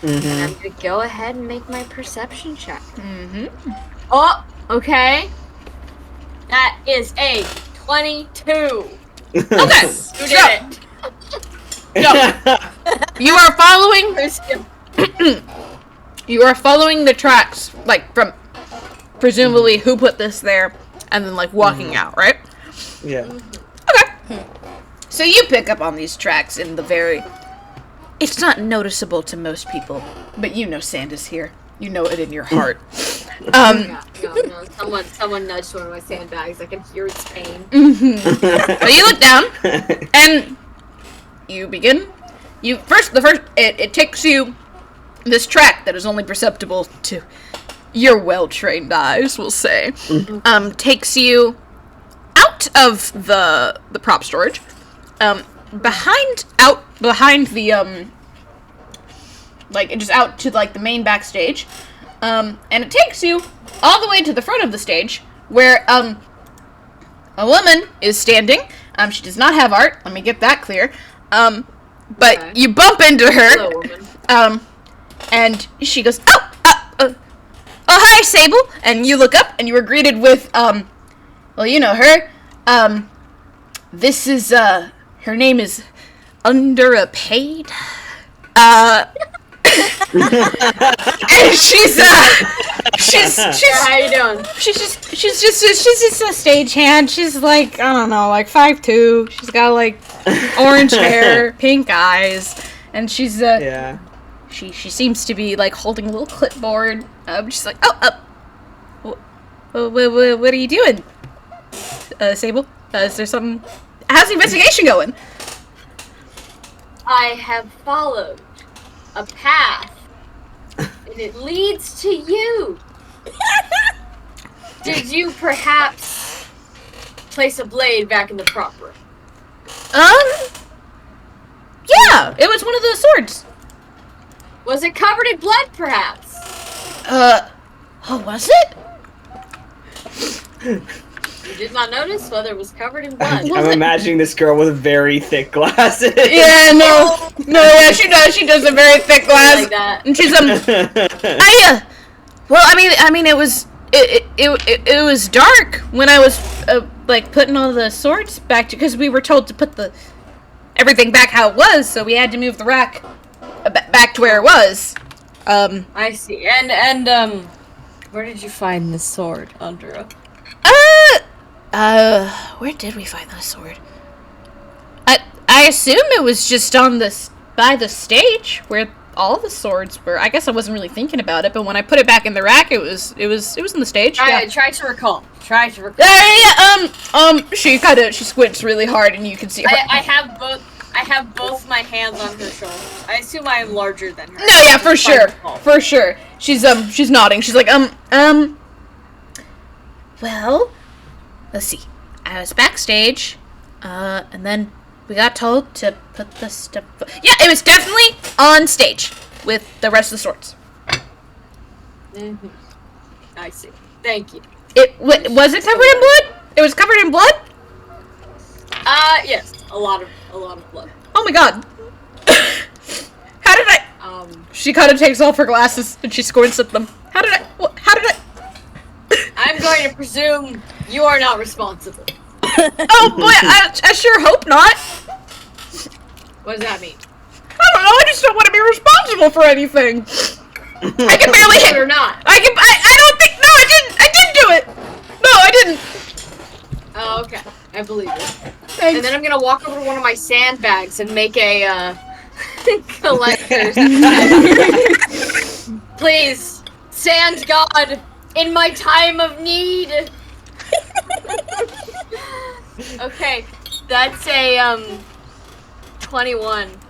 And I'm gonna go ahead and make my perception check. Mm-hmm. Oh, okay. That is a 22. Okay. You did it. You are following. First skill. You are following the tracks, like from presumably who put this there, and then like walking out, right? Yeah. Okay. So you pick up on these tracks in the very. It's not noticeable to most people, but you know sand is here. You know it in your heart. No. Someone nudged one of my sandbags. I can hear its pain. So you look down, and you begin. It takes you this track that is only perceptible to your well-trained eyes, we'll say. Takes you out of the prop storage, behind the just out to like the main backstage, and it takes you all the way to the front of the stage where a woman is standing. She does not have art. Let me get that clear. But Okay. you bump into her. Hello, woman. And she goes, oh, hi, Sable. And you look up, and you are greeted with, well, you know her. This is, her name is Underpaid. And she's How you doing? she's just a stagehand. She's like, I don't know, like 5'2". She's got like orange hair, pink eyes, and she's Yeah. She seems to be like holding a little clipboard. She's like, what are you doing, Sable? Is there something? How's the investigation going? I have followed a path, and it leads to you. Did you perhaps place a blade back in the prop room? Yeah, it was one of those swords. Was it covered in blood, perhaps? Was it? You did not notice whether it was covered in blood. I'm imagining this girl with very thick glasses. Yeah, no, yeah, she does. She does a very thick glass, Like that. and she's well, I mean, it was dark when I was like putting all the swords back because we were told to put everything back how it was, so we had to move the rack back to where it was. I see. And where did you find this sword, Andrea? Where did we find the sword? I assume it was just by the stage where all the swords were. I guess I wasn't really thinking about it, but when I put it back in the rack, it was in the stage. Try to recall. She squints really hard, and you can see her. I have both my hands on her shoulders. I assume I am larger than her. No, yeah, for sure. She's nodding. She's like, well, let's see. I was backstage, and then we got told to put the stuff. Yeah, it was definitely on stage with the rest of the swords. Mm-hmm. I see. Thank you. Was it covered in blood? It was covered in blood? Yes. A lot of blood. Oh my god. How did I? She kind of takes off her glasses and she squints at them. How did I? I'm going to presume you are not responsible. Oh boy, I sure hope not. What does that mean? I don't know, I just don't want to be responsible for anything. I can barely hit or not. I don't think, no, I didn't do it. No, I didn't. Oh, okay. I believe it. Thanks. And then I'm gonna walk over to one of my sandbags and make a, collector's. Please, sand god, in my time of need. Okay, that's a, 21. What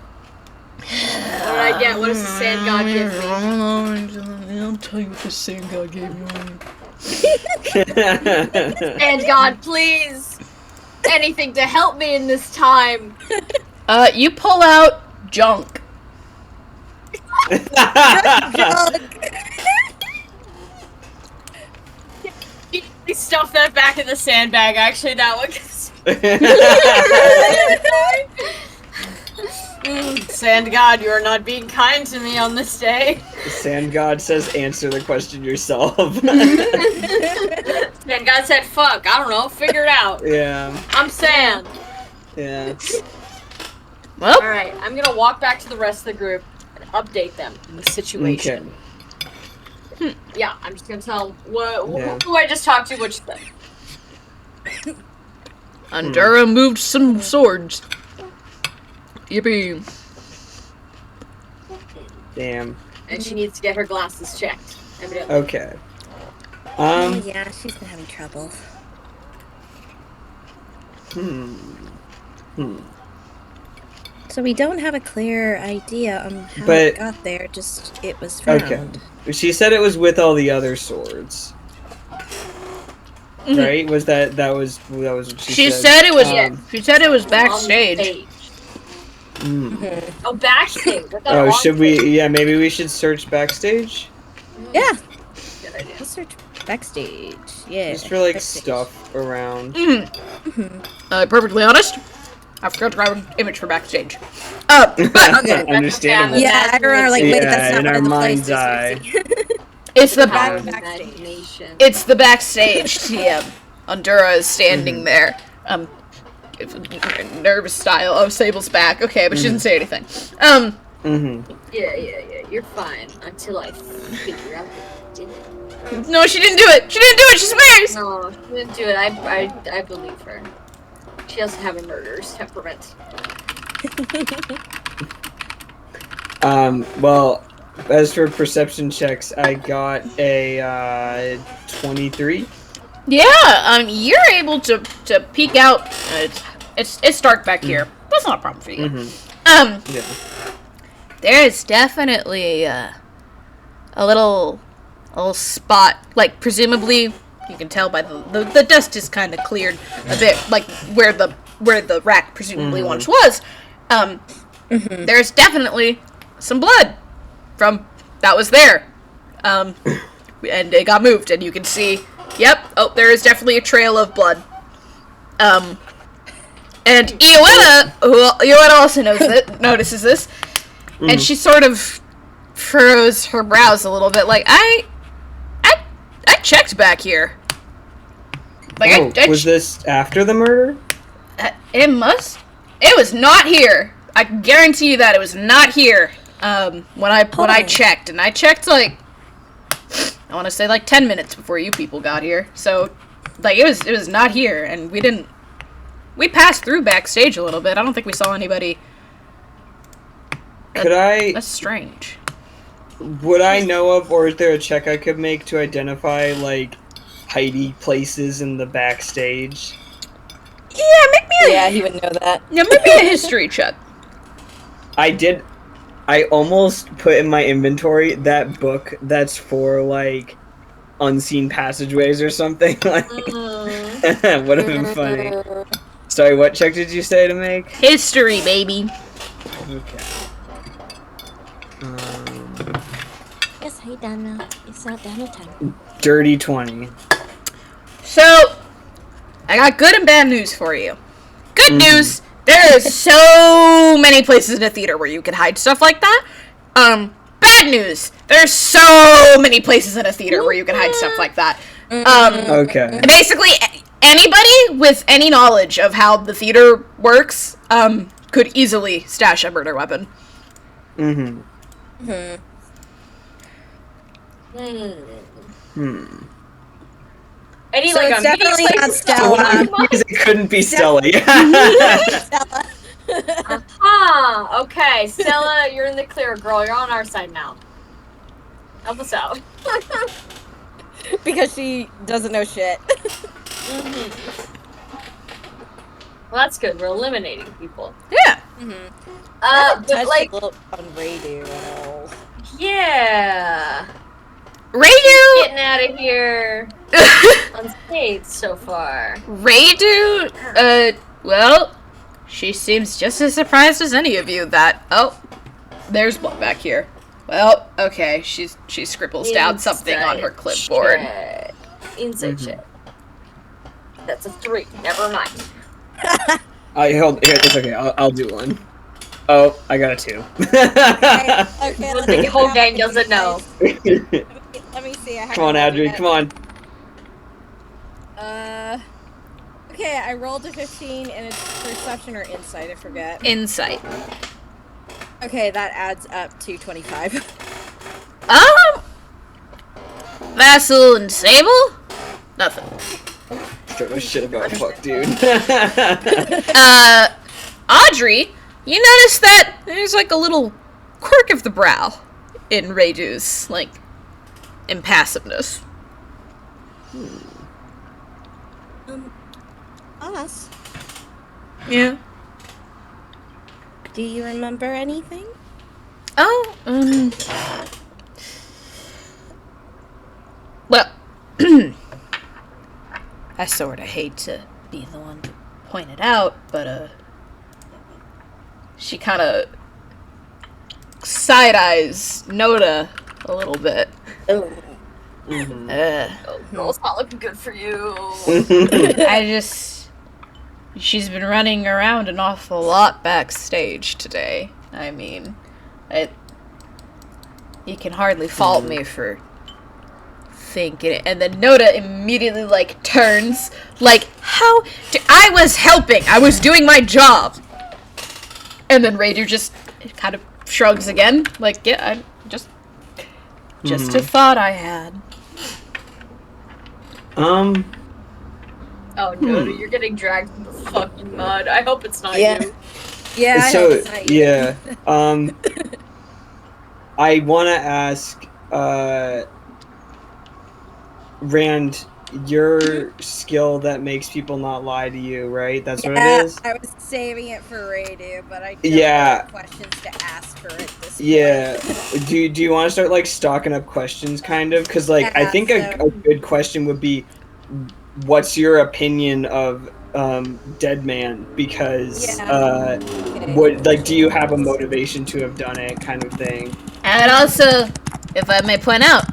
did I get? What does the sand god give me? I'll tell you what the sand god gave you. Sand god, please! Anything to help me in this time. You pull out junk. You stuff that back in the sandbag. Actually, that one. Sand God, you are not being kind to me on this day. The Sand God says, answer the question yourself. Sand God said, fuck, I don't know, figure it out. Yeah. I'm Sand. Yeah. Well, Alright, I'm gonna walk back to the rest of the group and update them on the situation. Okay. Yeah, I'm just gonna tell Yeah. who I just talked to, what she said. Andura moved some swords. Yippee. Damn. And she needs to get her glasses checked. Evidently. Okay. Yeah, she's been having trouble. So we don't have a clear idea on how But- it got there, just it was found. Okay. She said it was with all the other swords. Right? Was that was what She said? said it was. Um, She said it was On backstage. stage. mm. Oh, backstage. I thought Oh, on should we? stage. Yeah, maybe we should search backstage. Yeah, Good idea. let's search backstage. Yeah. Just for like backstage. stuff around. Perfectly honest, I forgot to grab an image for backstage. But Understandable. Yeah, I remember, like, wait, Yeah, that's not in one our of the mind's places eye. we see. it's the Power Back- of backstage. imagination. it's the backstage TM. Andura is standing there, nervous style. Oh, Sable's back. Okay, but she doesn't say anything. Mm-hmm. Yeah, you're fine until I figure out that you did it. No, she didn't do it. She didn't do it. She swears. No, she didn't do it. I believe her. She doesn't have a murderer's temperament. Well, as for perception checks, I got a 23. Yeah. You're able to peek out. It's dark back here. That's not a problem for you. Yeah. There is definitely a little spot, like presumably you can tell by the dust is kind of cleared a bit, like where the rack presumably once was. There's definitely some blood from that was there, and it got moved, and you can see. Yep. Oh, there is definitely a trail of blood. And Iowena also notices this, and she sort of furrows her brows a little bit, like I checked back here. Like was this after the murder? it was not here. I can guarantee you that it was not here. When I checked, and I checked like I want to say like 10 minutes before you people got here. So like it was not here, and we passed through backstage a little bit. I don't think we saw anybody. That's strange. Would I know of, or is there a check I could make to identify, like, hidey places in the backstage? Yeah, make me Yeah, he would know that. Yeah, maybe a history check. I almost put in my inventory that book that's for, like, unseen passageways or something. Like, would have been funny. Sorry, what check did you say to make? History, baby. Okay. Yes, hey Dana. It's not Dana time. Dirty 20. So, I got good and bad news for you. Good news, there is so many places in a theater where you can hide stuff like that. Bad news, there's so many places in a theater where you can hide stuff like that. Okay. Basically, anybody with any knowledge of how the theater works, could easily stash a murder weapon. Any So like it's a definitely meeting not place Stella. Because it couldn't be Stella. Huh. Okay, Stella, you're in the clear, girl. You're on our side now. Help us out. Because she doesn't know shit. Well, that's good. We're eliminating people. Yeah. But Touched like, a little on Radu and all. yeah, Radu! getting out of here unscathed so far. Radu, well, she seems just as surprised as any of you that, oh, there's blood back here. Well, okay, she scribbles down something on her clipboard. Insight check. That's a 3. Never mind. Here, it's okay. I'll do one. Oh, I got a 2. Okay, The whole gang doesn't know. Let me see. Come on, Audrey. Come on. Okay, I rolled a 15, and it's perception or insight. I forget. Insight. Okay, that adds up to 25. Vassal and Sable? Nothing. Don't know shit about fuck, dude. Audrey, you notice that there's like a little quirk of the brow in Raydu's, like, impassiveness. Us? Yeah. Do you remember anything? Oh, well, I sorta hate to be the one to point it out, but, she kinda side-eyes Noda a little bit. Girl, it's not looking good for you. She's been running around an awful lot backstage today. I mean, you can hardly fault me for thinking it. And then Noda immediately, like, turns, like, I was helping! I was doing my job! And then Raider just kind of shrugs again, like, yeah, I just a thought I had. Oh no, you're getting dragged in the fucking mud. I hope it's not you. Yeah, I So, hope it's not you. yeah. I want to ask, Rand, your skill that makes people not lie to you, right? That's what it is? I was saving it for Radu, but I don't Yeah. have questions to ask her at this point. Yeah. Do you want to start, like, stocking up questions, kind of? Because, like, I think a good question would be, what's your opinion of Dead Man? Because do you have a motivation to have done it, kind of thing? And also, if I may point out,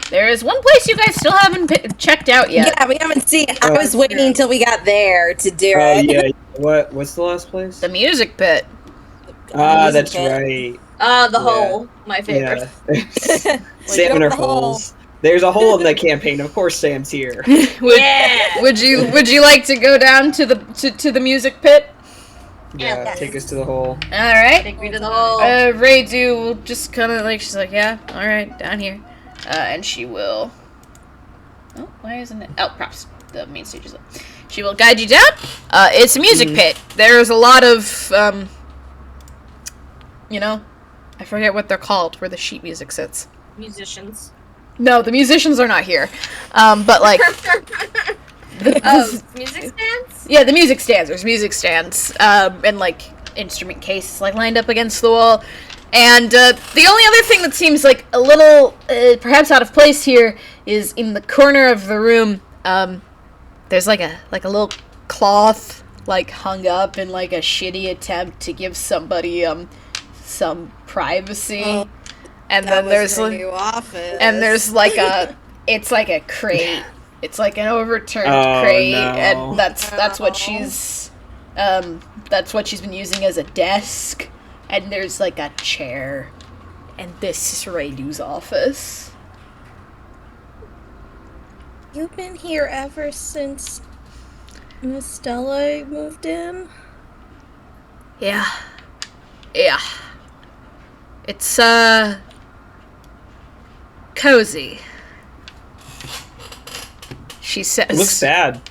there is one place you guys still haven't checked out yet. Yeah, we haven't seen. I was waiting until we got there to do it. Oh yeah. What's the last place? The music pit. That's right. The hole. My favorite. Yeah. Salmon or holes. There's a hole in the campaign. Of course, Sam's here. Would you like to go down to the music pit? Yeah, Yes. take us to the hole. All right. Take me to the hole. Raydu will just kind of like, she's like, yeah, all right, down here, and she will. Oh, why isn't it? Oh, props. The main stage is up. She will guide you down. It's a music pit. There's a lot of I forget what they're called, where the sheet music sits. Musicians. No, the musicians are not here. But like Music stands? yeah, the music stands. There's music stands, and like instrument cases like lined up against the wall. And the only other thing that seems like a little perhaps out of place here is in the corner of the room. There's like a little cloth like hung up in like a shitty attempt to give somebody some privacy. And then there's like, and there's like it's like a crate. It's like an overturned crate, and that's what she's been using as a desk. And there's like a chair, and this is Raydu's office. You've been here ever since Miss Stella moved in? Yeah. It's cozy. She says. It looks bad.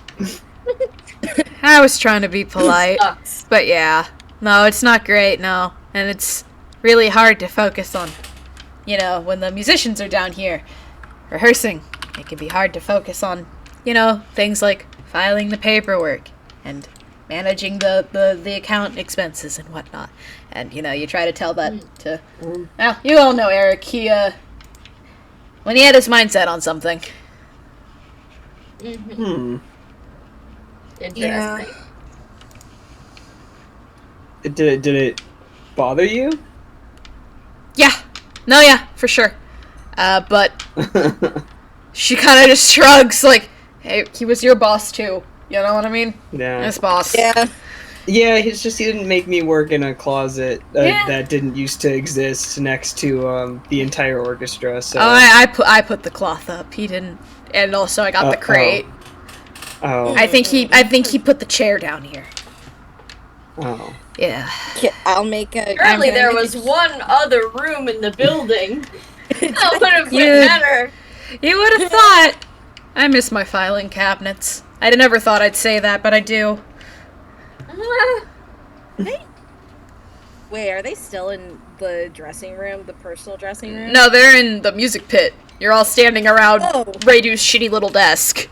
I was trying to be polite, Sucks. but yeah. No, it's not great, no. And it's really hard to focus on, when the musicians are down here rehearsing. It can be hard to focus on, things like filing the paperwork and managing the account expenses and whatnot. And, you try to tell that to... Well, you all know Eric. He, when he had his mind set on something. Interesting. Yeah. Did it bother you? Yeah. No, yeah, for sure. But she kind of just shrugs like, hey, he was your boss too. You know what I mean? Yeah. His boss. Yeah. Yeah, it's just he didn't make me work in a closet Yeah. that didn't used to exist next to the entire orchestra. So I put the cloth up. He didn't, and also I got the crate. Oh. I think he put the chair down here. Oh. Yeah. I'll make a. Apparently, there was one other room in the building. That would have been Yeah. better. You would have thought. I miss my filing cabinets. I never thought I'd say that, but I do. Wait, are they still in the dressing room, the personal dressing room? No, they're in the music pit. You're all standing around Oh. Radu's shitty little desk.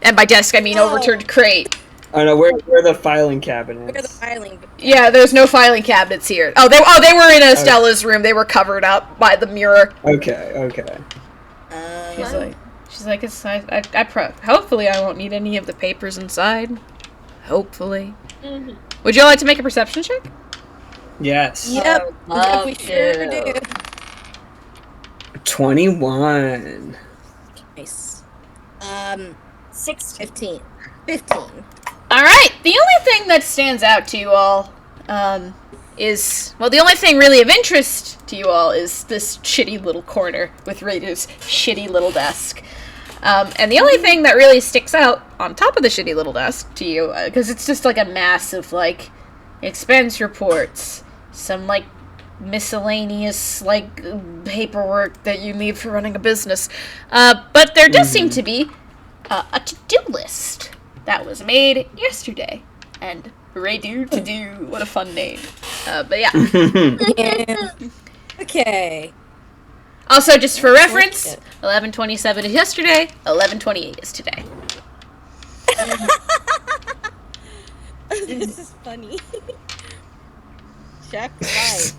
And by desk, I mean overturned crate. Oh no, where are the filing Where are the cabinets? filing? Yeah, there's no filing cabinets here. Oh, they were in Estella's room. They were covered up by the mirror. Okay. She's like, it's, hopefully I won't need any of the papers inside. Hopefully. Mhm. Would you like to make a perception check? Yes. Yep, love we sure to. do. 21. Nice. 16. 15. All right. The only thing that stands out to you all is, well, the only thing really of interest to you all is this shitty little corner with Radu's shitty little desk. And the only thing that really sticks out on top of the shitty little desk to you, because it's just like a mass of like expense reports, some like miscellaneous like paperwork that you need for running a business. But there does seem to be a to-do list that was made yesterday. And Radu to do, what a fun name. But yeah. Yeah. Okay. Also, just for reference, 11/27 is yesterday, 11/28 is today. This is funny. Check right.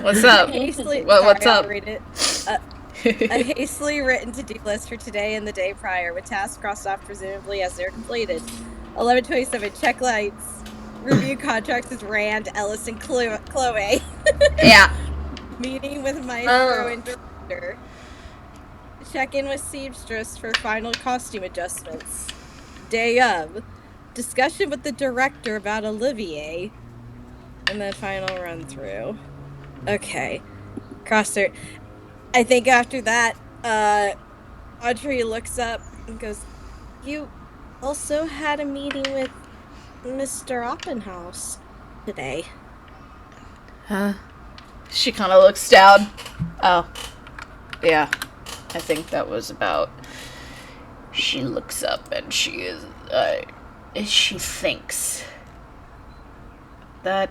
What's up? Hastily, What's sorry, I'll up? read it. A hastily written to-do list for today and the day prior, with tasks crossed off presumably as they're completed. 11/27, check lights. Review contracts with Rand, Ellis, and Chloe. Yeah. Meeting with Maestro and director. Check in with seamstress for final costume adjustments. Day of. Discussion with the director about Olivier. And then final run through. Okay. Crosser. I think after that, Audrey looks up and goes, "You also had a meeting with Mr. Oppenhaus today." Huh? She kind of looks down. Oh. Yeah. I think that was about... She looks up and she thinks. That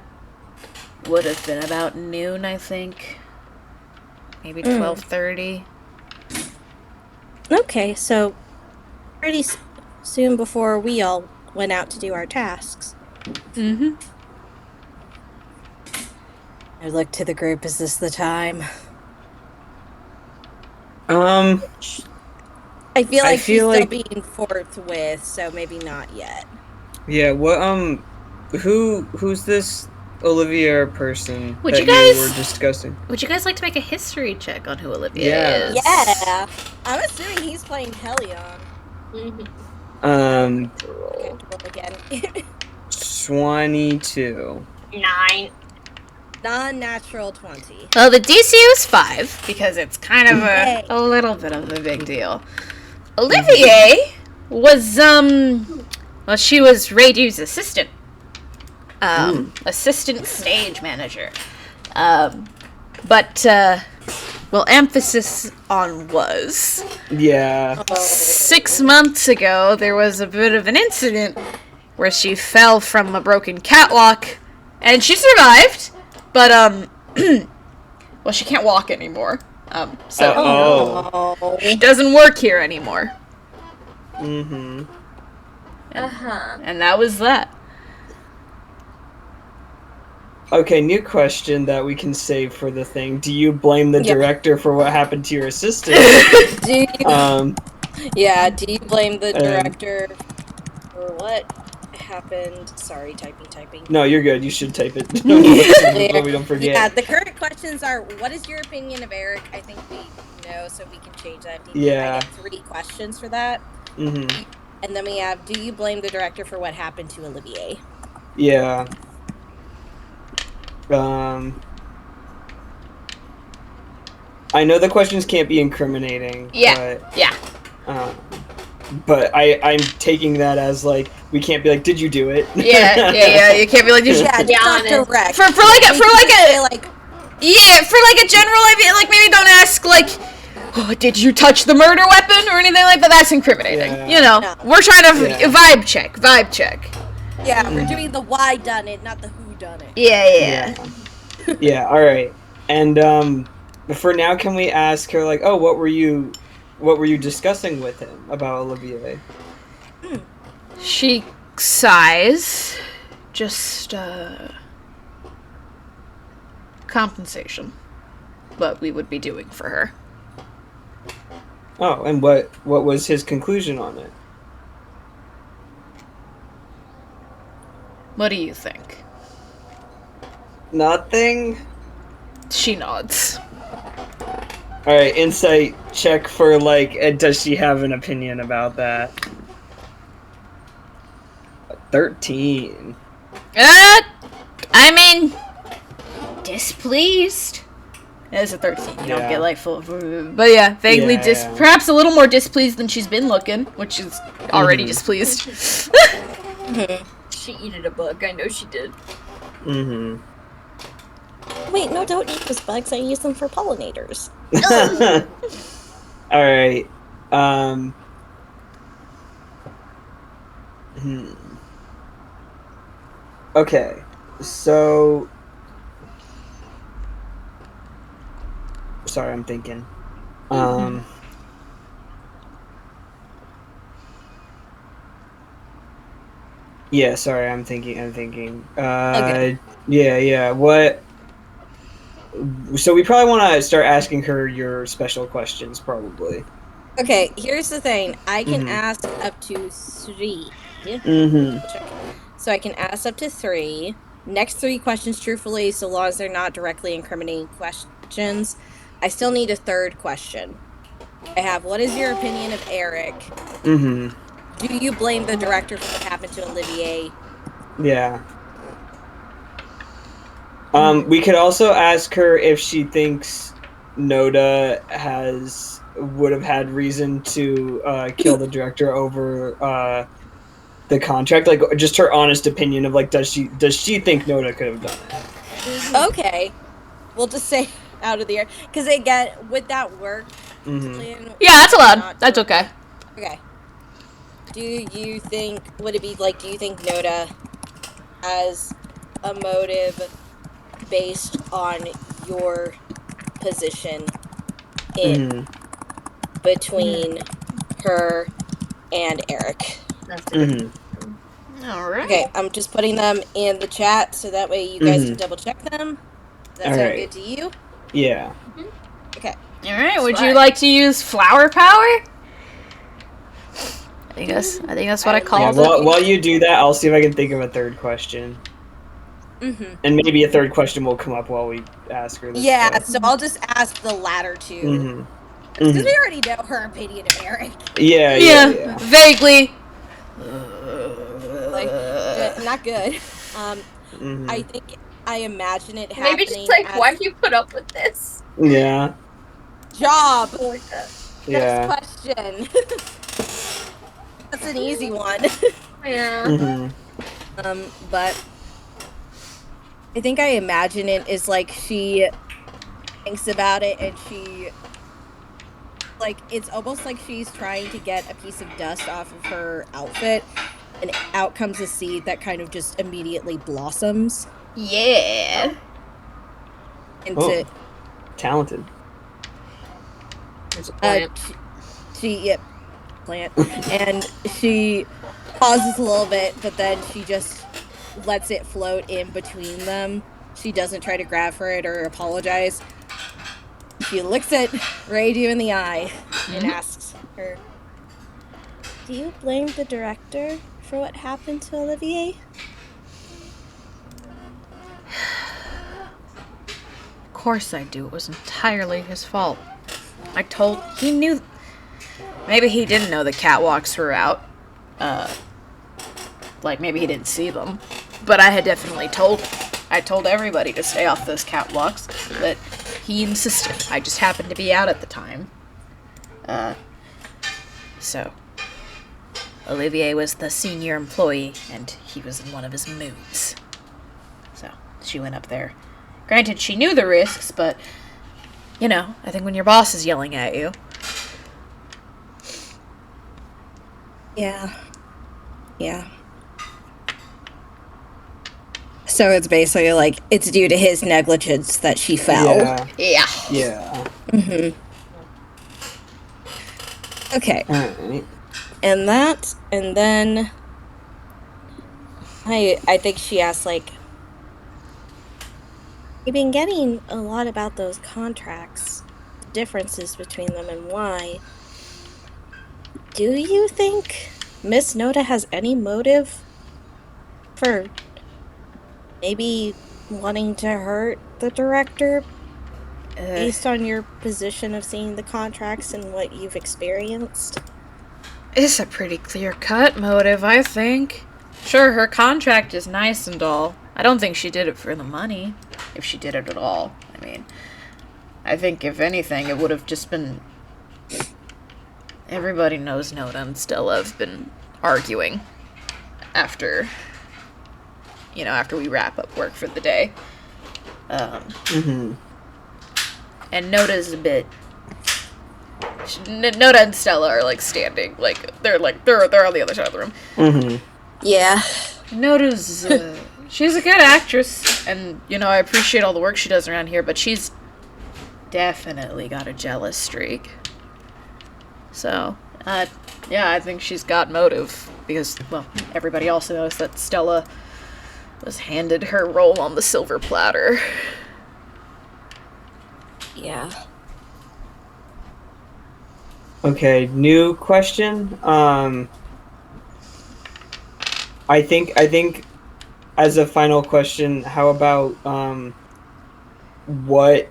would have been about noon, I think. Maybe 12:30. Okay, so pretty soon before we all went out to do our tasks. Mm-hmm. I look to the group, is this the time? Um, I feel like she's feel still like- being forthwith, so maybe not yet. yeah, what, who's this Olivia person Would that you guys- were discussing? Would you guys like to make a history check on who Olivia Yeah. is? Yeah! I'm assuming he's playing Helion. Um, Okay, roll again. 22. 9. Non-natural 20. Well, the DC was 5, because it's kind of Yay. a little bit of a big deal. Olivier was, well, she was Radu's assistant. Assistant stage manager. But, well, emphasis on was. Yeah. 6 months ago, there was a bit of an incident where she fell from a broken catwalk, and she survived, but, well, she can't walk anymore. So Oh. she doesn't work here anymore. Mm-hmm. And that was that. Okay, new question that we can save for the thing. Do you blame the Yeah. director for what happened to your assistant? Do you, Yeah. do you blame the director for what happened? Sorry, typing. No, you're good. You should type it. So we don't forget. Yeah, the current questions are, what is your opinion of Eric? I think we know, so we can change that. Yeah. I get 3 questions for that. Mm-hmm. And then we have, do you blame the director for what happened to Olivier? Yeah. I know the questions can't be incriminating. Yeah. Yeah. But I'm taking that as like we can't be like, did you do it? Yeah. You can't be like, Yeah, be just not honest. direct. for like a like yeah, for like a general idea, like maybe don't ask like, oh, did you touch the murder weapon or anything like that? That's incriminating. Yeah. You know, No. we're trying to Yeah. vibe check. yeah, we're doing the why done it, not the who done it. Yeah. Yeah. All right. And for now, can we ask her like, oh, what were you discussing with him about Olivier? She sighs. Just compensation. What we would be doing for her. Oh, and what was his conclusion on it? What do you think? Nothing. She nods. All right, insight check for like, does she have an opinion about that? 13. I mean, displeased. It's a 13. You don't Yeah. get like full, but yeah, vaguely Yeah. perhaps a little more displeased than she's been looking, which is already displeased. She eated a bug. I know she did. Mm-hmm. Wait, no, don't eat those bugs. I use them for pollinators. All right. Okay. So. Sorry, I'm thinking. Yeah, sorry, I'm thinking. Okay. Yeah. What? So we probably want to start asking her your special questions, probably. Okay, here's the thing. I can Mhm. ask up to 3. Mm-hmm. So I can ask up to 3. Next 3 questions, truthfully, so long as they're not directly incriminating questions. I still need a 3rd question. I have, what is your opinion of Eric? Mm-hmm. Do you blame the director for what happened to Olivier? Yeah. We could also ask her if she thinks Noda would have had reason to kill the director over the contract, like just her honest opinion of like, does she think Noda could have done it? Okay. We'll just say out of the air. Because again, would that work? Mm-hmm. Yeah, that's allowed. Not That's doing- okay. Okay. Do you think, would it be like, do you think Noda has a motive based on your position in between her and Eric? That's a good. Mm-hmm. All right. Okay, I'm just putting them in the chat so that way you guys can double check them. Does that sound Alright. good to you? Yeah. Okay. All right. Would you fine. like to use flower power? I think that's what I Yeah. called it. While you do that, I'll see if I can think of a 3rd question, Mm-hmm. and maybe a 3rd question will come up while we ask her. This Yeah, stuff. so I'll just ask the latter 2. Mm-hmm. Because we already know her opinion of Eric. Yeah, vaguely. Like, not good. Mhm. I imagine it happening. Maybe just like, as why do you put up with this? Yeah. job. Like that. Yeah. Next question. That's an easy one. Yeah. Mm-hmm. But I think I imagine it is like she thinks about it and she, like, it's almost like she's trying to get a piece of dust off of her outfit, and out comes a seed that kind of just immediately blossoms Yeah. into. Oh. Talented. There's a plant. Plant, and she pauses a little bit, but then she just lets it float in between them. She doesn't try to grab for it or apologize. She looks at Radio in the eye and asks her, "Do you blame the director for what happened to Olivier?" Of course I do. It was entirely his fault. He knew. Maybe he didn't know the catwalks were out. Like maybe he didn't see them. But I had definitely told everybody to stay off those catwalks, but he insisted. I just happened to be out at the time. So Olivier was the senior employee, and he was in one of his moods. So she went up there. Granted, she knew the risks, but, you know, I think when your boss is yelling at you. Yeah. So it's basically like it's due to his negligence that she fell. Yeah. Yeah. Mm-hmm. Okay. Alright. And then I think she asked, like, you've been getting a lot about those contracts, differences between them, and why. Do you think Miss Noda has any motive for maybe wanting to hurt the director based on your position of seeing the contracts and what you've experienced? It's a pretty clear-cut motive, I think. Sure, her contract is nice and all. I don't think she did it for the money, if she did it at all. I mean, I think if anything, it would have just been... Everybody knows Noda and Stella have been arguing after we wrap up work for the day. And Noda's a bit... Noda and Stella are, like, standing. Like, they're on the other side of the room. Mm-hmm. Yeah. Noda's, she's a good actress, and, you know, I appreciate all the work she does around here, but she's definitely got a jealous streak. So, yeah, I think she's got motive, because, well, everybody also knows that Stella was handed her role on the silver platter. Yeah. Okay, new question. I think as a final question, how about what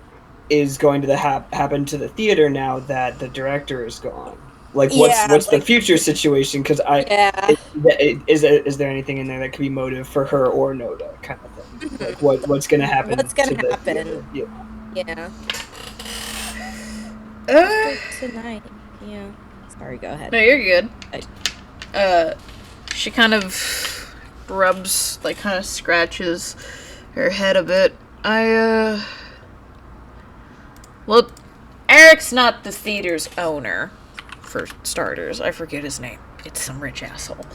is going to happen to the theater now that the director is gone? Like, what's the future situation? Because is there anything in there that could be motive for her or Noda, kind of thing? Like, what's going to happen? What's going to happen? Yeah. Tonight. Yeah. Sorry, go ahead. No, you're good. She kind of rubs, like, kind of scratches her head a bit. Well, Eric's not the theater's owner, for starters. I forget his name. It's some rich asshole.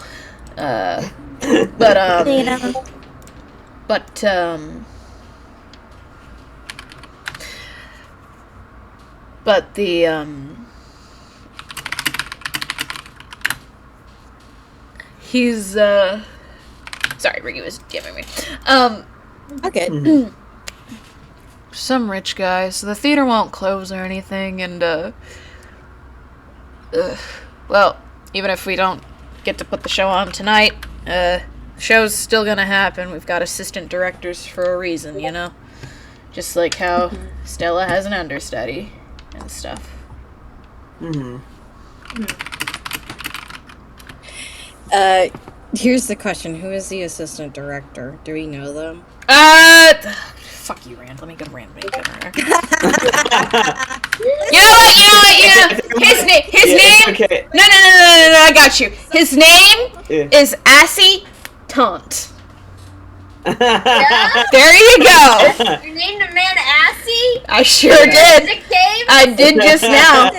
But the, he's, sorry, Ricky was giving me. Okay. Some rich guy, so the theater won't close or anything, and, well, even if we don't get to put the show on tonight, the show's still gonna happen. We've got assistant directors for a reason, you know? Just like how Stella has an understudy and stuff. Here's the question. Who is the assistant director? Do we know them? Fuck you, Rand. Let me go to Rand. You know what? His name. Okay. No. I got you. His name is Assy Taunt. Yeah? There you go. You named a man Assy? I sure did. Nickname? I did just now.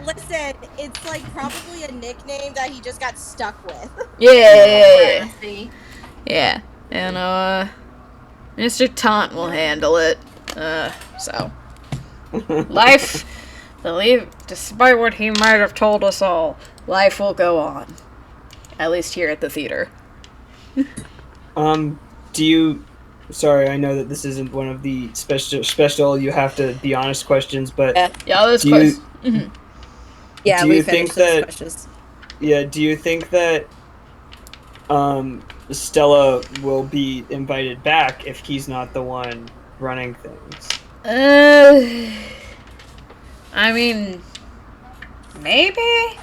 Listen, it's like probably a nickname that he just got stuck with. Yeah. Assy. Yeah. And, Mr. Taunt will handle it. So. Life, despite what he might have told us all, life will go on. At least here at the theater. Sorry, I know that this isn't one of the special you have to be honest questions, but Yeah, those questions. Yeah, do we you think finished those that questions. Yeah, do you think that Stella will be invited back if he's not the one running things? I mean, maybe?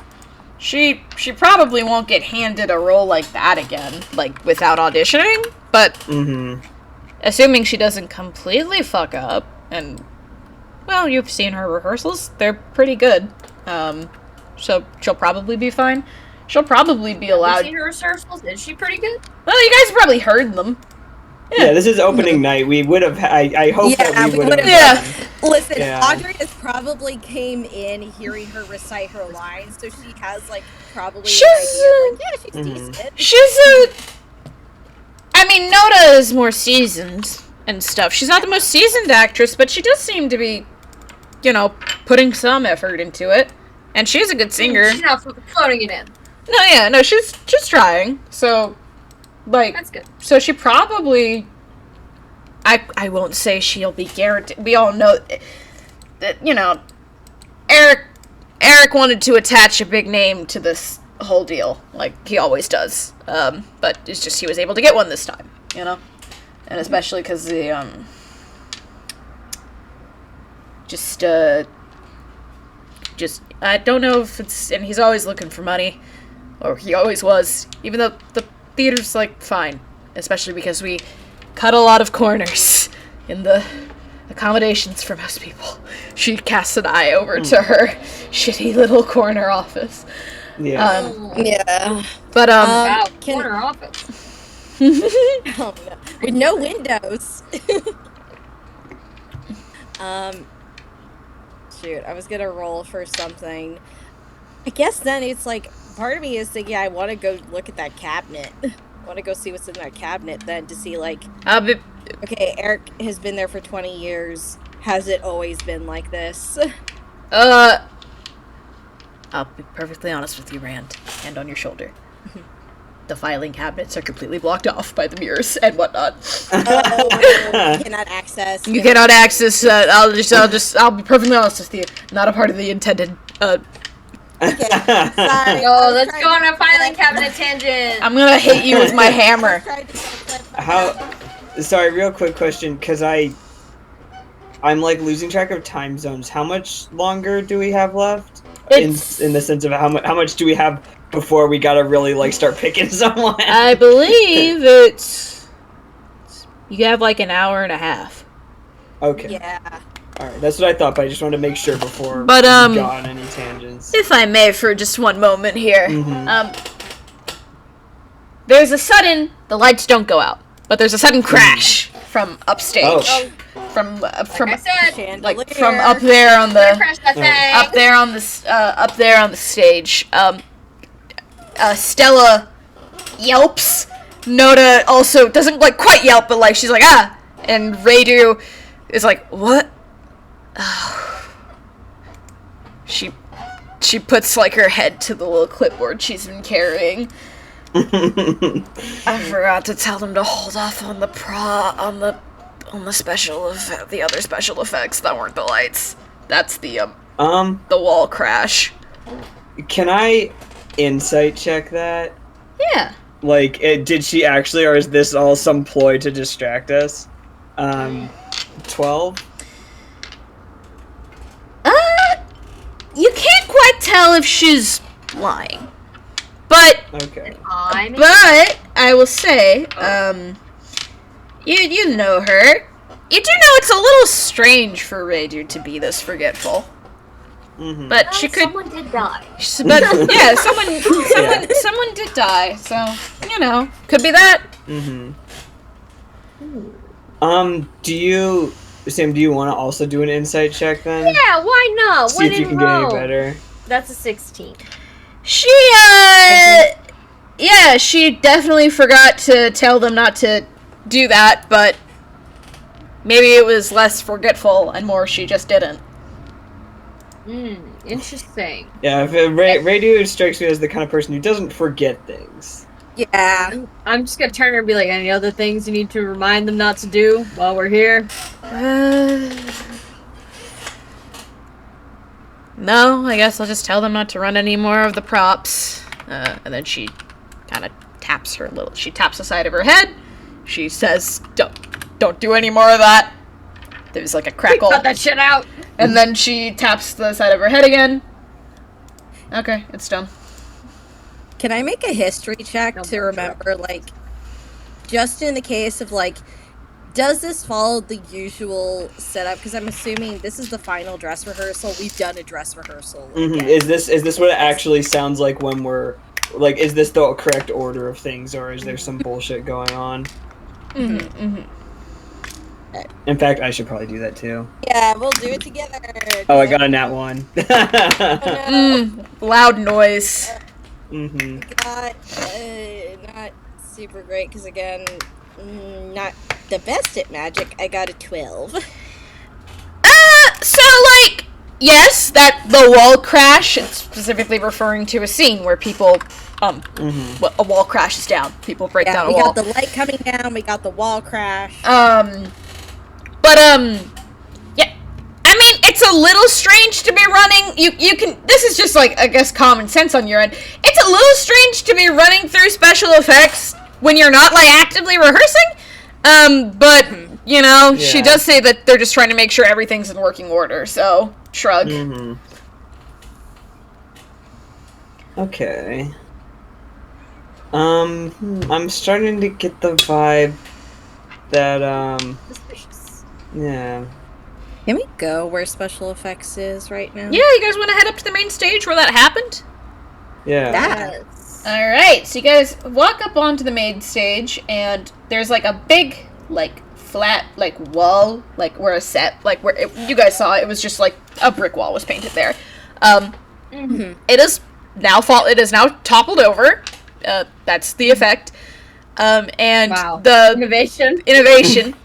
she probably won't get handed a role like that again, like, without auditioning, but assuming she doesn't completely fuck up, and, well, you've seen her rehearsals, they're pretty good, so she'll probably be fine. She'll probably be allowed... Have you seen her rehearsals? Is she pretty good? Well, you guys probably heard them. Yeah, this is opening night. We would have. I hope that we would have. Yeah. Listen, Yeah. Audrey has probably came in hearing her recite her lines, so she has like probably She's, an idea. Like, yeah, she's decent. She's I mean, Noda is more seasoned and stuff. She's not the most seasoned actress, but she does seem to be, you know, putting some effort into it. And she's a good singer. She's not floating it in. No, she's trying. So, like, That's good. so she probably, I won't say she'll be guaranteed. We all know that, you know, Eric wanted to attach a big name to this whole deal, like he always does. But it's just he was able to get one this time, you know? And especially because the, just, I don't know if it's, and he's always looking for money, or he always was, even though the theater's, like, fine, especially because we cut a lot of corners in the accommodations for most people. She casts an eye over to her shitty little corner office. Yeah. Yeah. But, Wow, can- corner office. Oh, no. With no windows. Shoot, I was gonna roll for something. I guess then it's like, part of me is thinking I want to go look at that cabinet. I want to go see what's in that cabinet then to see, like, okay, Eric has been there for 20 years. Has it always been like this? I'll be perfectly honest with you, Rand. Hand on your shoulder. The filing cabinets are completely blocked off by the mirrors and whatnot. You cannot access. You cannot access, I'll be perfectly honest with you. Not a part of the intended, Okay, sorry. Yo, let's go on a filing cabinet tangent. I'm gonna hit you with my hammer. Sorry, real quick question, because I'm like losing track of time zones. How much longer do we have left? In the sense of how much do we have before we gotta really like start picking someone? I believe it's you have like an hour and a half. Okay. Yeah. Alright, that's what I thought, but I just wanted to make sure before But, we got on any tangents. If I may, for just one moment here, Mhm. there's a sudden the lights don't go out, but there's a sudden crash from upstage, Oh. from Like I said, like from up there on gonna the crash that thing. up there on the stage. Stella yelps. Noda also doesn't like quite yelp, but like she's like ah, and Radu is like what? She puts like her head to the little clipboard she's been carrying. I forgot to tell them to hold off on the the other special effects that weren't the lights. That's the wall crash. Can I insight check that? Yeah. Like, did she actually, or is this all some ploy to distract us? 12? You can't quite tell if she's lying. But Okay. I will say, you know her. You do know it's a little strange for Radu to be this forgetful. Mm-hmm. But she could. Someone did die. But yeah, someone did die. So you know, could be that. Mm-hmm. Sam, do you want to also do an insight check then? Yeah, why not? See if you can get any better. That's a 16. She yeah, she definitely forgot to tell them not to do that, but maybe it was less forgetful and more she just didn't. Interesting. Yeah, if Radio strikes me as the kind of person who doesn't forget things. Yeah. I'm just gonna turn her and be like, any other things you need to remind them not to do while we're here? No, I guess I'll just tell them not to run any more of the props. And then she kind of taps the side of her head. She says, don't do any more of that. There's like a crackle. Cut that shit out. And then she taps the side of her head again. Okay, it's done. Can I make a history check to remember, like, just in the case of, like, does this follow the usual setup? Because I'm assuming this is the final dress rehearsal. We've done a dress rehearsal. Mm-hmm. Is this what it actually sounds like when we're like? Is this the correct order of things, or is there some bullshit going on? In fact, I should probably do that too. Yeah, we'll do it together. Oh, I got a nat 1. Loud noise. Not super great because again, not the best at magic. I got a 12. So like, yes, that the wall crash. It's specifically referring to a scene where people, a wall crashes down. People break down a wall. We got the light coming down. We got the wall crash. Yeah. I mean, it's a little strange to be running. You can. This is just like, I guess, common sense on your end. It's a little strange to be running through special effects when you're not like actively rehearsing. But you know, she does say that they're just trying to make sure everything's in working order. So shrug. Okay. I'm starting to get the vibe that Suspicious. yeah. Can we go where special effects is right now? Yeah, you guys want to head up to the main stage where that happened? Yeah. Yes. All right, so you guys walk up onto the main stage, and there's like a big, like flat, like wall, like where a set, like where you guys saw it was just like a brick wall was painted there. It is now It is now toppled over. That's the effect. And Wow. the Innovation.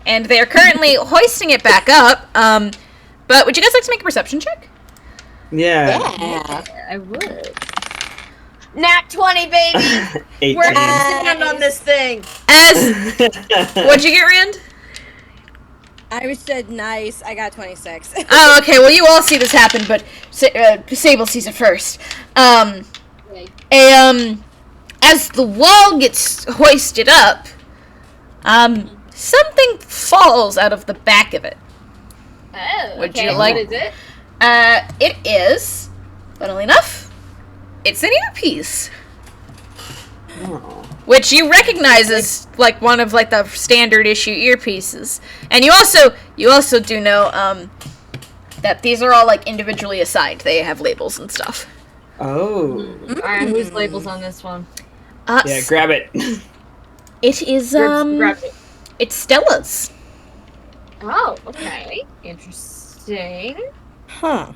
and they are currently hoisting it back up. But would you guys like to make a perception check? Yeah. I would. Nat 20, baby! 18. We're gonna stand on this thing! What'd you get, Rand? I said nice. I got 26. Oh, okay. Well, you all see this happen, but Sable sees it first. As the wall gets hoisted up, something falls out of the back of it. Oh, Would okay. you like- What is it? It is, funnily enough, it's an earpiece. Oh. Which you recognize as like one of like the standard issue earpieces, and you also do know that these are all like individually assigned. They have labels and stuff. Oh. Alright, whose label's on this one? Yeah, grab it. It is Grab it. it's Stella's. Oh, okay. Interesting. Huh.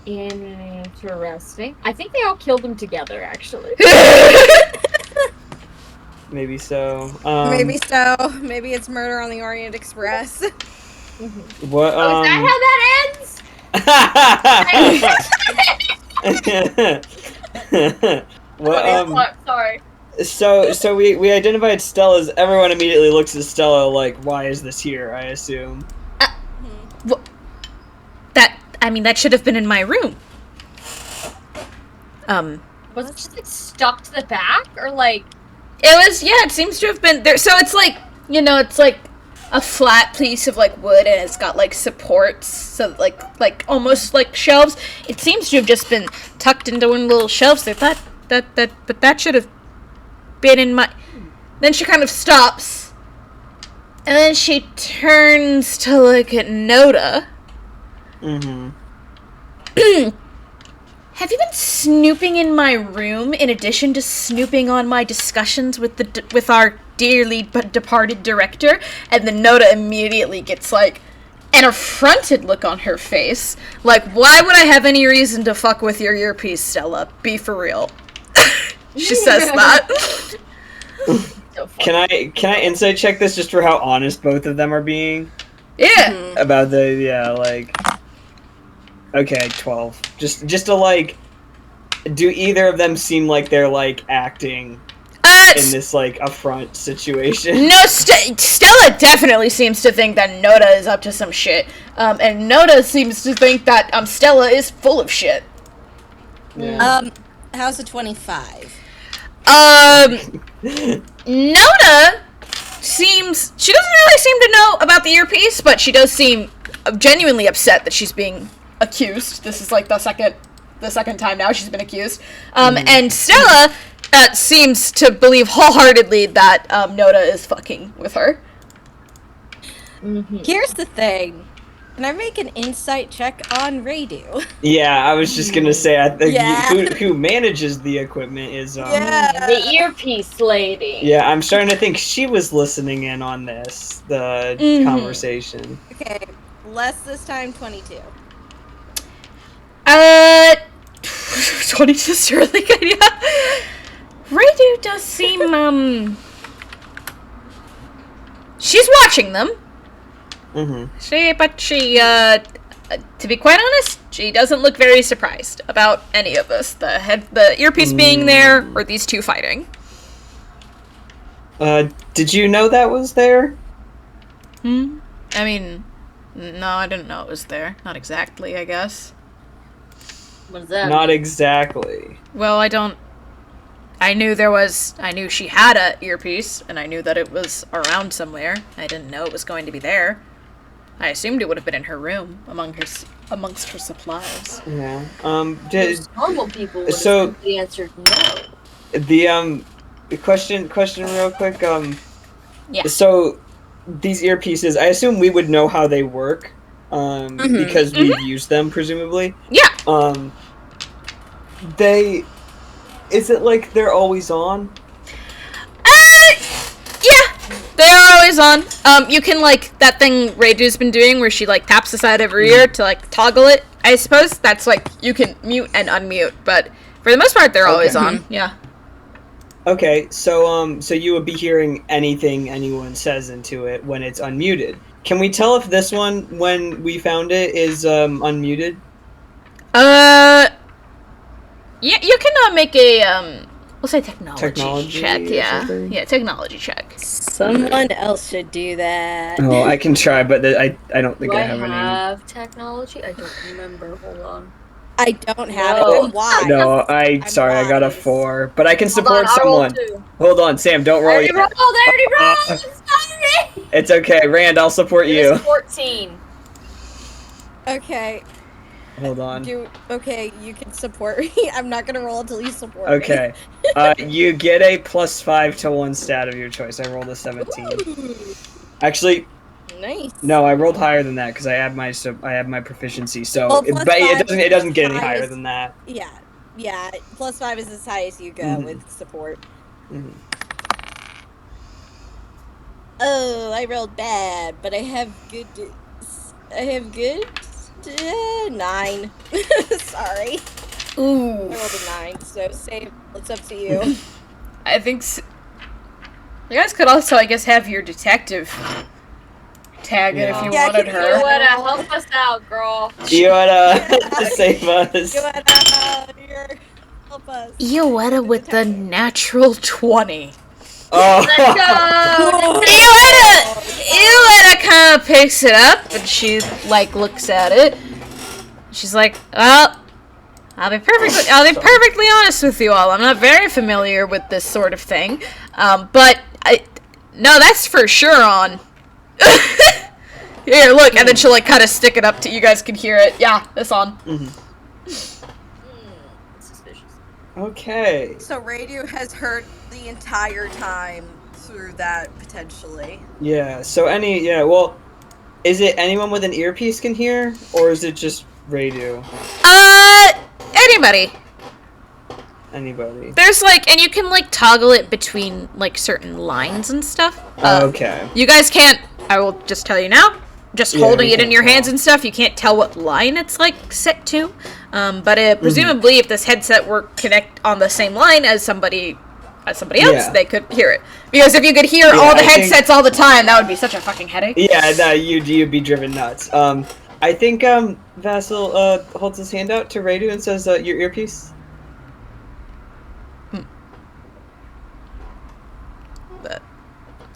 Interesting. I think they all killed them together, actually. Maybe so. Maybe so. Maybe it's Murder on the Orient Express. What? Oh, is that how that ends? What? Sorry. So we identified Stella's. Everyone immediately looks at Stella like, why is this here? I assume. That should have been in my room. Was it just like stuck to the back, or like? It seems to have been there. So it's like, it's like a flat piece of like wood, and it's got like supports, so like almost like shelves. It seems to have just been tucked into one little shelves. They thought but that should have been in my. Then she kind of stops, and then she turns to look at Noda. Have you been snooping in my room in addition to snooping on my discussions with our dearly but departed director? And then Noda immediately gets like an affronted look on her face. Like, why would I have any reason to fuck with your earpiece, Stella? Be for real. She says that. So Can I insight check this just for how honest both of them are being? Yeah. About okay, 12. Just to like, do either of them seem like they're like acting in this like affront situation? No, Stella definitely seems to think that Noda is up to some shit. And Noda seems to think that Stella is full of shit. Yeah. How's a 25? Noda she doesn't really seem to know about the earpiece, but she does seem genuinely upset that she's being accused. This is like the second time now she's been accused. And Stella, seems to believe wholeheartedly that Noda is fucking with her. Here's the thing. Can I make an insight check on Radu? Yeah, I was just gonna say, I think Yeah. who manages the equipment is The earpiece lady. Yeah, I'm starting to think she was listening in on this, the conversation. Okay, less this time, 22. 22 is really good, yeah. Radu does seem, she's watching them. But she, to be quite honest, she doesn't look very surprised about any of this. The earpiece being there, or these two fighting. Did you know that was there? I mean, no, I didn't know it was there. Not exactly, I guess. What is that? Not exactly. Well, I knew she had a earpiece, and I knew that it was around somewhere. I didn't know it was going to be there. I assumed it would have been in her room, amongst her supplies. Yeah. Normal people would have So- simply answered no. The question real quick, Yeah. So, these earpieces, I assume we would know how they work, because we've used them, presumably. Yeah. Is it like they're always on? Yeah, they're always on. You can, like, that thing Radu's been doing where she, like, taps the side of her ear to, like, toggle it. I suppose that's, like, you can mute and unmute, but for the most part, they're always on. Yeah. Okay, so you would be hearing anything anyone says into it when it's unmuted. Can we tell if this one, when we found it, is unmuted? Yeah, you can make a, we'll say technology check, or yeah. something? Yeah, technology check. Someone else should do that. Oh, I can try, but I don't think Do I I have any. have technology? I don't remember. Hold on. I don't have No. it. I'm wise. No, I'm I got a wise. 4, but I can Hold support on, I rolled someone. 2. Hold on, Sam, don't I roll already yet. rolled! I already rolled! Sorry! It's okay, Rand, I'll support It you. is 14. Okay, Hold on. okay, you can support me. I'm not gonna roll until you support me. Okay. You get a +5 to one stat of your choice. I rolled a 17. Actually, Nice. no, I rolled higher than that because I have my proficiency. So, Well, but +5 it doesn't get any is higher highest. than that. Yeah, +5 is as high as you go with support. Oh, I rolled bad, but I have good. 9. Sorry, Ooh. I rolled a 9. So save. It's up to you. I think you guys could also, I guess, have your detective tag it if you Yeah, wanted you You her. wanna help us out, girl. You wanna save us? Go ahead, here. Help us. Iowetta with the natural 20. Oh. Let's go! Iowetta kind of picks it up and she, like, looks at it. She's like, well, I'll be perfectly honest with you all. I'm not very familiar with this sort of thing. But no, that's for sure on. Here, look, and then she'll, like, kind of stick it up to you guys can hear it. Yeah, it's on. Suspicious. Okay. So radio has heard the entire time through that potentially. Yeah. So well, is it anyone with an earpiece can hear, or is it just radio? Anybody. Anybody. There's, like, and you can, like, toggle it between, like, certain lines and stuff. Okay. You guys can't, I will just tell you now, just Yeah, holding we it in can't your tell. hands and stuff, you can't tell what line it's, like, set to. But presumably, if this headset were connect on the same line as somebody else, Yeah. they could hear it. Because if you could hear all the I think- headsets all the time, that would be such a fucking headache. Yeah, no, you'd be driven nuts. I think Vassal holds his hand out to Radio and says, "Your earpiece."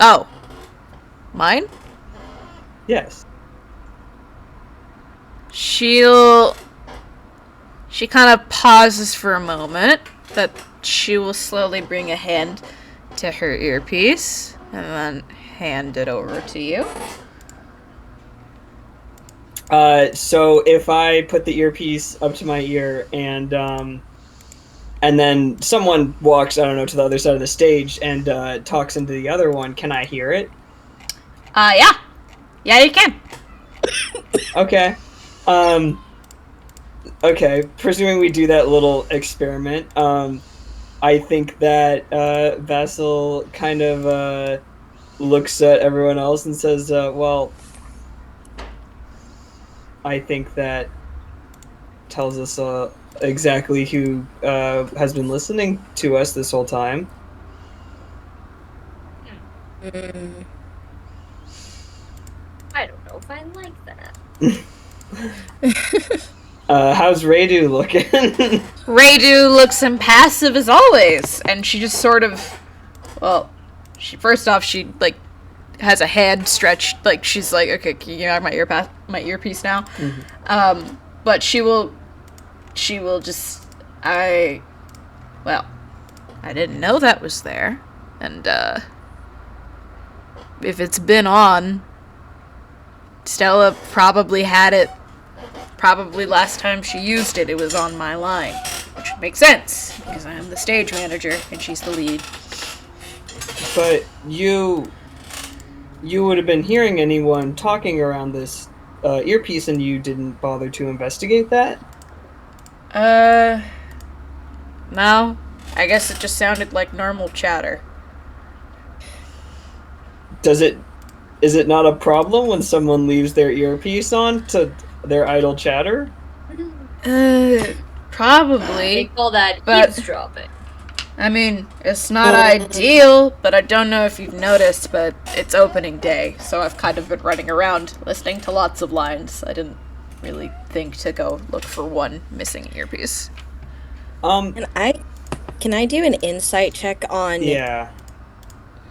Oh. Mine? Yes. She kind of pauses for a moment, but she will slowly bring a hand to her earpiece and then hand it over to you. So if I put the earpiece up to my ear and And then someone walks, I don't know, to the other side of the stage and talks into the other one. Can I hear it? Yeah. Yeah, you can. Okay. Okay, presuming we do that little experiment, I think that Vassal kind of looks at everyone else and says, well, I think that tells us exactly who has been listening to us this whole time. I don't know if I like that. How's Radu looking? Radu looks impassive as always, and she just sort of, well, she like has a hand stretched, like she's like, okay, can you have my earpiece now? Mm-hmm. But she will just, I didn't know that was there, and if it's been on, Stella probably had it. Probably last time she used it, it was on my line, which makes sense because I am the stage manager and she's the lead. But you would have been hearing anyone talking around this earpiece, and you didn't bother to investigate that? No. I guess it just sounded like normal chatter. Is it not a problem when someone leaves their earpiece on to their idle chatter? Probably. They call that but- eavesdropping. I mean, it's not ideal, but I don't know if you've noticed, but it's opening day, so I've kind of been running around listening to lots of lines. I didn't really think to go look for one missing earpiece. Can I do an insight check on Yeah.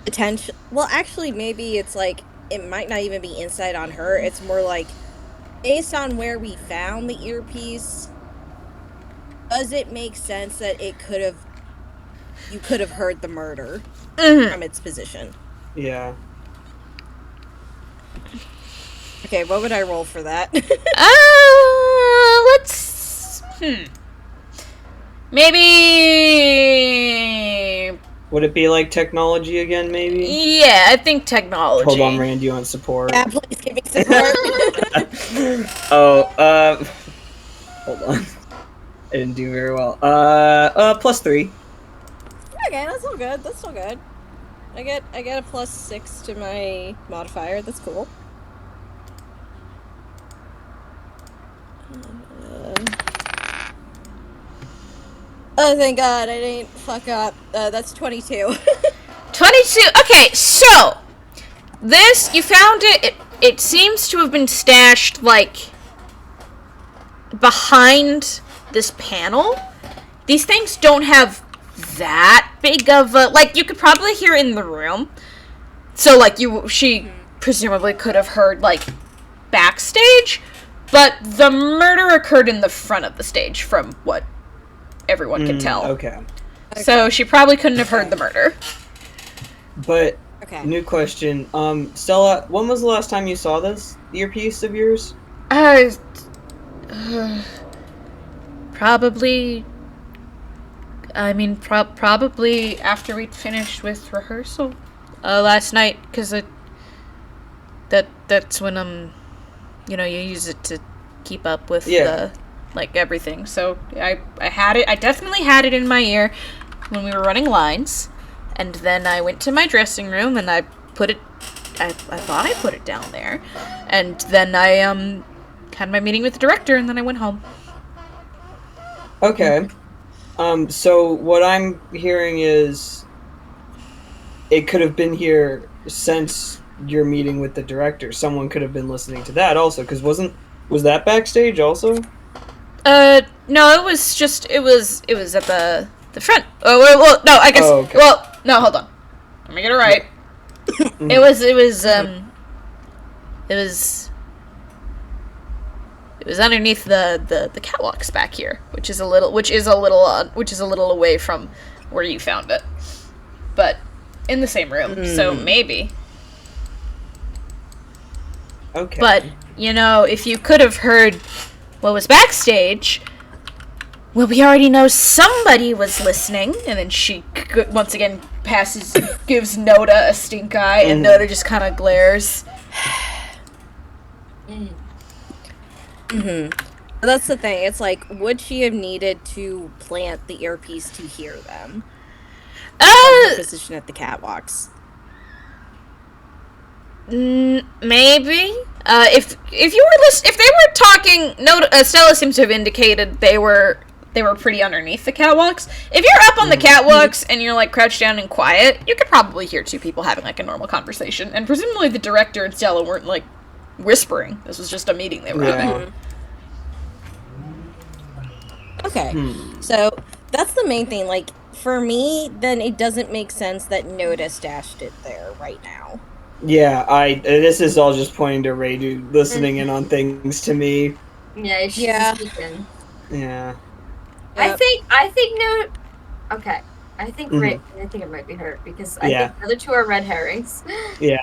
potential? Well, actually, maybe it's like it might not even be insight on her. It's more like based on where we found the earpiece. Does it make sense that you could have heard the murder from its position? Yeah. Okay, what would I roll for that? Let's... Maybe... Would it be like technology again, maybe? Yeah, I think technology. Hold on, Rand, you want support? Yeah, please give me support. Hold on. I didn't do very well. +3. Okay, that's all good. That's still good. I get a +6 to my modifier. That's cool. Oh, thank God, I didn't fuck up. That's 22. 22. Okay, so this, you found it. It seems to have been stashed like behind this panel. These things don't have that big of a, like, you could probably hear in the room. So like she presumably could have heard like backstage, but the murder occurred in the front of the stage from what everyone can tell. Okay. So she probably couldn't have heard the murder. But, Okay. new question. Stella, when was the last time you saw this earpiece of yours? Probably. I mean, probably after we'd finished with rehearsal last night, because that's when you use it to keep up with everything. So I had it. I definitely had it in my ear when we were running lines, and then I went to my dressing room and I put it. I thought I put it down there, and then I had my meeting with the director, and then I went home. Okay. So what I'm hearing is it could have been here since your meeting with the director. Someone could have been listening to that also, because was that backstage also? No, it was at the front. Oh, well, no, I guess. Oh, okay. Well, no, hold on. Let me get it right. It was underneath the catwalks back here, which is a little away from where you found it, but in the same room. So maybe. Okay. But if you could have heard what was backstage, Well, we already know somebody was listening, and then she once again gives Noda a stink eye, and Noda just kind of glares. That's the thing. It's like, would she have needed to plant the earpiece to hear them? From her position at the catwalks. Maybe. If you were if they were talking, Stella seems to have indicated they were pretty underneath the catwalks. If you're up on the catwalks and you're like crouched down and quiet, you could probably hear two people having like a normal conversation. And presumably the director and Stella weren't like whispering. This was just a meeting they were having. Okay, so that's the main thing. Like, for me, then it doesn't make sense that Noda stashed it there right now. Yeah, this is all just pointing to Radu listening in on things to me. Yeah, she's speaking. Yeah. I think no. Okay, I think I think it might be her because I think the other two are red herrings. Yeah.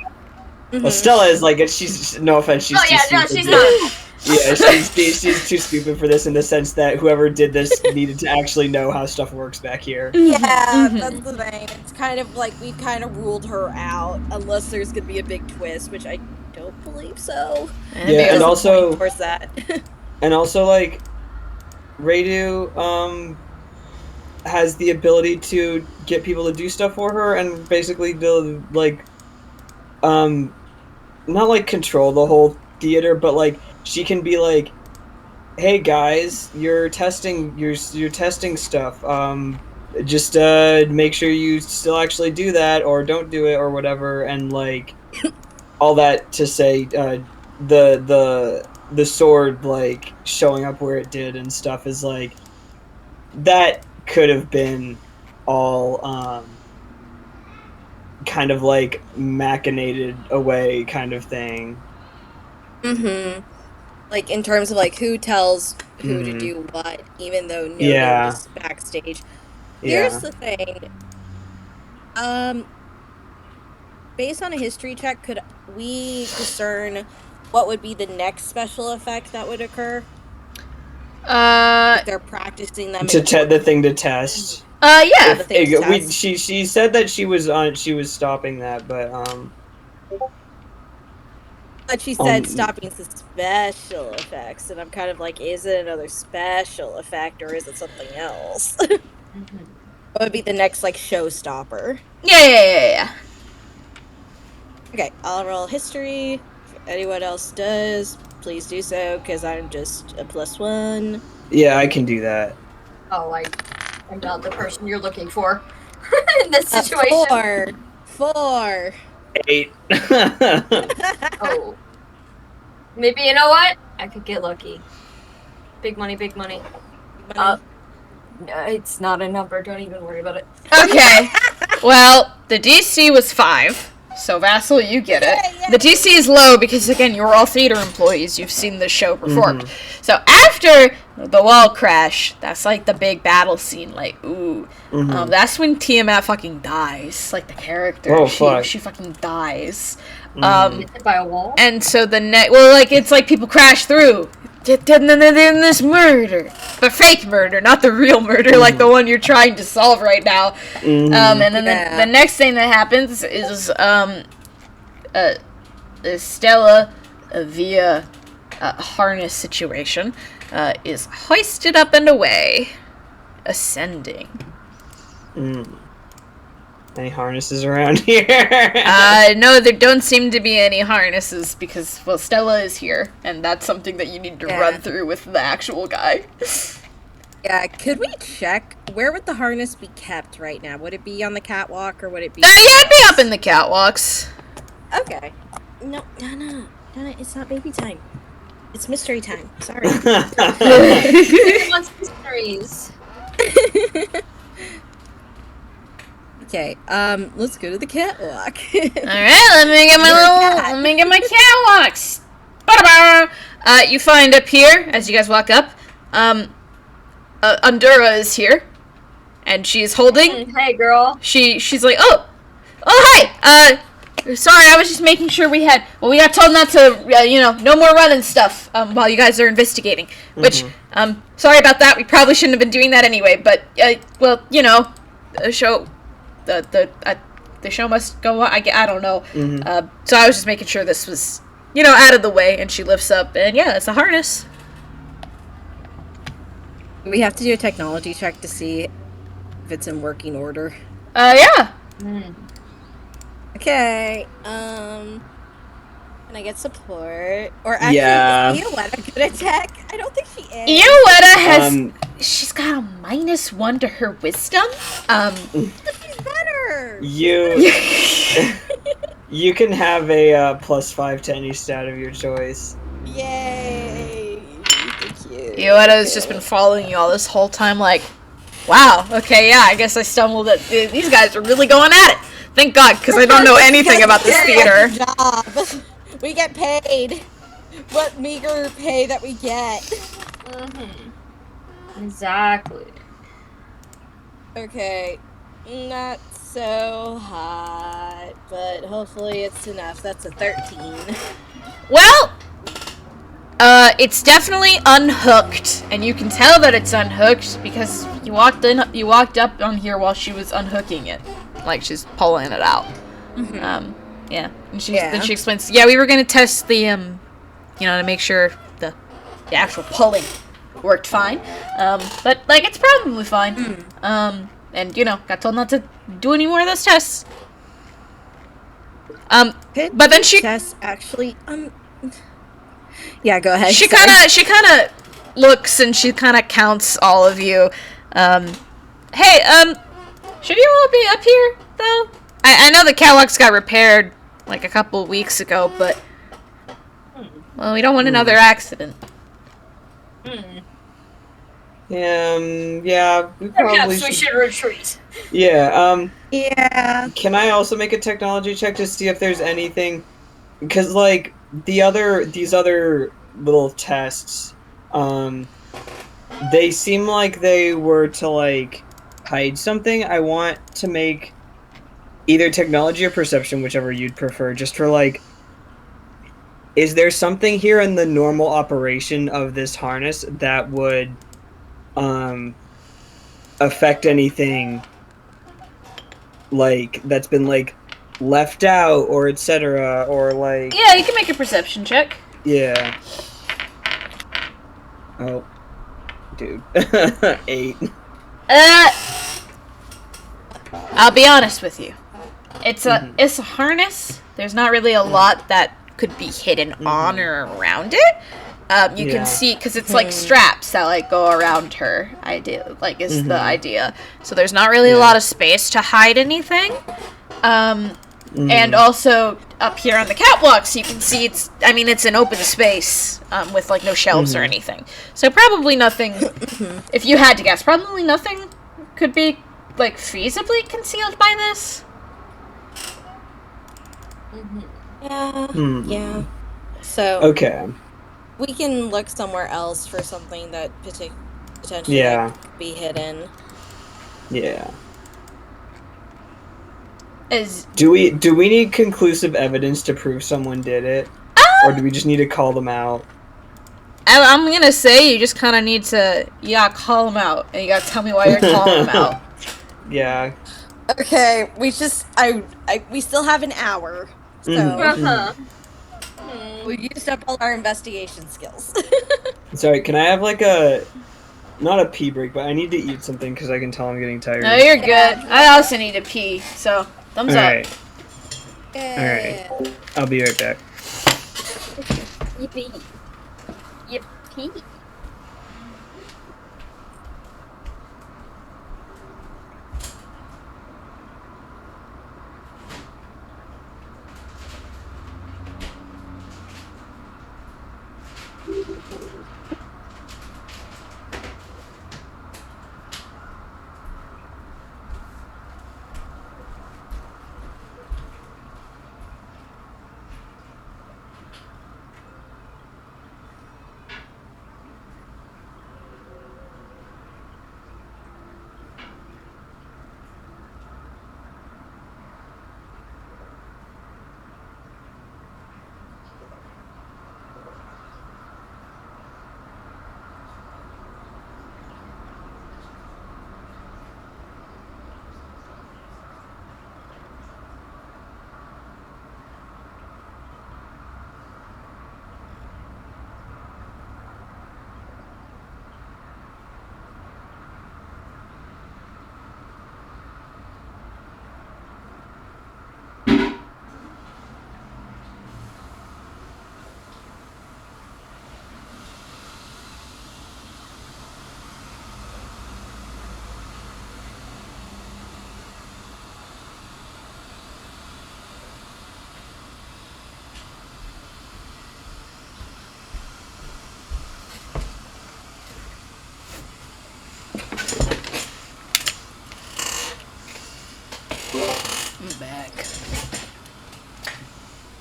Well, Stella is like she's no offense. She's too stupid. She's not. Yeah, she's too stupid for this in the sense that whoever did this needed to actually know how stuff works back here. Yeah, that's the thing. It's kind of like we kind of ruled her out, unless there's gonna be a big twist, which I don't believe so. Yeah, and also towards that. And also, like, Radu has the ability to get people to do stuff for her and basically to, like, not, like, control the whole theater, but, like, she can be like, hey, guys, you're testing stuff. Just make sure you still actually do that or don't do it or whatever, and, like, all that to say, the sword, like, showing up where it did and stuff is, like, that could have been all, kind of, like, machinated away kind of thing. Like, in terms of, like, who tells who to do what, even though Noda was backstage. Here's the thing. Based on a history check, could we discern what would be the next special effect that would occur? If they're practicing them the thing to test. Yeah. She said that she was stopping that, but she said stopping the special effects, and I'm kind of like, is it another special effect or is it something else? What would be the next like showstopper? Yeah. Okay, I'll roll history. If anyone else does, please do so, because I'm just a +1. Yeah, I can do that. Oh, I'm not the person you're looking for in this situation. 4. 8. Oh. Maybe, you know what? I could get lucky. Big money. No, it's not a number. Don't even worry about it. Okay. Well, the DC was 5. So, Vassal, you get it. Yeah. The DC is low because, again, you're all theater employees. You've seen the show performed. So, after the wall crash, that's, like, the big battle scene. Like, ooh. That's when Tiamat fucking dies. Like, the character. Oh, fuck. She fucking dies. Hit by a wall? And so it's like people crash through. Then this murder. But fake murder, not the real murder, like the one you're trying to solve right now. And then the next thing that happens is Stella, via a harness situation, is hoisted up and away, ascending. Any harnesses around here? No, there don't seem to be any harnesses because, well, Stella is here, and that's something that you need to run through with the actual guy. Yeah, could we check? Where would the harness be kept right now? Would it be on the catwalk, or would it be... Yeah, it'd be up in the catwalks. Okay. No, Donna, it's not baby time. It's mystery time. Sorry. Who wants mysteries? Okay, let's go to the catwalk. Alright, let me get my catwalks. You find up here, as you guys walk up, Undura is here. And she's holding... Hey, girl. She's like, oh, hi! Sorry, I was just making sure we had. Well, we got told not to, no more running stuff while you guys are investigating. Which, sorry about that. We probably shouldn't have been doing that anyway. But, the show, the show must go on. I don't know. So I was just making sure this was, out of the way. And she lifts up, and yeah, it's a harness. We have to do a technology check to see if it's in working order. Yeah. Okay, can I get support? Or actually, Yeah. is Iowetta good at tech? I don't think she is. Iowetta has, she's got a -1 to her wisdom. But she's better! You can have a +5 to any stat of your choice. Yay! Thank you. Iowetta has just been following you all this whole time, like, wow, okay, yeah, I guess I stumbled at, these guys are really going at it. Thank God, because I don't know anything about this theater. Job. We get paid. What meager pay that we get. Exactly. Okay, not so hot, but hopefully it's enough. That's a 13. Well, it's definitely unhooked, and you can tell that it's unhooked because you walked up on here while she was unhooking it, like she's pulling it out. Yeah, and then she explains, yeah, we were gonna test the, to make sure the actual pulling worked fine, but like it's probably fine. And got told not to do any more of those tests. But then she tests actually yeah, go ahead. She kind of looks and she kind of counts all of you. Hey, should you all be up here though? I know the catwalks got repaired like a couple of weeks ago, but well, we don't want another accident. Yeah, we probably Perhaps we should retreat. Yeah, Yeah. Can I also make a technology check to see if there's anything? Because, like, these other little tests, they seem like they were to, like, hide something. I want to make either technology or perception, whichever you'd prefer, just for, like, is there something here in the normal operation of this harness that would affect anything, like, that's been, like, left out or etc., or like... Yeah, you can make a perception check. Yeah. Oh. Dude. 8. I'll be honest with you. It's a harness. There's not really a lot that could be hidden on or around it. You can see, because it's like straps that like go around her. Is the idea. So there's not really a lot of space to hide anything. And also up here on the catwalks, you can see it's an open space with like no shelves or anything. So probably nothing. If you had to guess, probably nothing could be like feasibly concealed by this. Yeah. So Okay. we can look somewhere else for something that potentially could be hidden. Yeah. Is Do we need conclusive evidence to prove someone did it? Or do we just need to call them out? I'm gonna say you just kind of need to call them out, and you gotta tell me why you're calling them out. Yeah. Okay, we still have an hour, so we used up all our investigation skills. Sorry, can I have like not a pee break, but I need to eat something because I can tell I'm getting tired. No, you're good. I also need to pee, so thumbs up. Alright. Alright. I'll be right back. Yippee. Yippee.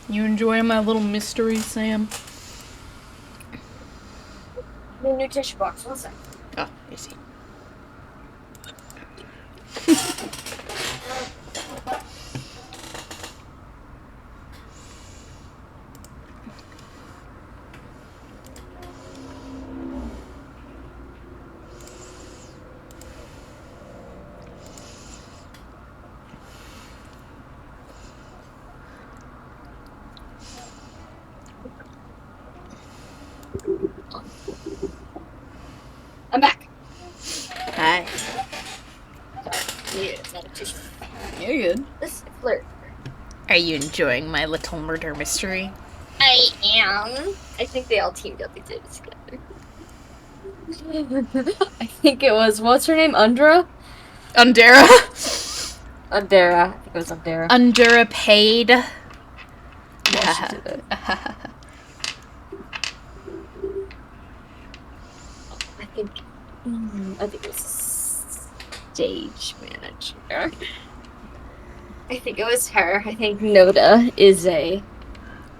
You enjoying my little mystery, Sam? The new tissue box. One second. Oh, I see. I'm back. Hi. Yeah, it's not a tissue. You're good. Let's flirt. Are you enjoying my little murder mystery? I am. I think they all teamed up. They did it together. I think it was, what's her name? Undra? Undera? Undera. I think it was Undera. Undera paid. Yeah, she did it. I think it was stage manager. I think it was her. I think Noda is a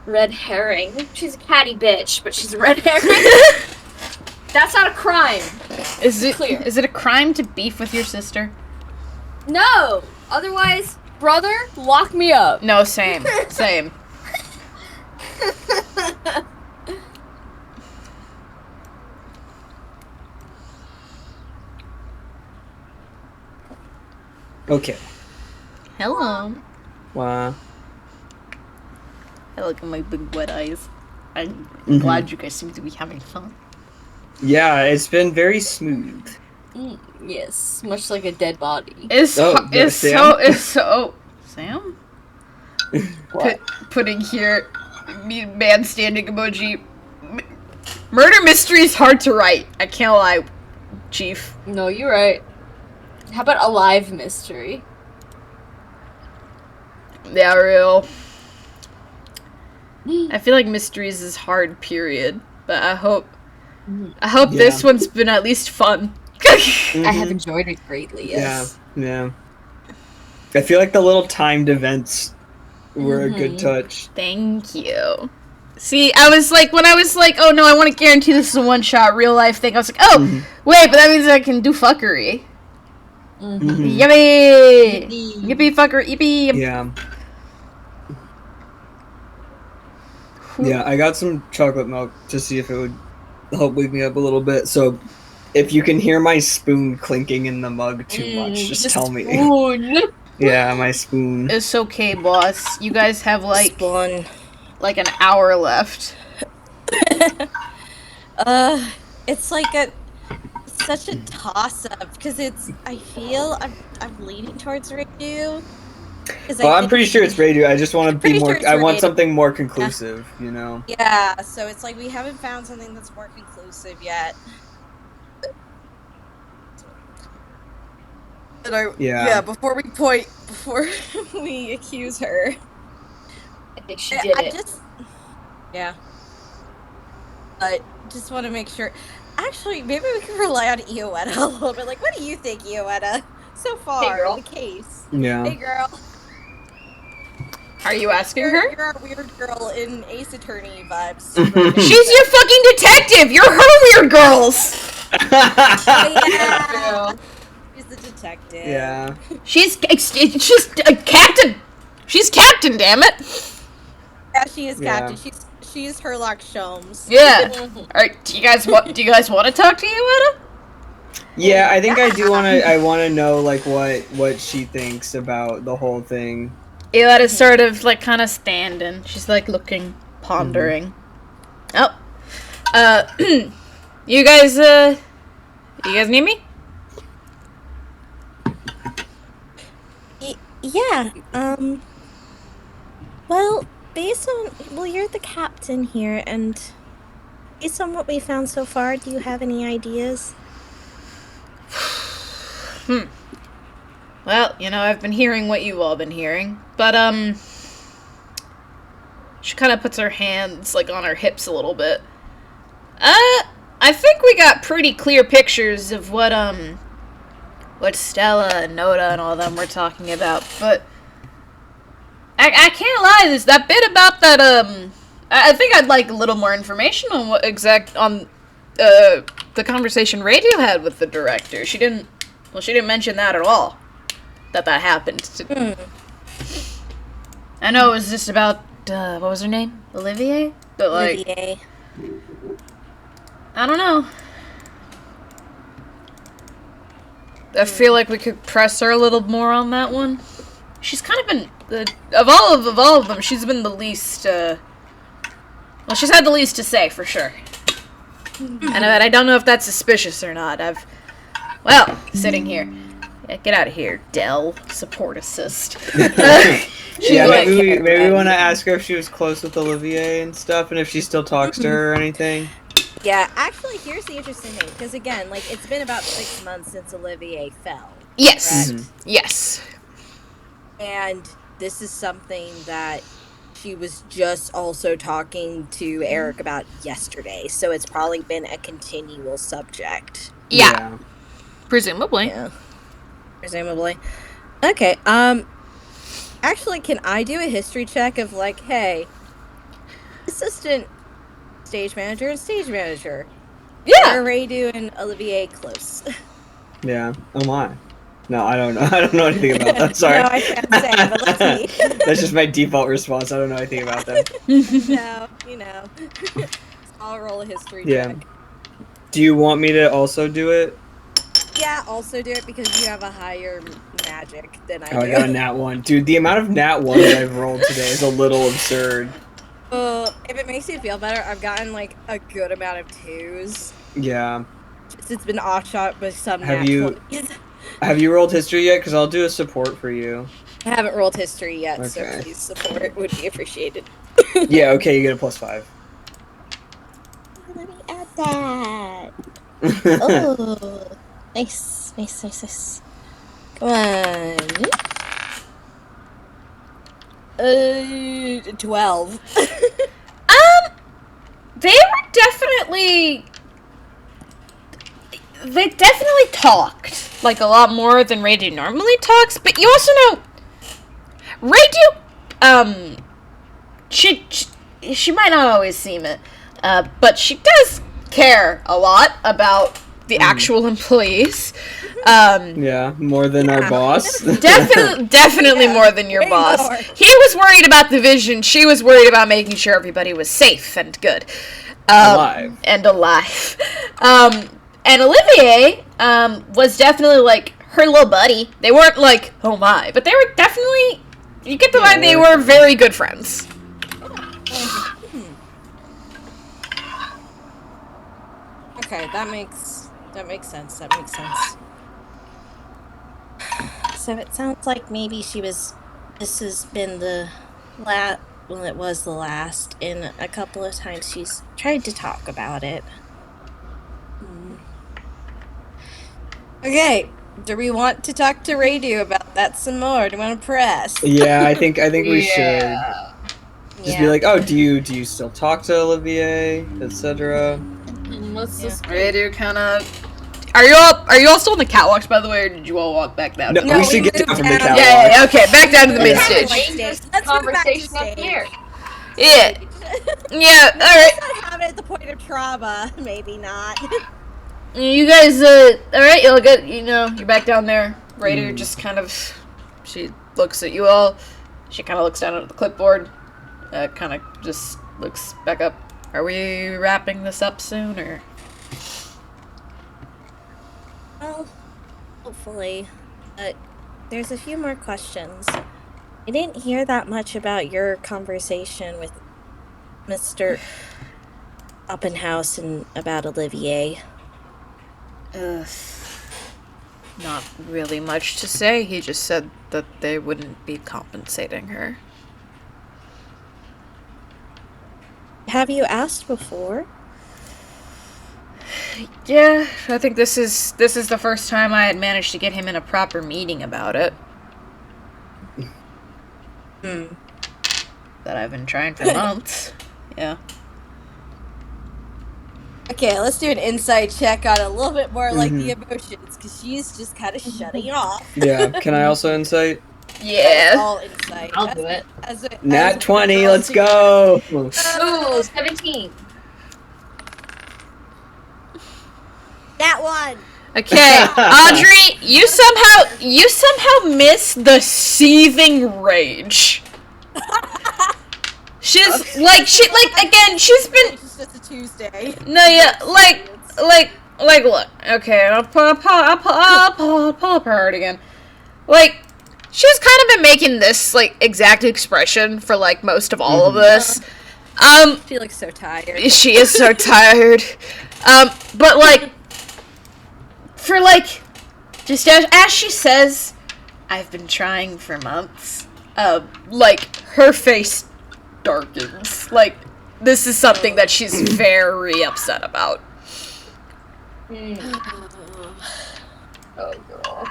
red herring. She's a catty bitch, but she's a red herring. That's not a crime. Is it Clear. is it a crime to beef with your sister? No. Otherwise, brother, lock me up. No, same. Same. Okay. Hello. Wow. I look at my big wet eyes. I'm glad you guys seem to be having fun. Yeah, it's been very smooth. Yes, much like a dead body. Is Sam? Sam? What? Putting here man standing emoji. Murder mystery is hard to write. I can't lie, Chief. No, you're right. How about a live mystery? Yeah, real. I feel like mysteries is hard, period. But I hope this one's been at least fun. I have enjoyed it greatly, yes. Yeah. I feel like the little timed events were a good touch. Thank you. See, I was like, when I was like, oh no, I want to guarantee this is a one-shot real life thing, I was like, oh, wait, but that means I can do fuckery. Yippee! Yippee fucker, yippee! Yeah. Yeah, I got some chocolate milk to see if it would help wake me up a little bit. So, if you can hear my spoon clinking in the mug too much, just tell me. Spoon. Yeah, my spoon. It's okay, boss. You guys have like Spawn. like an hour left. It's like such a toss-up because I feel I'm leaning towards Redo. Well, I'm pretty sure it's radio. I just want to be pretty more. sure it's I want radio. something more conclusive, you know. Yeah, so it's like we haven't found something that's more conclusive yet. Before we accuse her. I think she did it. But just want to make sure. Actually, maybe we can rely on Iowetta a little bit. Like, what do you think, Iowetta? So far, Hey, girl. in the case. Yeah. Hey, girl. Are you asking her? You're our weird girl in Ace Attorney vibes. She's your fucking detective! You're her weird girls! Oh, yeah. She's the detective. Yeah. She's a captain! She's captain, damn it! Yeah, she is Yeah. captain. She's Herlock Sholmes. Yeah. Alright, do you guys want to talk to Iowetta? Yeah, I think I do want to. I want to know like what she thinks about the whole thing. Iowetta's sort of like kind of standing. She's like looking, pondering. Oh. You guys need me? Yeah, well, you're the captain here, and based on what we found so far, do you have any ideas? Well, I've been hearing what you've all been hearing, but, she kind of puts her hands, like, on her hips a little bit. I think we got pretty clear pictures of what Stella and Noda and all them were talking about, but I can't lie. There's that bit about that. I think I'd like a little more information on the conversation Radio had with the director. She didn't mention that at all. That happened. I know it was just about what was her name? Olivier? But like, Olivier. I don't know. I feel like we could press her a little more on that one. She's kind of been of all of them. She's been the least. Well, she's had the least to say for sure. And I don't know if that's suspicious or not. Sitting here. Yeah, get out of here, Dell. Support assist. Yeah, maybe we want to ask her if she was close with Olivier and stuff, and if she still talks to her or anything. Yeah, actually, here's the interesting thing, because again, like, it's been about 6 months since Olivier fell. Yes. Correct? Yes. And this is something that she was just also talking to Eric about yesterday, so it's probably been a continual subject. Yeah. Presumably. Yeah. Presumably. Okay, actually, can I do a history check of, like, hey, assistant stage manager and stage manager. Yeah. Are Radu and Olivier close? Yeah. Oh my. No, I don't know. I don't know anything about that. Sorry. No, I can't say, but let's see. That's just my default response. I don't know anything about them. No, you know. I'll roll a history check. Do you want me to also do it? Yeah, also do it because you have a higher magic than I do. I got a nat 1. Dude, the amount of nat 1s I've rolled today is a little absurd. If it makes you feel better, I've gotten like a good amount of 2s. Yeah. It's been offshot with some Have you rolled history yet? Because I'll do a support for you. I haven't rolled history yet, Okay. so please support would be appreciated. Yeah, okay, you get a +5. Let me add that. Oh, nice. Come on. 12. They definitely talked like a lot more than Radio normally talks, but you also know Radio she might not always seem it, but she does care a lot about the actual employees. Yeah, more than our boss. Definitely more than your way boss. more. He was worried about the vision. She was worried about making sure everybody was safe and good. Alive. And alive. And Olivier was definitely like her little buddy. They weren't like, oh my, but they were definitely, you get the vibe they were very good friends. Okay, that makes sense. So it sounds like maybe this has been the it was the last, and a couple of times she's tried to talk about it. Okay, do we want to talk to Radio about that some more? Do we want to press? Yeah, I think we should. Just be like, oh, do you still talk to Olivier, etc. Let's just Radio kind of. Are you all still on the catwalks, by the way, or did you all walk back down? No, No, we should we get down moved from the down. catwalk. Yeah, okay, back down to the mid Okay. stage. Let's move back to conversation up stage. here. Yeah, yeah, all right. Let's not have it at the point of trauma. Maybe not. You guys, all right, you'll get, you're back down there. Raider just kind of, she looks at you all. She kind of looks down at the clipboard. Kind of just looks back up. Are we wrapping this up soon, or? Well, hopefully. But there's a few more questions. I didn't hear that much about your conversation with Mr. Oppenhaus and about Olivier. Not really much to say. He just said that they wouldn't be compensating her. Have you asked before? Yeah, I think this is the first time I had managed to get him in a proper meeting about it. That I've been trying for months. Yeah. Okay, let's do an insight check on a little bit more like the emotions, because she's just kind of shutting off. Yeah, can I also insight? Yeah. All insight. I'll do it. Nat 20, let's go! Ooh, 17. That one. Okay, Audrey, you somehow miss the seething rage. She's again, she's been It's just a Tuesday. no, yeah, look. Okay, I'll pull up her heart again. Like, she's kind of been making this like exact expression for like most of all of this. She looks so tired. She is so tired. But like, for like, just as she says, I've been trying for months. Like, her face darkens. Like, this is something that she's very upset about. Oh, girl.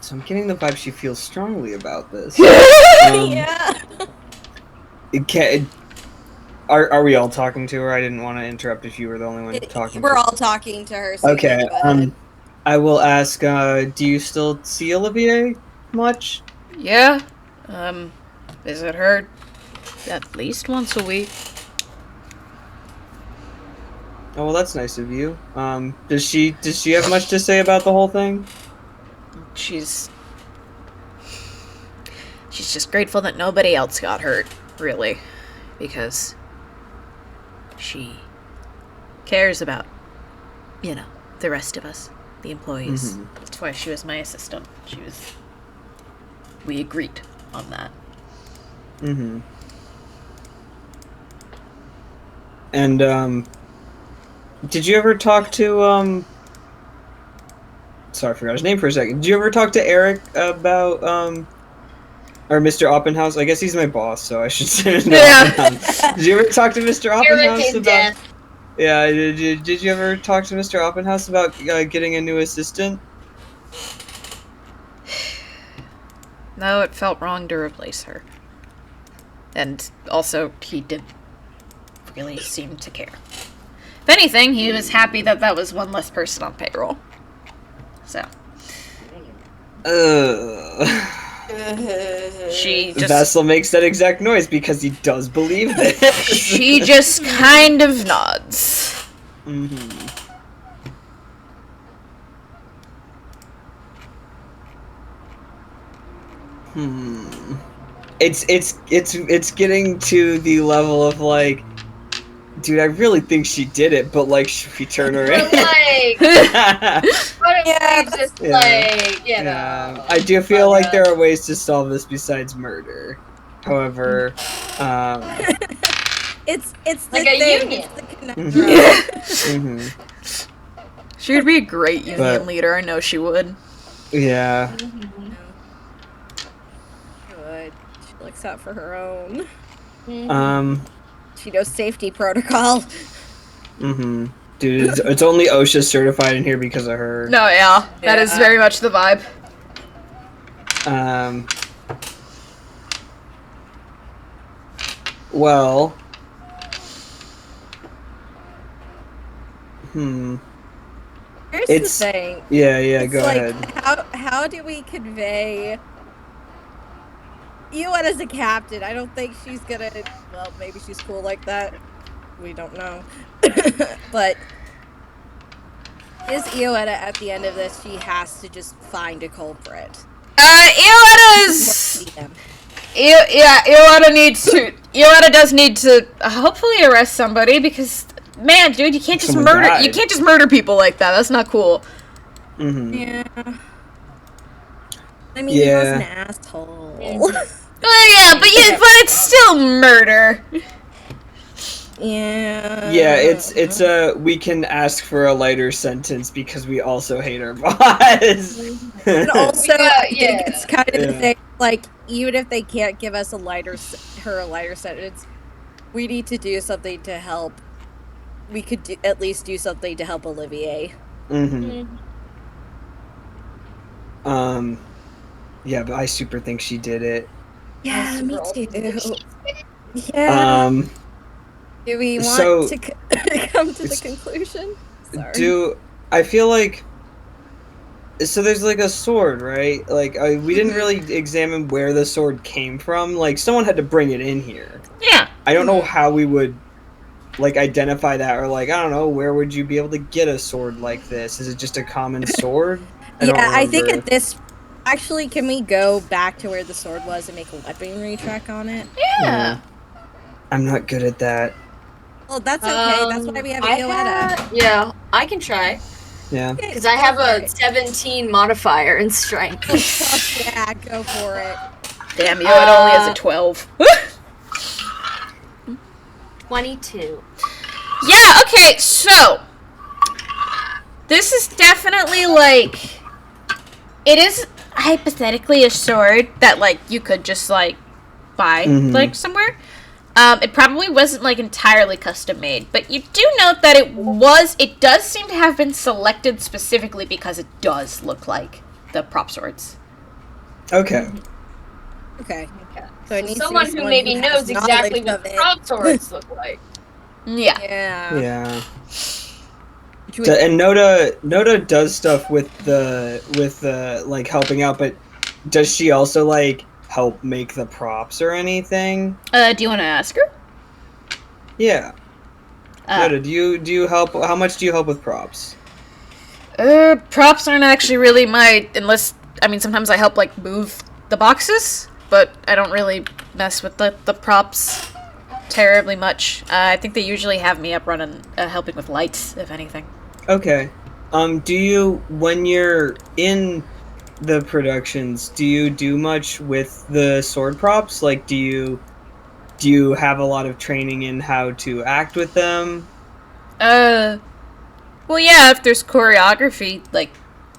So I'm getting the vibe she feels strongly about this. Yeah. Are we all talking to her? I didn't want to interrupt if you were the only one talking. We're all talking to her. So Okay. go ahead. I will ask. Do you still see Olivier much? Yeah. Visit her at least once a week. Oh well, that's nice of you. Does she have much to say about the whole thing? She's just grateful that nobody else got hurt, really, because she cares about, the rest of us, the employees. Mhm. That's why she was my assistant. We agreed on that. Mm-hmm. And, did you ever talk to, sorry, I forgot his name for a second. Did you ever talk to Eric about, or Mr. Oppenhaus? I guess he's my boss, so I should say Mr. Yeah. Oppenhaus. Did you ever talk to Mr. Eric Oppenhaus is about... death. Yeah, did you ever talk to Mr. Oppenhaus about getting a new assistant? No, it felt wrong to replace her. And also, he didn't really seem to care. If anything, he was happy that that was one less person on payroll. So. She just... Vassal makes that exact noise because he does believe this. She just kind of nods. Mm-hmm. It's getting to the level of like, dude, I really think she did it, but like, should we turn her in? But like, what if we just like, Yeah. I do feel like there are ways to solve this besides murder. However, it's the like a thing. union. It's the connection. mhm. She would be a great union But- leader. I know she would. Yeah. Good. She looks out for her own. She knows safety protocol. Mm-hmm. Dude, it's only OSHA certified in here because of her. No, yeah. That is very much the vibe. Well. Here's It's- the thing. Yeah, It's go like, ahead. how do we convey Ewan as a captain? I don't think she's gonna. Well, maybe she's cool like that. We don't know. But is Eowetta at the end of this? She has to just find a culprit. Eowetta does need to hopefully arrest somebody because, man, dude, you can't just Someone murder. died. You can't just murder people like that. That's not cool. Mm-hmm. Yeah. I mean, he was an asshole. Yeah, but it's still murder. Yeah. Yeah, it's we can ask for a lighter sentence because we also hate our boss. And also, I Yeah, think it's kind of the Yeah. thing. Like, even if they can't give us a lighter sentence, we need to do something to help. We could at least do something to help Olivier. Mm-hmm. Yeah, but I super think she did it. Yeah, me too. Yeah. Um, Do we want so- to come to the conclusion? Sorry. I feel like, so there's like a sword, right? Like we didn't really examine where the sword came from. Like someone had to bring it in here. Yeah. I don't know how we would like identify that, or like I don't know, where would you be able to get a sword like this? Is it just a common sword? I think remember. at this. Actually, can we go back to where the sword was and make a weaponry check on it? Yeah. I'm not good at that. Well, that's okay. That's why we have Violetta. Yeah, I can try. Yeah. Because I have a 17 modifier in strength. Yeah, go for it. Damn you! It only has a 12. 22. Yeah. Okay. So this is definitely like it is hypothetically a sword that like you could just like buy like somewhere. It probably wasn't like entirely custom made, but you do note that it does seem to have been selected specifically because it does look like the prop swords. Okay. Okay. Okay. So it needs to be Someone who maybe has knows exactly knowledge what of it. prop swords look like. Yeah. Yeah. Yeah. Should we- And Noda does stuff with the like helping out, but does she also like help make the props or anything? Do you want to ask her? Yeah. Noda, do you help? How much do you help with props? Props aren't actually really sometimes I help like move the boxes, but I don't really mess with the props terribly much. I think they usually have me up running, helping with lights, if anything. Okay. Do you, when you're in the productions, do you do much with the sword props? Like, do you have a lot of training in how to act with them? Well, yeah, if there's choreography, like,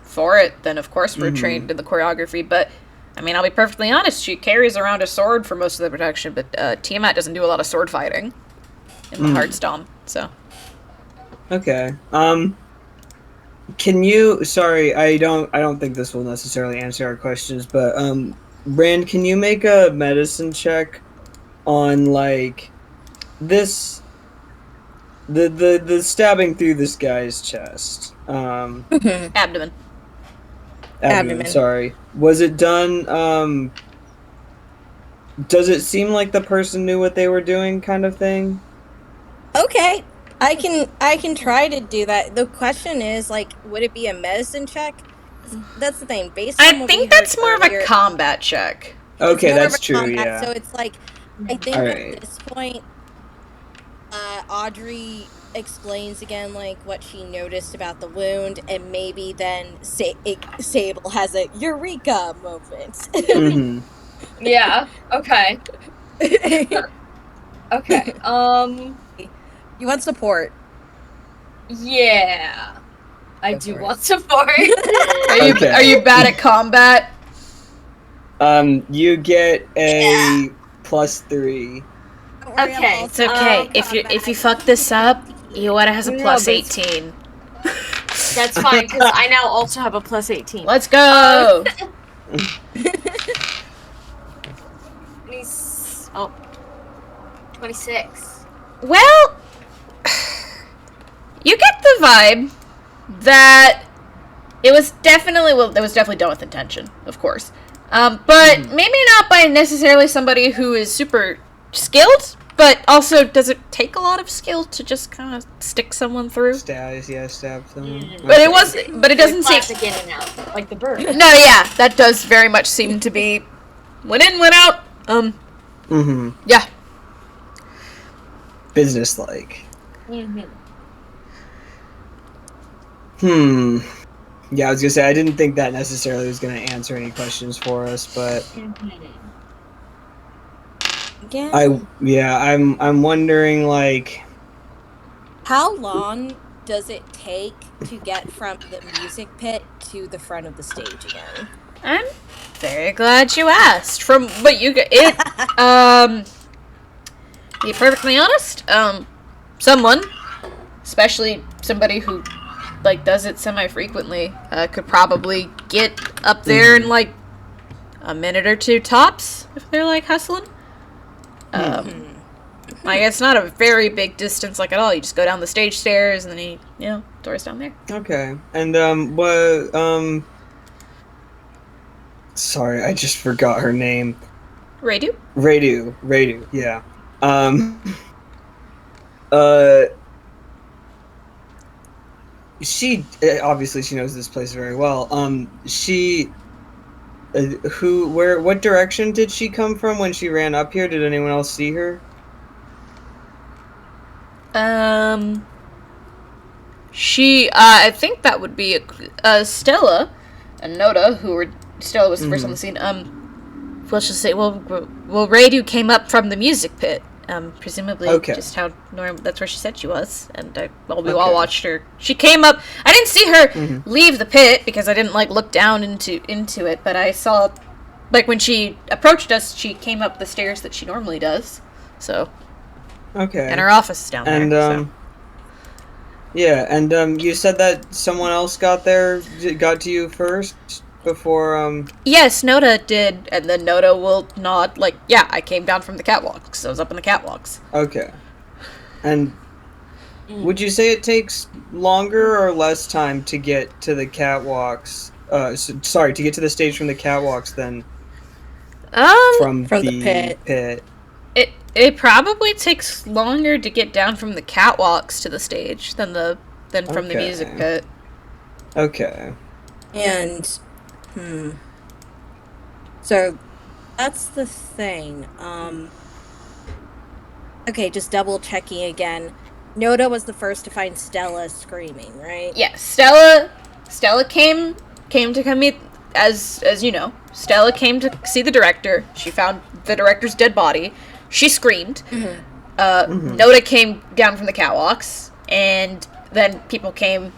for it, then of course we're trained in the choreography, but, I mean, I'll be perfectly honest, she carries around a sword for most of the production, but, Tiamat doesn't do a lot of sword fighting in the Heartstorm, so. Okay. Can you, sorry, I don't think this will necessarily answer our questions, but, Rand, can you make a medicine check on, like, this, the stabbing through this guy's chest? Abdomen. Abdomen. Sorry. Was it done, does it seem like the person knew what they were doing kind of thing? Okay. I can try to do that. The question is, like, would it be a medicine check? That's the thing. Based on I what think we that's heard more earlier, of a combat check. Okay, it's more that's of a true, combat, yeah. So it's like, I think Alright. at this point, Audrey explains again, like, what she noticed about the wound, and maybe then Sable has a eureka moment. Mm-hmm. Yeah, okay. Okay, You want support? yeah. I Go do for it. want support. Okay. Are you bad at combat? You get a +3. Don't worry, I'm Okay, also It's okay. If you fuck this up, Iwata has a No, plus but it's- 18. That's fine, because I now also have a plus 18. Let's go! 26. Well, you get the vibe that it was definitely done with intention, of course. But maybe not by necessarily somebody who is super skilled, but also does it take a lot of skill to just kind of stick someone through? Stab someone. But it doesn't seem. Classic in and out, like the bird. No, yeah, that does very much seem to be went in, went out. Mm-hmm. Yeah. Business-like. Mm-hmm. Yeah, I was gonna say, I didn't think that necessarily was gonna answer any questions for us, but Yeah. I'm wondering, like, How long does it take to get from the music pit to the front of the stage again? I'm very glad you asked. From what you get, be perfectly honest, someone, especially somebody who, like, does it semi-frequently, could probably get up there in, like, a minute or two tops, if they're, like, hustling. Like, it's not a very big distance, like, at all. You just go down the stage stairs, and then you Door's down there. Okay. And, what, sorry, I just forgot her name. Radu? Radu, yeah. Uh, she, obviously she knows this place very well. What direction did she come from when she ran up here? Did anyone else see her? I think that would be Stella and Noda, Stella was the first on the scene. Let's just say, well, Radu came up from the music pit. Presumably, just how that's where she said she was, and we all watched her. She came up. I didn't see her leave the pit because I didn't look down into it, but I saw, when she approached us, she came up the stairs that she normally does. So, and her office is down there. And yeah, and you said that someone else got to you first before. Yes, Noda did, and then Noda will nod yeah, I came down from the catwalks. I was up in the catwalks. Okay. And would you say it takes longer or less time to get to the catwalks? To get to the stage from the catwalks than from the pit. It probably takes longer to get down from the catwalks to the stage than from the music pit. Okay. And so that's the thing. Okay, just double checking again. Noda was the first to find Stella screaming, right? Yeah, Stella came to meet, as you know. Stella came to see the director. She found the director's dead body. She screamed. Noda came down from the catwalks, and then people came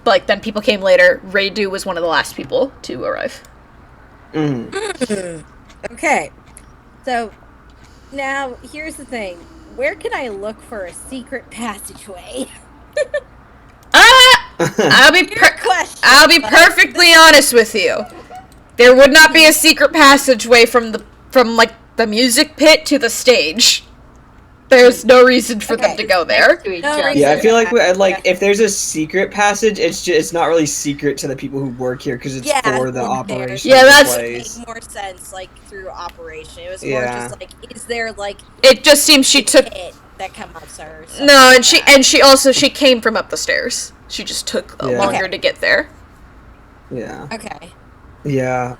later. Radu was one of the last people to arrive. Okay. So, now, here's the thing. Where can I look for a secret passageway? I'll be perfectly honest with you. There would not be a secret passageway from the music pit to the stage. There's no reason for them to go there. Yeah, I feel like if there's a secret passage, it's not really secret to the people who work here because it's for the operation. Yeah, that's makes more sense through operation. It was more just is there It just seems she took that come up, sir. No, and she came from up the stairs. She just took longer to get there. Yeah. Okay. Yeah.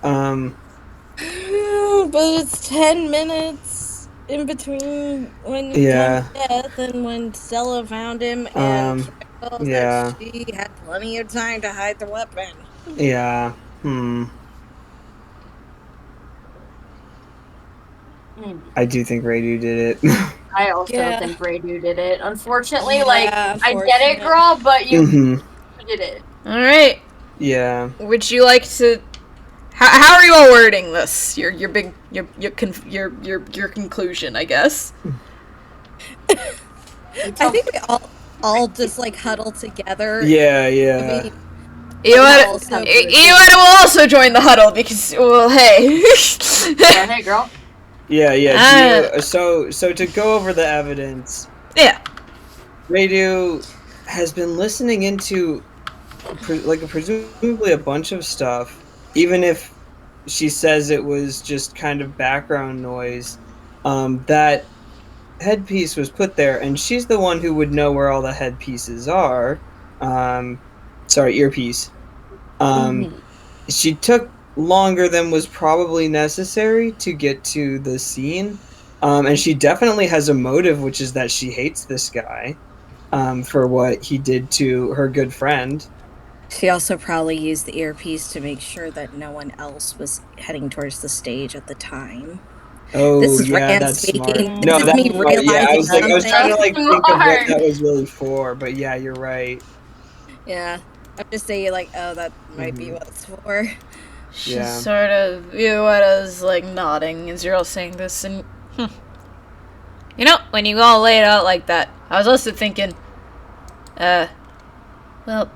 But it's 10 minutes in between when he found death and when Stella found him, and she had plenty of time to hide the weapon. Yeah. I do think Radu did it. I also think Radu did it. Unfortunately, I get it, girl, but you did it. All right. Yeah. Would you like to? How are you all wording this? Your conclusion, I guess. I think we all just huddle together. Yeah. Iwata will also join the huddle because, well, hey. Hey, girl. Yeah. So to go over the evidence. Yeah. Radu has been listening into presumably a bunch of stuff. Even if she says it was just kind of background noise, that headpiece was put there, and she's the one who would know where all the headpieces are. Earpiece. She took longer than was probably necessary to get to the scene, and she definitely has a motive, which is that she hates this guy for what he did to her good friend. She also probably used the earpiece to make sure that no one else was heading towards the stage at the time. Oh, this is that's speaking. smart. No, that's me right. Yeah, I was trying to think of what Smart. that was really for, but yeah, you're right. Yeah, I'm just saying that might be what it's for. She's sort of, Iwata's nodding as you're all saying this, and you know, when you all lay it out like that, I was also thinking, well,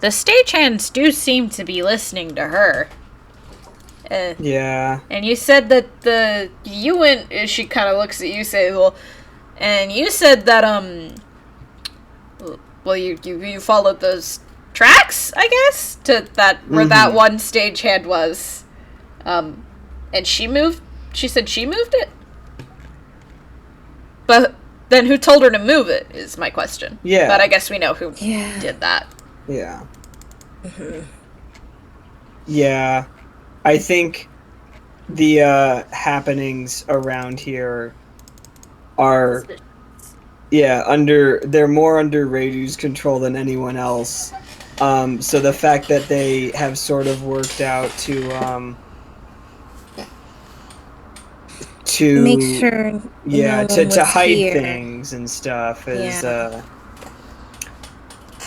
the stagehands do seem to be listening to her. Yeah. And you said that you went, she kind of looks at you, say, well, and you said that, well, you followed those tracks, I guess, to that where that one stagehand was. And she said she moved it? But then who told her to move it is my question. Yeah. But I guess we know who did that. Yeah. Yeah. I think the happenings around here are they're more under Radu's control than anyone else. So the fact that they have sort of worked out to make sure no one to was hide here. things and stuff is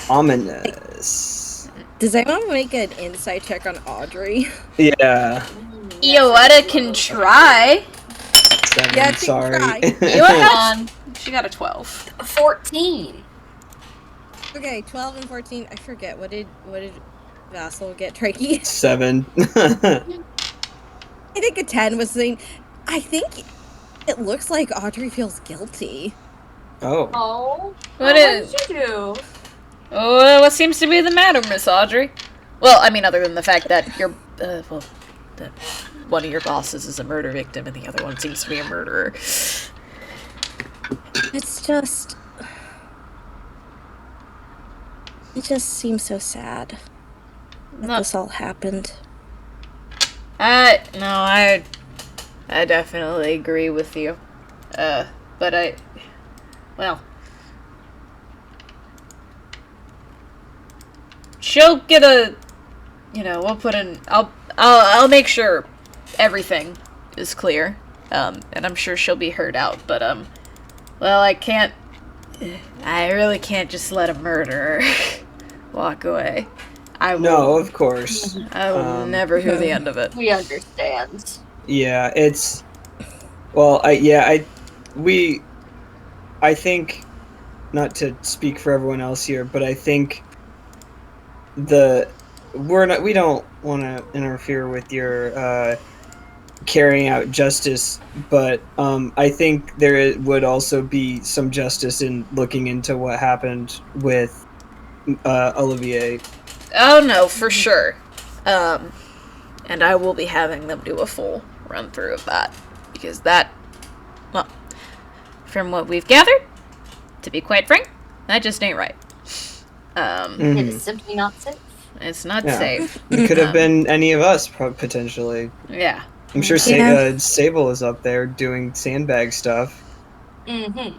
ominous. Does anyone make an insight check on Audrey? Yeah. Iowetta can try. 7, Yeah, she can sorry. try. Iowetta, she got a 12. 14. Okay, 12 and 14. I forget. What did Vassal get, Trakey? 7. I think a 10 was saying. I think it looks like Audrey feels guilty. Oh. Oh. What did you do? Oh, what seems to be the matter, Miss Audrey? Well, I mean, other than the fact that that one of your bosses is a murder victim and the other one seems to be a murderer. It's just... It just seems so sad that this all happened. No, I definitely agree with you. But she'll get a, we'll put in, I'll make sure everything is clear. And I'm sure she'll be heard out, but, I really can't just let a murderer walk away. No, of course. I will never hear the end of it. We understand. Yeah, it's... Well, I think, not to speak for everyone else here, but I think we don't want to interfere with your carrying out justice, but I think there would also be some justice in looking into what happened with Olivier. Oh no, for sure. And I will be having them do a full run through of that. Because from what we've gathered, to be quite frank, that just ain't right. It is simply not safe. It's not safe. It could have been any of us, potentially. Yeah. I'm sure Sable is up there doing sandbag stuff. Mm-hmm.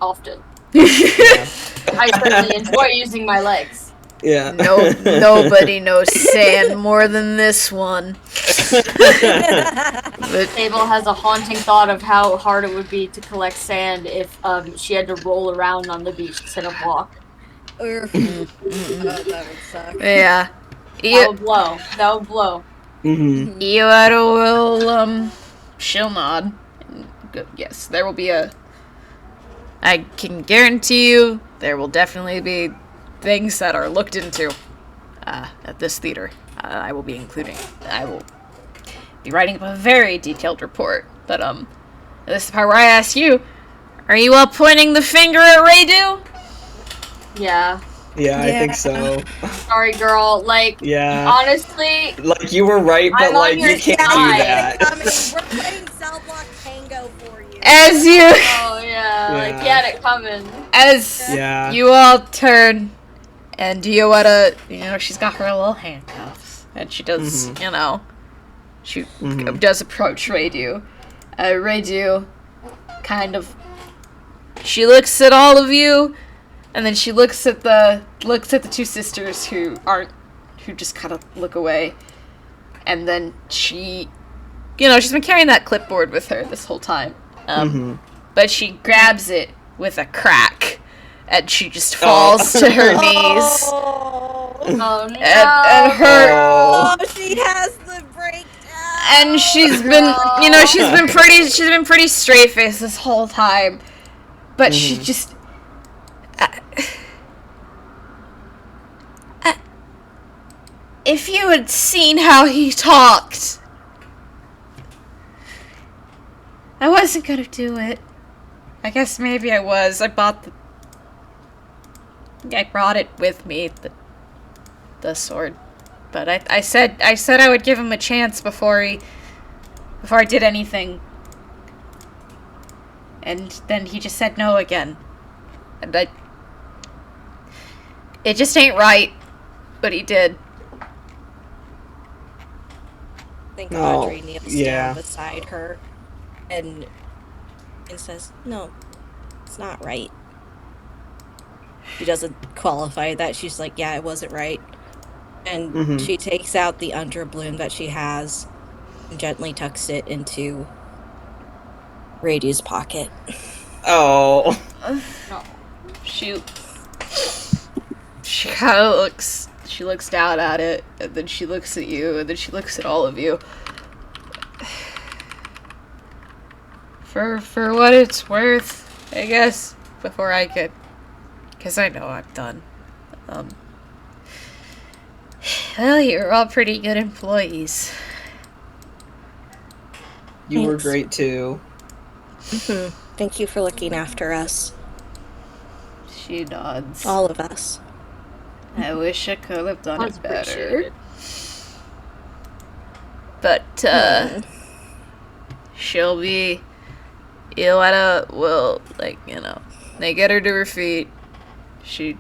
Often. Yeah. I certainly enjoy using my legs. Yeah. Nobody knows sand more than this one. Sable has a haunting thought of how hard it would be to collect sand if she had to roll around on the beach instead of walk. Oh, that would suck. Yeah. That would blow. That would blow. Mm-hmm. Iowetta will, she'll nod. Yes, there will be I can guarantee you there will definitely be things that are looked into at this theater. I will be writing up a very detailed report. But this is the part where I ask you, are you all pointing the finger at Radu? Yeah. Yeah, I think so. Sorry, girl. Yeah. Honestly, You were right, but I'm on your you can't do side. that. We're playing Cell Block Tango for you. As you oh yeah, Yeah. he had it coming. as Yeah. you all turn, and Iowetta, she's got her little handcuffs, and she does, she does approach Radu. Radu kind of, she looks at all of you, and then she looks at the two sisters who just kind of look away, and then she's been carrying that clipboard with her this whole time, but she grabs it with a crack, and she just falls to her knees. Oh no. And her, Oh, she has the breakdown. and she's been, she's been pretty straight faced this whole time, but she just. If you had seen how he talked, I wasn't gonna do it. I guess maybe I was. I bought I brought it with me, the sword. But I said I would give him a chance before I did anything. And then he just said no again. And it just ain't right, but he did. I think Audrey kneels down beside her and says, "No, it's not right." She doesn't qualify that. She's like, "Yeah, it wasn't right." And she takes out the underbloom that she has and gently tucks it into Rady's pocket. Oh. She kind of looks. She looks down at it, and then she looks at you, and then she looks at all of you. For what it's worth, I guess. Before I get, because I know I'm done. Well, you're all pretty good employees. You were great too. Thank you for looking after us. She nods. All of us. I wish I could have done That's it better. appreciated. But, she'll be... Ioletta will, they get her to her feet. She's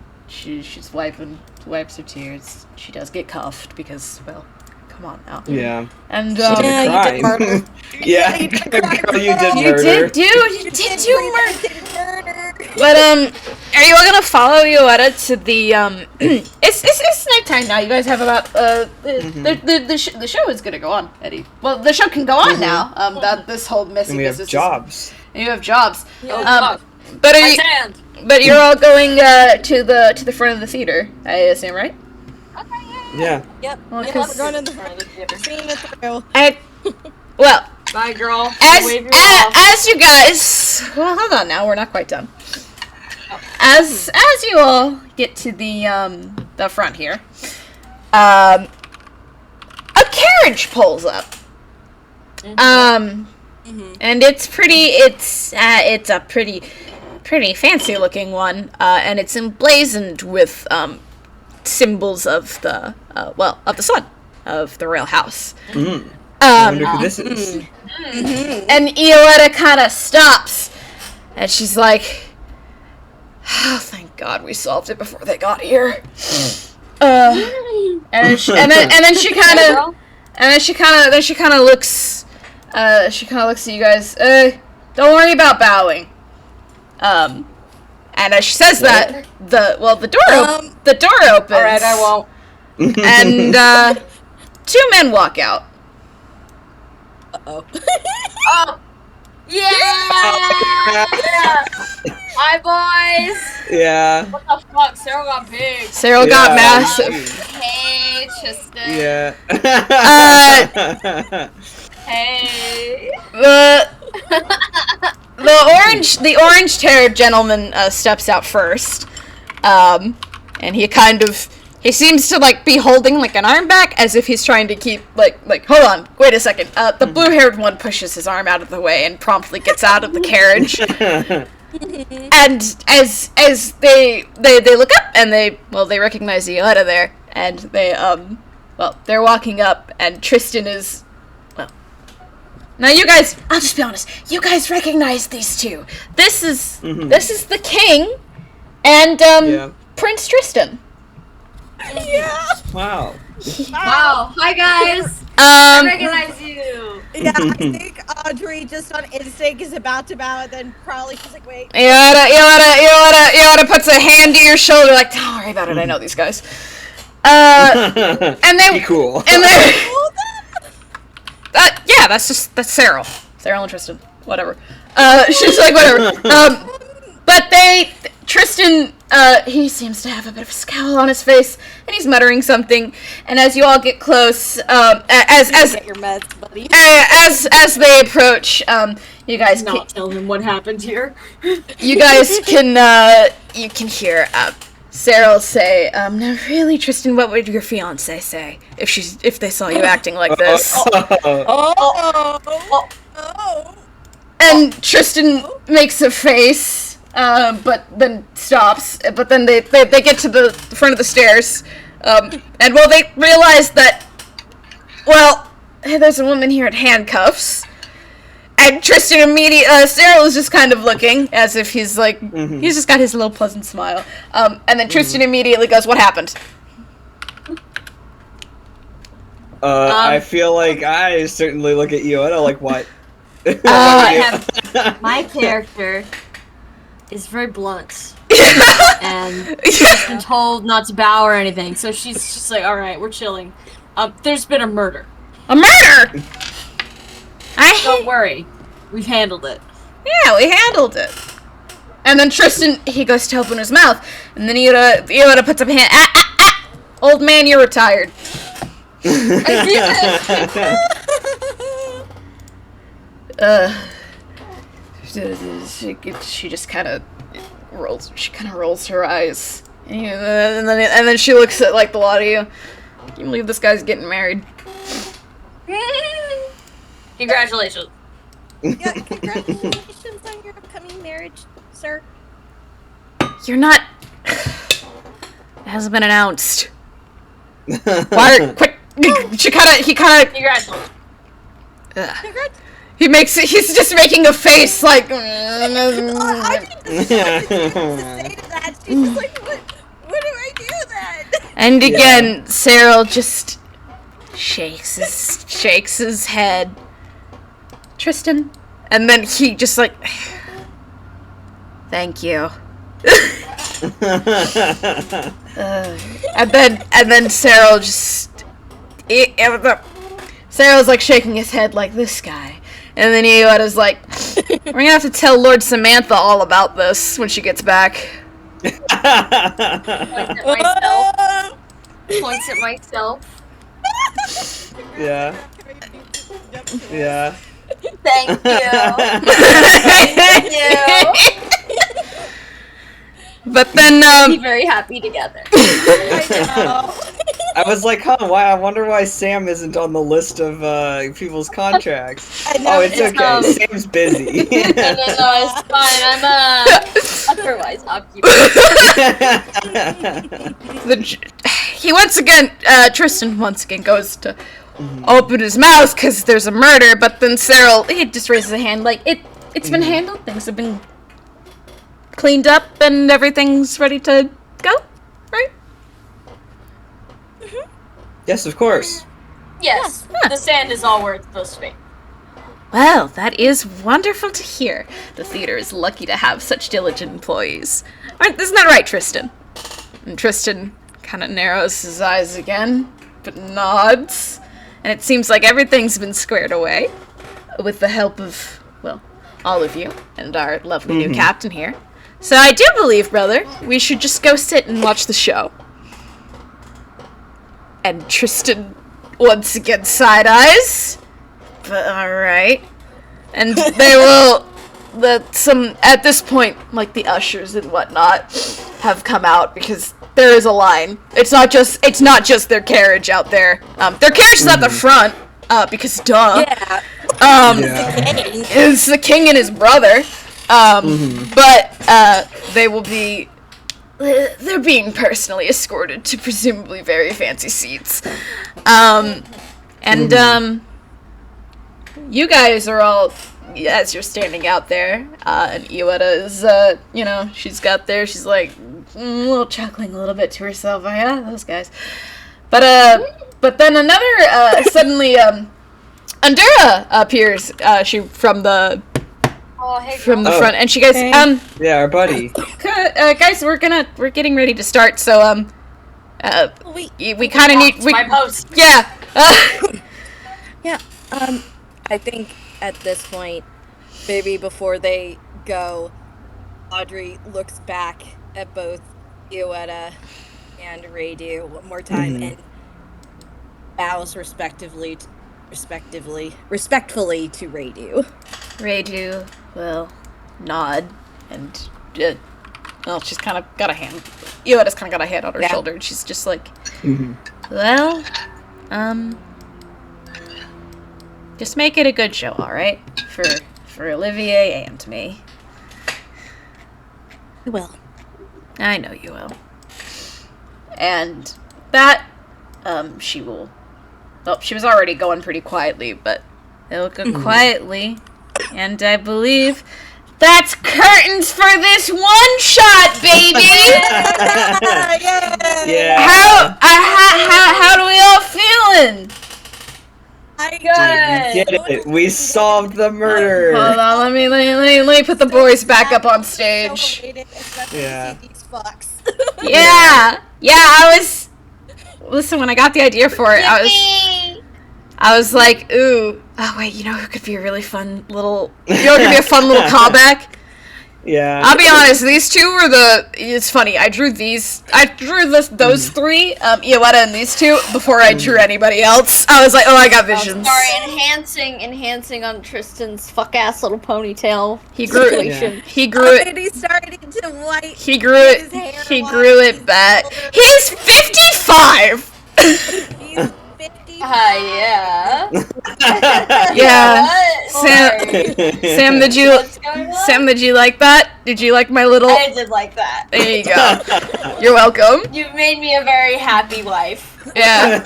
wipes her tears. She does get cuffed because, well, come on now. Yeah. And, you did murder. Yeah, you did murder. You did do murder. But, are you all gonna follow Ioletta to the, it's nighttime now. You guys have about, the show is gonna go on, Eddie. Well, the show can go on now, that this whole messy And we have business jobs. You have jobs. Yeah. But are My you, sand. but you're all going, to the front of the theater, I assume, right? Yeah. Yep. Well, Yep, 'cause- we're going in the front of the theater. Seeing it through. Well, Bye, girl. as Wave you off. as you guys, well, hold on now, we're not quite done. As you all get to the front here, a carriage pulls up. And it's a pretty fancy looking one, and it's emblazoned with symbols of the sun of the royal house. I wonder who this is. And Ioletta kind of stops, and she's like, "Oh, thank God we solved it before they got here." And then she kind of looks at you guys. Don't worry about bowing. And as she says that, the door opens. All right, I won't. And two men walk out. Uh-oh. Oh, yeah! Hi, boys. Yeah. What the fuck? Cyril got big. Cyril got massive. Hey, Tristan. Yeah. Hey. The orange-haired gentleman steps out first, and he seems to be holding an arm back as if he's trying to keep hold on, wait a second. The blue-haired one pushes his arm out of the way and promptly gets out of the carriage. And as they look up and they recognize Ioletta there, and they're walking up, and Tristan is. Now you guys, I'll just be honest, you guys recognize these two. This is the king and Prince Tristan. Yeah. Wow. Wow. Hi, guys. I recognize you. Yeah, I think Audrey just on instinct is about to bow, and then probably she's like, "Wait." Ioletta puts a hand to your shoulder, don't worry about it. I know these guys. And they Be cool. And they. Yeah, that's Cyril. Cyril and Tristan. Whatever. She's like, whatever. But Tristan, he seems to have a bit of a scowl on his face, and he's muttering something, and as you all get close, as Get your meds, buddy. as they approach, you guys Not tell them what happened here. you guys can hear, Cyril say, "Now really, Tristan, what would your fiancé say if they saw you acting like this?" Oh. And Tristan makes a face, but then stops. But then they get to the front of the stairs, and well, they realize that, well, there's a woman here in handcuffs. And Tristan Cyril is just kind of looking as if he's like, he's just got his little pleasant smile. And then Tristan immediately goes, "What happened?" I feel like I certainly look at you. I don't like what. My character is very blunt. And she's been told not to bow or anything, so she's just like, alright, we're chilling. There's been a murder. A murder! Don't worry. We've handled it. Yeah, we handled it. And then Tristan, he goes to open his mouth, and then Yoda puts up a hand. Old man, you're retired. She just kind of rolls her eyes, and then she looks at like the lot of you. Can you believe this guy's getting married? Congratulations. Yeah, congratulations on your upcoming marriage, sir. You're not. It hasn't been announced. Why? Quick! He kind of. Congratulations. Congrats. He's just making a face like. I think the say to that. She's just like, what do I do then? And again, Cyril just shakes his head. Tristan, and then he just like, thank you. And then Cyril just, Cyril's like shaking his head like, this guy. And then Yoda's like, we're gonna have to tell Lord Samantha all about this when she gets back. Points at myself. Points at myself. Yeah. Yeah. Thank you. Thank you. But then, Be very happy together. I know. I was like, why? I wonder why Sam isn't on the list of people's contracts. I know, Oh, it's okay. Sam's busy. No, it's fine. I'm otherwise occupied. He once again, Tristan once again goes to open his mouth because there's a murder, but then Cyril, he just raises a hand like, it's been handled, things have been cleaned up, and everything's ready to go, right? Yes, of course. Yes, the sand is all where it's supposed to be. Well, that is wonderful to hear. The theater is lucky to have such diligent employees. Isn't that right, Tristan? And Tristan kind of narrows his eyes again, but nods. And it seems like everything's been squared away with the help of, well, all of you and our lovely new captain here. So I do believe, brother, we should just go sit and watch the show. And Tristan once again side eyes. But alright. And they will at this point, like the ushers and whatnot have come out because there is a line. It's not just their carriage out there. Their carriage is at the front, because duh. Yeah. It's the king and his brother. But they will be. They're being personally escorted to presumably very fancy seats. You guys are all, as you're standing out there, and Iwata is, she's got there, she's like, a little chuckling a little bit to herself. Oh yeah, those guys. But then another, suddenly, Andura appears, from the front, and she goes, yeah, our buddy. Guys, we're getting ready to start, so, we kind of need, my post. Yeah, Yeah, I think at this point, maybe before they go, Audrey looks back at both Iwata and Radu one more time and bows respectfully to Radu. Radu will nod and, she's kind of got a hand. Iwata's kind of got a hand on her shoulder, and she's just like, well, just make it a good show, all right? For Olivier and me. Well, I know you will. And that, she will... Well, she was already going pretty quietly, but it'll go quietly. And I believe that's curtains for this one shot, baby! Yeah. How do we all feeling? I We did it. We solved the murder. Hold on, let me put the boys back up on stage. Yeah. These fucks. Yeah, I was. Listen, when I got the idea for it, I was like, ooh. Oh wait, you know who could be a really fun little. You know, who could be a fun little callback. Yeah. I'll be honest, these two were the. It's funny. I drew those three, Iwata and these two before I drew anybody else. I was like, oh, I got visions. Sorry, enhancing on Tristan's fuck ass little ponytail. He grew it. Yeah. He grew it. He's starting to white. He grew it. He grew it back. He's 55. He's 50. Yeah. Yeah. What? Sam, did you? What's going on? Sam, did you like that? Did you like my little? I did like that. There you go. You're welcome. You've made me a very happy wife. Yeah.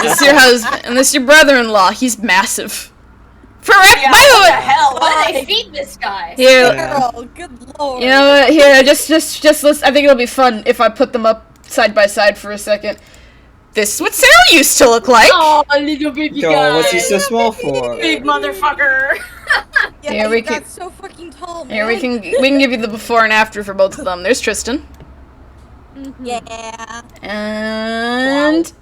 This is your husband, and this is your brother-in-law. He's massive. For Yeah, by what the the way, hell? What do they feed this guy? here, Yeah. Girl, good lord. you know what? Here, just listen. I think it'll be fun if I put them up side by side for a second. This is what Sarah used to look like. Oh, little baby Yo, guy. what's he so small for? Big motherfucker. Yeah, Here he we got can- so fucking tall, man. Here we can give you the before and after for both of them. There's Tristan Yeah. and Size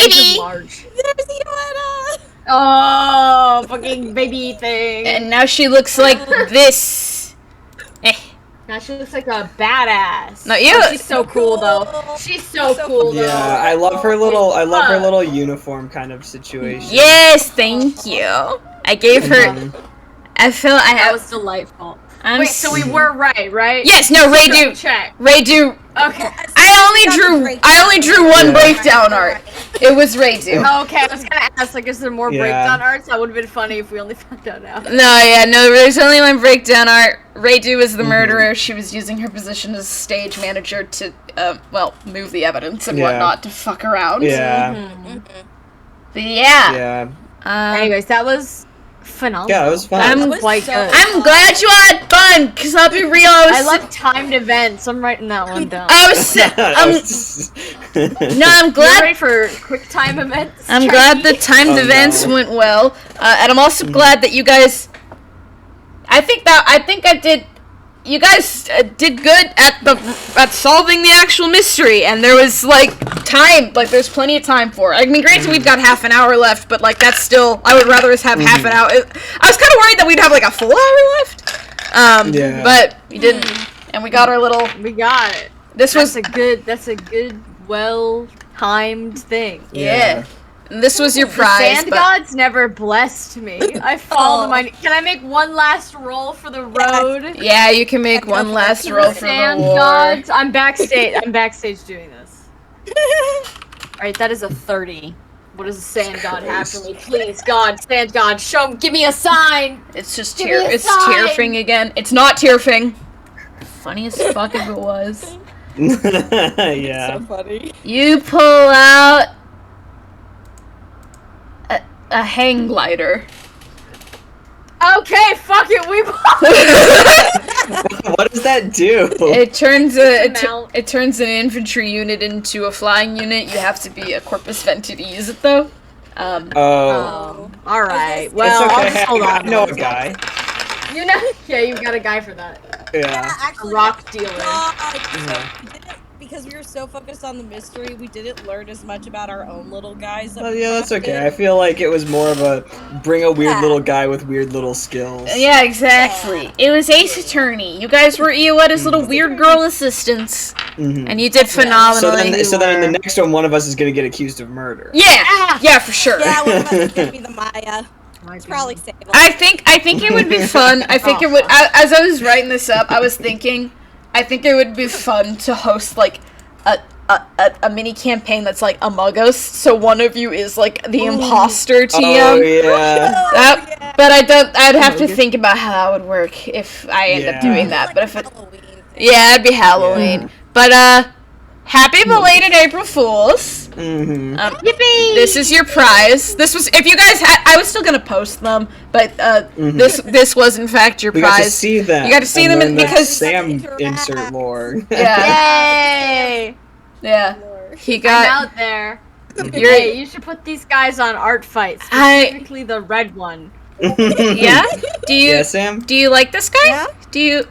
baby. of large. There's Iwata. Oh, fucking baby thing. And now she looks like this. Eh. Now she looks like a badass. No, you- Oh, she's so cool though. She's so cool though. Yeah, I love her little uniform kind of situation. Yes, thank you. I gave her. I feel I That have. was delightful. I'm Wait, so we were right? Yes, no, Ray do. Check. Ray do. Okay. I only drew one Yeah. breakdown art. It was Ray do. Oh, okay, I was gonna ask, like, is there more Yeah. breakdown arts? That would have been funny if we only found out now. No, there's only one breakdown art. Ray do is the murderer. She was using her position as stage manager to, move the evidence and Yeah. whatnot to fuck around. Yeah. But yeah. Yeah. Anyways, that was phenomenal. Yeah, it was fun. I'm- was quite so good. I'm glad you had fun, cause I'll be real. I like timed events. I'm writing that one down. I was. No, I'm You glad. ready for quick time events? I'm Charlie? glad the timed Oh, events no. went well, and I'm also glad that you guys. I think I did. You guys did good at solving the actual mystery, and there was time. There's plenty of time for it. I mean, granted, we've got half an hour left, but that's still. I would rather us have half an hour. I was kind of worried that we'd have a full hour left. Yeah. But we didn't, and we got our little. We got it. This was That's a good, well-timed thing. yeah. And this was your The prize. sand but- gods never blessed me. I fall to my. Can I make one last roll for the road? Yeah, you can make one last roll for the Sand war. gods. I'm backstage. I'm backstage doing this. All right, that is a 30. What does a sand god have for me? Please, God, sand god, give me a sign. It's just Give me a it's sign. tearfing again. It's not tearfing. Funny as fuck if it was. Yeah. So funny. You pull out a hang glider. Okay, fuck it. We. What does that do? It turns Mount. it turns an infantry unit into a flying unit. You have to be a corpus venti to use it though. Oh. All right. It's Well, I'll okay. just hold I on. know a guy. You know, yeah, you've got a guy for that. Yeah. A Actually, rock dealer. because we were so focused on the mystery, we didn't learn as much about our own little guys. Well, yeah, that's okay. I feel like it was more of a bring a weird Yeah. little guy with weird little skills. Yeah, exactly. It was Ace Attorney. You guys were Iowata's little weird girl assistants, Mhm. and you did phenomenally. So then in the next one of us is gonna get accused of murder. Yeah, for sure. Yeah, one of us is gonna be the Maya. It's probably Sable. I think it would be fun. I think it would. As I was writing this up, I was thinking, I think it would be fun to host a mini campaign that's Among Us. So one of you is the imposter TM. Oh yeah. But I'd have to think about how that would work if I end up Yeah. doing that. But if it, Yeah, it'd be Halloween. Yeah. But, happy belated April Fools. Mm-hmm. Yippee! This is your prize. This was, if you guys had, I was still gonna post them, but, this was in fact your We prize. got to see them. You got to see and them learn the because, Sam insert lore. yeah, Yay! yeah. Lord. He I'm got, out there. you're, Hey, you should put these guys on art fights, specifically the red one. yeah? Do you, Yeah, Sam? do you like this guy? Yeah? Do you,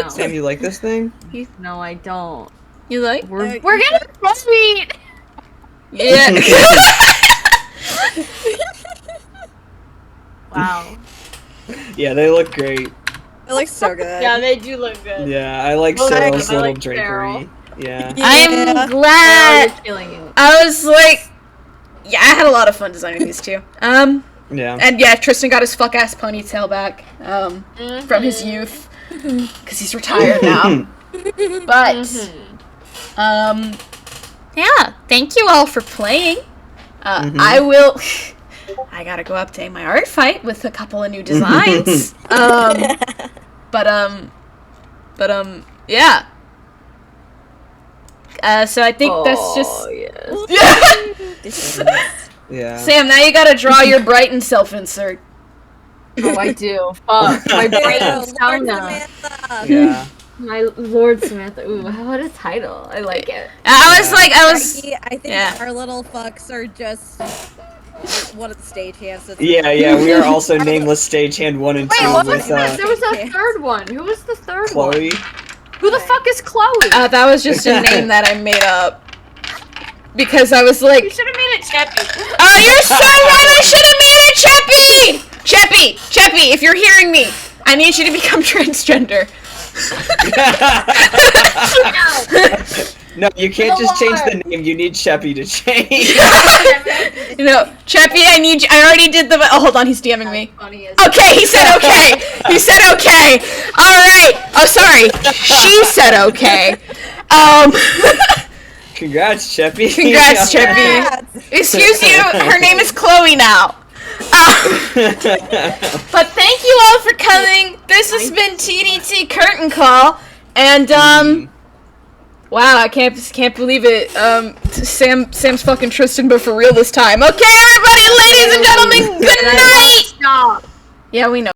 No. Sam, you like this thing? No, I don't. you like? We're getting sweet! Yeah. Wow. Yeah, they look great. It looks so good. Yeah, they do look good. Yeah, I like Oh, Cyril's I little like drapery. Yeah. I'm Oh, glad. you're killing it. I was like, yeah, I had a lot of fun designing these two. Yeah. And yeah, Tristan got his fuck ass ponytail back, from his youth, because he's retired now. But, yeah, thank you all for playing. I will. I gotta go update my art fight with a couple of new designs. Yeah. So I think that's just. Yes. Yeah. Sam, now you gotta draw your Brighton self-insert. Oh, I do. Fuck. My brain's down now. Yeah. My Lord Samantha. Ooh, what a title. I like it. I was. I think Yeah. our little fucks are just one of the stagehands. So Yeah, we are also nameless stagehand 1 and 2 Wait, what was with this? There was a third one. Who was the third one? Chloe. Who the fuck is Chloe? that was just a name that I made up. Because I was like, You should have made it Cheppy. oh, you're so right, I should have made it Cheppy! Cheppy, if you're hearing me, I need you to become transgender. No, you can't just change the name. You need Sheppy to change. You know, Cheppy, I need you. I already did the. Oh, hold on, he's DMing me. Funny as Okay, he said okay. He said okay. All right. Oh, sorry. She said okay. Congrats, Sheppy. Congrats, Cheppy. Excuse you. Her name is Chloe now. But thank you all for coming. This has been TDT Curtain Call, and wow, I can't believe it. Sam's fucking Tristan, but for real this time. Okay, everybody, ladies and gentlemen, good night. Stop. Yeah, we know.